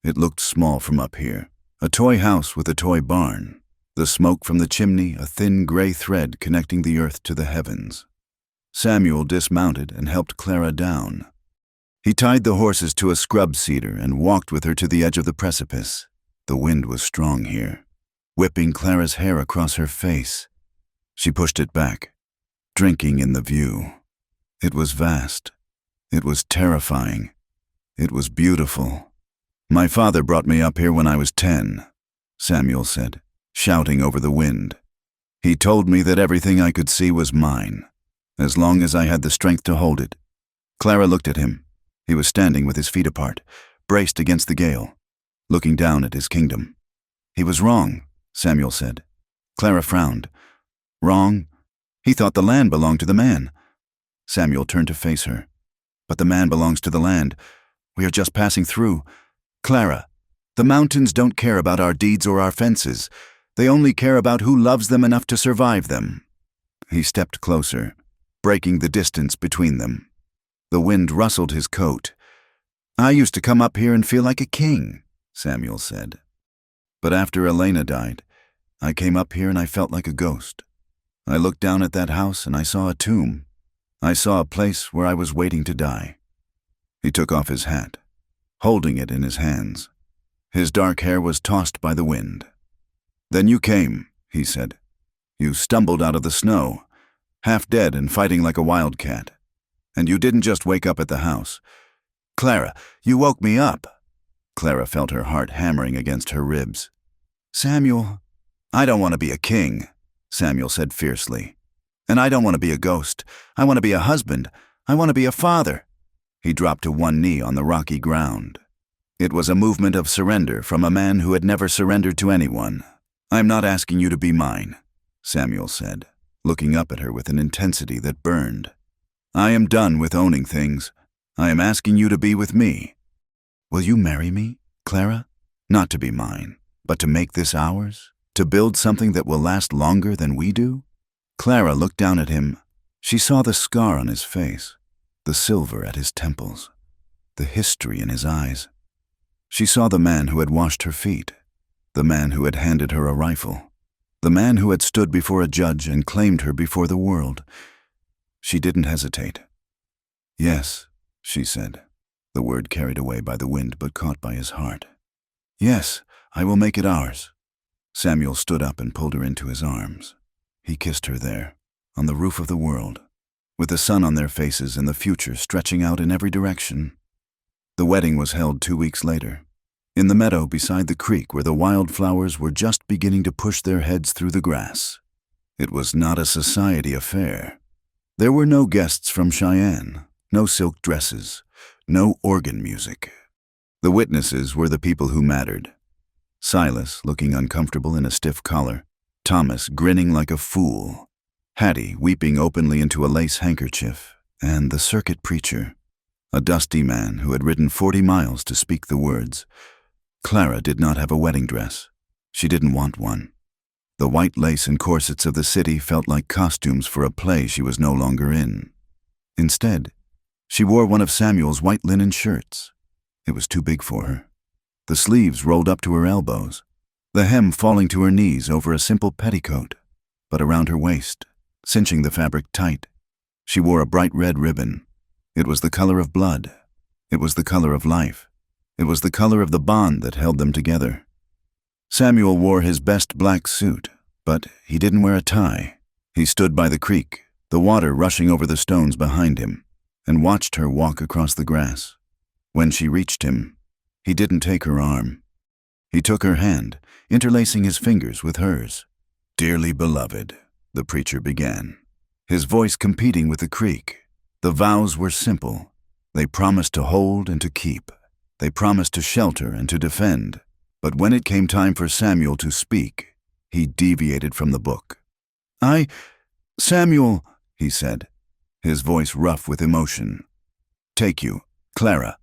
It looked small from up here, a toy house with a toy barn, the smoke from the chimney a thin gray thread connecting the earth to the heavens. Samuel dismounted and helped Clara down. He tied the horses to a scrub cedar and walked with her to the edge of the precipice. The wind was strong here, whipping Clara's hair across her face. She pushed it back, drinking in the view. It was vast. It was terrifying. It was beautiful. "My father brought me up here when I was 10, Samuel said, shouting over the wind. "He told me that everything I could see was mine, as long as I had the strength to hold it." Clara looked at him. He was standing with his feet apart, braced against the gale, looking down at his kingdom. "He was wrong," Samuel said. Clara frowned. "Wrong? He thought the land belonged to the man." Samuel turned to face her. "But the man belongs to the land. We are just passing through. Clara, the mountains don't care about our deeds or our fences. They only care about who loves them enough to survive them." He stepped closer, breaking the distance between them. The wind rustled his coat. "I used to come up here and feel like a king," Samuel said. "But after Elena died, I came up here and I felt like a ghost. I looked down at that house and I saw a tomb. I saw a place where I was waiting to die." He took off his hat, holding it in his hands. His dark hair was tossed by the wind. "Then you came," he said. "You stumbled out of the snow, half dead and fighting like a wildcat. And you didn't just wake up at the house. Clara, you woke me up." Clara felt her heart hammering against her ribs. "Samuel, I don't want to be a king," Samuel said fiercely. "And I don't want to be a ghost. I want to be a husband. I want to be a father." He dropped to one knee on the rocky ground. It was a movement of surrender from a man who had never surrendered to anyone. "I'm not asking you to be mine," Samuel said, looking up at her with an intensity that burned. "I am done with owning things. I am asking you to be with me. Will you marry me, Clara? Not to be mine, but to make this ours? To build something that will last longer than we do?" Clara looked down at him. She saw the scar on his face, the silver at his temples, the history in his eyes. She saw the man who had washed her feet, the man who had handed her a rifle, the man who had stood before a judge and claimed her before the world. She didn't hesitate. "Yes," she said, the word carried away by the wind but caught by his heart. "Yes, I will make it ours." Samuel stood up and pulled her into his arms. He kissed her there, on the roof of the world, with the sun on their faces and the future stretching out in every direction. The wedding was held 2 weeks later, in the meadow beside the creek where the wildflowers were just beginning to push their heads through the grass. It was not a society affair. There were no guests from Cheyenne, no silk dresses, no organ music. The witnesses were the people who mattered. Silas, looking uncomfortable in a stiff collar, Thomas grinning like a fool, Hattie weeping openly into a lace handkerchief, and the circuit preacher, a dusty man who had ridden 40 miles to speak the words. Clara did not have a wedding dress. She didn't want one. The white lace and corsets of the city felt like costumes for a play she was no longer in. Instead, she wore one of Samuel's white linen shirts. It was too big for her. The sleeves rolled up to her elbows, the hem falling to her knees over a simple petticoat, but around her waist, cinching the fabric tight. She wore a bright red ribbon. It was the color of blood. It was the color of life. It was the color of the bond that held them together. Samuel wore his best black suit, but he didn't wear a tie. He stood by the creek, the water rushing over the stones behind him, and watched her walk across the grass. When she reached him, he didn't take her arm. He took her hand, interlacing his fingers with hers. "Dearly beloved," the preacher began, his voice competing with the creek. The vows were simple. They promised to hold and to keep. They promised to shelter and to defend. But when it came time for Samuel to speak, he deviated from the book. Samuel," he said, his voice rough with emotion. take you, Clara,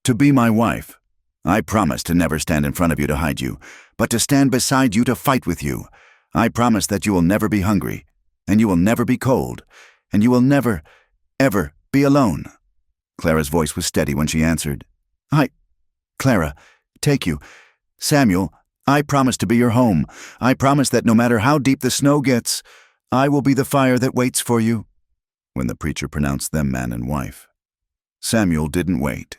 to be my wife. I promise to never stand in front of you to hide you, but to stand beside you to fight with you. I promise that you will never be hungry, and you will never be cold, and you will never, ever be alone." Clara's voice was steady when she answered. Clara, take you. Samuel, I promise to be your home. I promise that no matter how deep the snow gets, I will be the fire that waits for you." When the preacher pronounced them man and wife, Samuel didn't wait.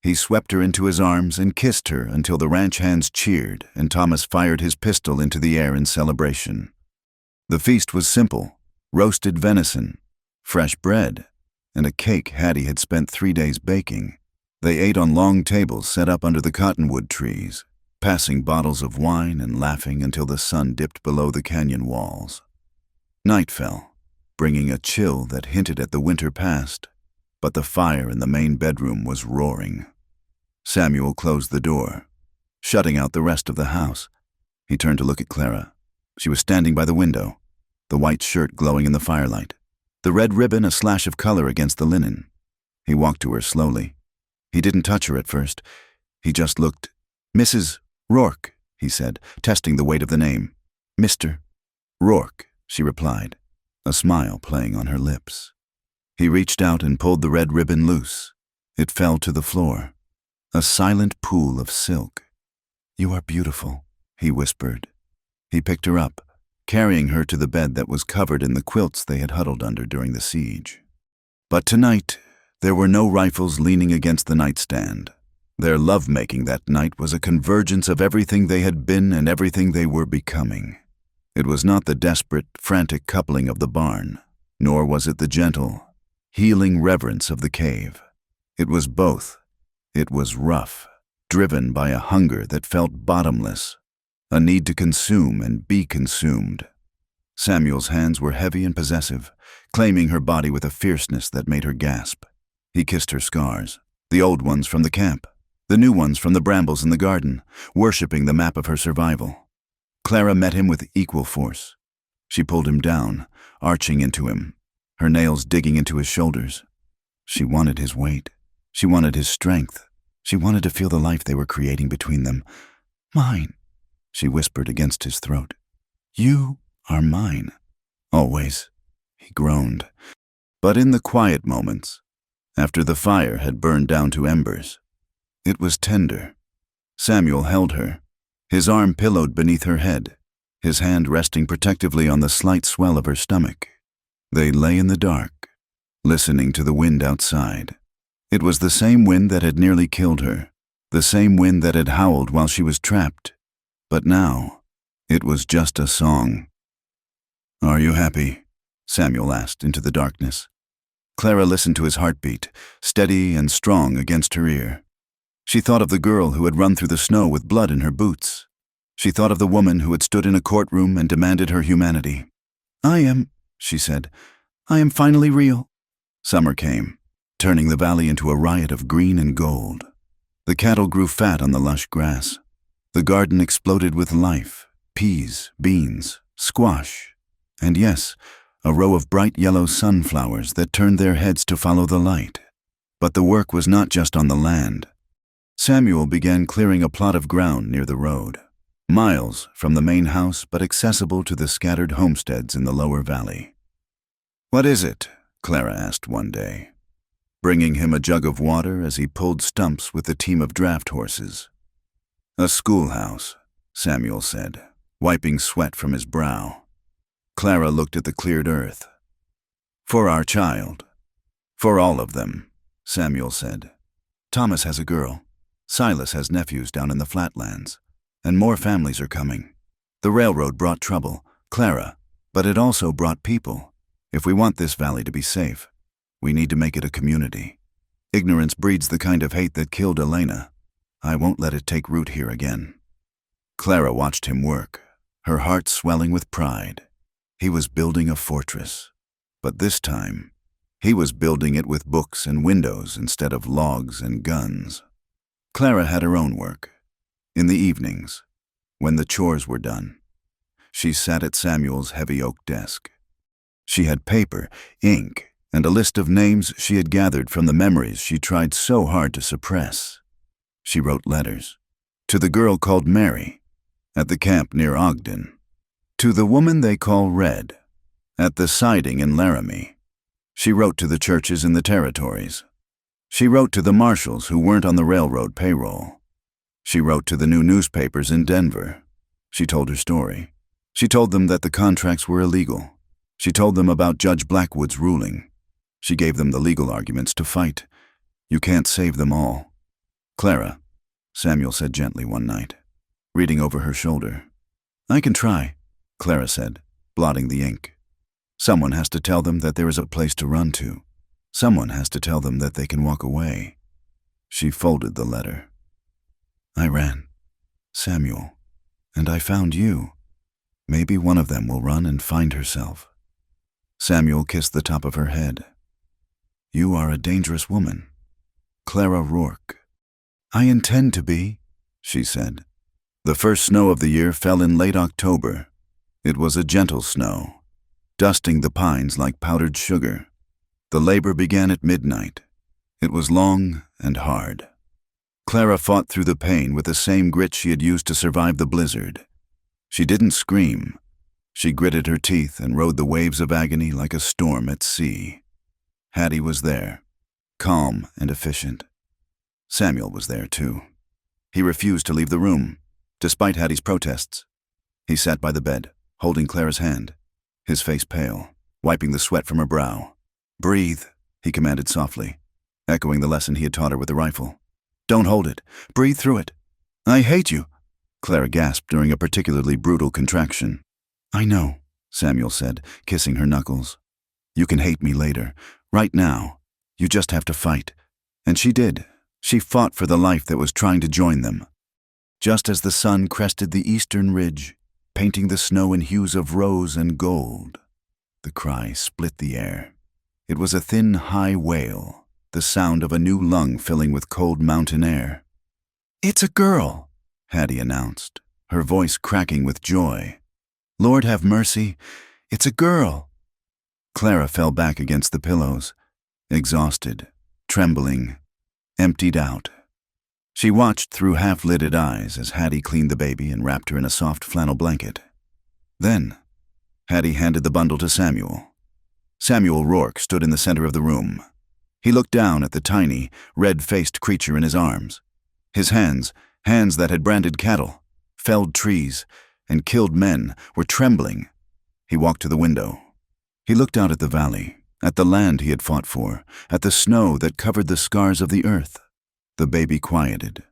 He swept her into his arms and kissed her until the ranch hands cheered and Thomas fired his pistol into the air in celebration. The feast was simple: roasted venison, fresh bread, and a cake Hattie had spent 3 days baking. They ate on long tables set up under the cottonwood trees, passing bottles of wine and laughing until the sun dipped below the canyon walls. Night fell, bringing a chill that hinted at the winter past, but the fire in the main bedroom was roaring. Samuel closed the door, shutting out the rest of the house. He turned to look at Clara. She was standing by the window, the white shirt glowing in the firelight, the red ribbon a slash of color against the linen. He walked to her slowly. He didn't touch her at first. He just looked. "Mrs. Rourke," he said, testing the weight of the name. "Mr. Rourke," she replied, a smile playing on her lips. He reached out and pulled the red ribbon loose. It fell to the floor, a silent pool of silk. "You are beautiful," he whispered. He picked her up, carrying her to the bed that was covered in the quilts they had huddled under during the siege. But tonight, there were no rifles leaning against the nightstand. Their lovemaking that night was a convergence of everything they had been and everything they were becoming. It was not the desperate, frantic coupling of the barn, nor was it the gentle, healing reverence of the cave. It was both. It was rough, driven by a hunger that felt bottomless, a need to consume and be consumed. Samuel's hands were heavy and possessive, claiming her body with a fierceness that made her gasp. He kissed her scars, the old ones from the camp, the new ones from the brambles in the garden, worshipping the map of her survival. Clara met him with equal force. She pulled him down, arching into him, her nails digging into his shoulders. She wanted his weight. She wanted his strength. She wanted to feel the life they were creating between them. "Mine," she whispered against his throat. "You are mine. Always," he groaned. But in the quiet moments, after the fire had burned down to embers, it was tender. Samuel held her, his arm pillowed beneath her head, his hand resting protectively on the slight swell of her stomach. They lay in the dark, listening to the wind outside. It was the same wind that had nearly killed her, the same wind that had howled while she was trapped. But now, it was just a song. "Are you happy?" Samuel asked into the darkness. Clara listened to his heartbeat, steady and strong against her ear. She thought of the girl who had run through the snow with blood in her boots. She thought of the woman who had stood in a courtroom and demanded her humanity. "I am," she said, "I am finally real." Summer came, turning the valley into a riot of green and gold. The cattle grew fat on the lush grass. The garden exploded with life, peas, beans, squash, and yes, a row of bright yellow sunflowers that turned their heads to follow the light. But the work was not just on the land. Samuel began clearing a plot of ground near the road, miles from the main house but accessible to the scattered homesteads in the lower valley. "What is it?" Clara asked one day, bringing him a jug of water as he pulled stumps with a team of draft horses. "A schoolhouse," Samuel said, wiping sweat from his brow. Clara looked at the cleared earth. "For our child. For all of them," Samuel said. "Thomas has a girl. Silas has nephews down in the flatlands. And more families are coming. The railroad brought trouble, Clara, but it also brought people. If we want this valley to be safe, we need to make it a community. Ignorance breeds the kind of hate that killed Elena. I won't let it take root here again." Clara watched him work, her heart swelling with pride. He was building a fortress, but this time, he was building it with books and windows instead of logs and guns. Clara had her own work. In the evenings, when the chores were done, she sat at Samuel's heavy oak desk. She had paper, ink, and a list of names she had gathered from the memories she tried so hard to suppress. She wrote letters. To the girl called Mary, at the camp near Ogden. To the woman they call Red, at the siding in Laramie. She wrote to the churches in the territories. She wrote to the marshals who weren't on the railroad payroll. She wrote to the new newspapers in Denver. She told her story. She told them that the contracts were illegal. She told them about Judge Blackwood's ruling. She gave them the legal arguments to fight. You can't save them all. Clara, Samuel said gently one night, reading over her shoulder. I can try, Clara said, blotting the ink. Someone has to tell them that there is a place to run to. Someone has to tell them that they can walk away. She folded the letter. I ran, Samuel, and I found you. Maybe one of them will run and find herself. Samuel kissed the top of her head. You are a dangerous woman. Clara Rourke. I intend to be, she said. The first snow of the year fell in late October. It was a gentle snow, dusting the pines like powdered sugar. The labor began at midnight. It was long and hard. Clara fought through the pain with the same grit she had used to survive the blizzard. She didn't scream. She gritted her teeth and rode the waves of agony like a storm at sea. Hattie was there, calm and efficient. Samuel was there, too. He refused to leave the room, despite Hattie's protests. He sat by the bed, holding Clara's hand, his face pale, wiping the sweat from her brow. Breathe, he commanded softly, echoing the lesson he had taught her with the rifle. Don't hold it. Breathe through it. I hate you, Clara gasped during a particularly brutal contraction. I know, Samuel said, kissing her knuckles. You can hate me later. Right now, you just have to fight. And she did. She fought for the life that was trying to join them. Just as the sun crested the eastern ridge, painting the snow in hues of rose and gold, the cry split the air. It was a thin, high wail, the sound of a new lung filling with cold mountain air. It's a girl, Hattie announced, her voice cracking with joy. Lord have mercy, it's a girl. Clara fell back against the pillows, exhausted, trembling, emptied out. She watched through half-lidded eyes as Hattie cleaned the baby and wrapped her in a soft flannel blanket. Then, Hattie handed the bundle to Samuel. Samuel Rourke stood in the center of the room. He looked down at the tiny, red-faced creature in his arms. His hands that had branded cattle, felled trees, and killed men, were trembling. He walked to the window. He looked out at the valley, at the land he had fought for, at the snow that covered the scars of the earth. The baby quieted.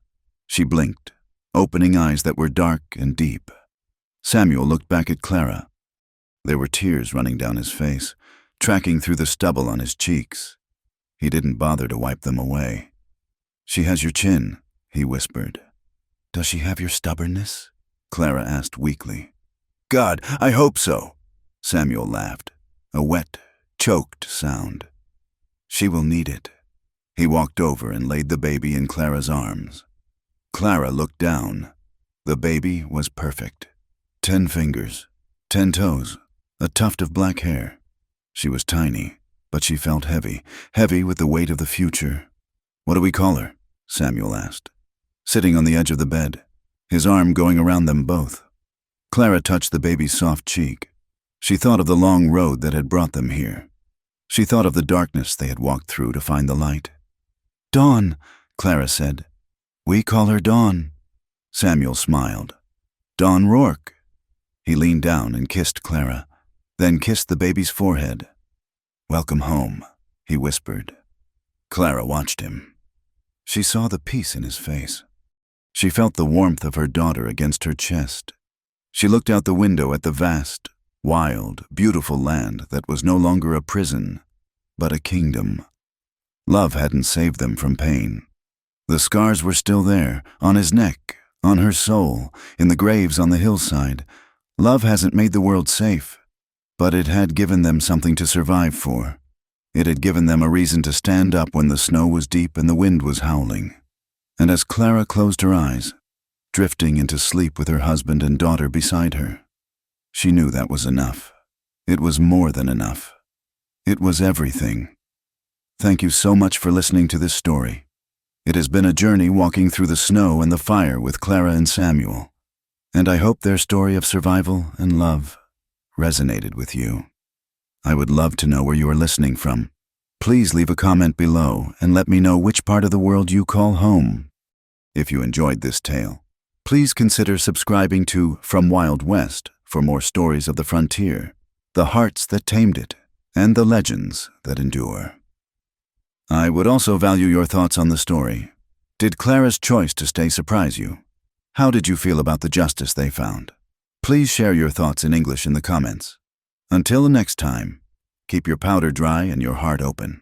She blinked, opening eyes that were dark and deep. Samuel looked back at Clara. There were tears running down his face, tracking through the stubble on his cheeks. He didn't bother to wipe them away. She has your chin, he whispered. Does she have your stubbornness? Clara asked weakly. God, I hope so, Samuel laughed, a wet, choked sound. She will need it. He walked over and laid the baby in Clara's arms. Clara looked down. The baby was perfect. 10 fingers, 10 toes, a tuft of black hair. She was tiny, but she felt heavy, heavy with the weight of the future. What do we call her? Samuel asked, sitting on the edge of the bed, his arm going around them both. Clara touched the baby's soft cheek. She thought of the long road that had brought them here. She thought of the darkness they had walked through to find the light. Dawn, Clara said. We call her Dawn. Samuel smiled. Dawn Rourke. He leaned down and kissed Clara, then kissed the baby's forehead. Welcome home, he whispered. Clara watched him. She saw the peace in his face. She felt the warmth of her daughter against her chest. She looked out the window at the vast, wild, beautiful land that was no longer a prison, but a kingdom. Love hadn't saved them from pain. The scars were still there, on his neck, on her soul, in the graves on the hillside. Love hasn't made the world safe, but it had given them something to survive for. It had given them a reason to stand up when the snow was deep and the wind was howling. And as Clara closed her eyes, drifting into sleep with her husband and daughter beside her, she knew that was enough. It was more than enough. It was everything. Thank you so much for listening to this story. It has been a journey walking through the snow and the fire with Clara and Samuel, and I hope their story of survival and love resonated with you. I would love to know where you are listening from. Please leave a comment below and let me know which part of the world you call home. If you enjoyed this tale, please consider subscribing to From Wild West for more stories of the frontier, the hearts that tamed it, and the legends that endure. I would also value your thoughts on the story. Did Clara's choice to stay surprise you? How did you feel about the justice they found? Please share your thoughts in English in the comments. Until next time, keep your powder dry and your heart open.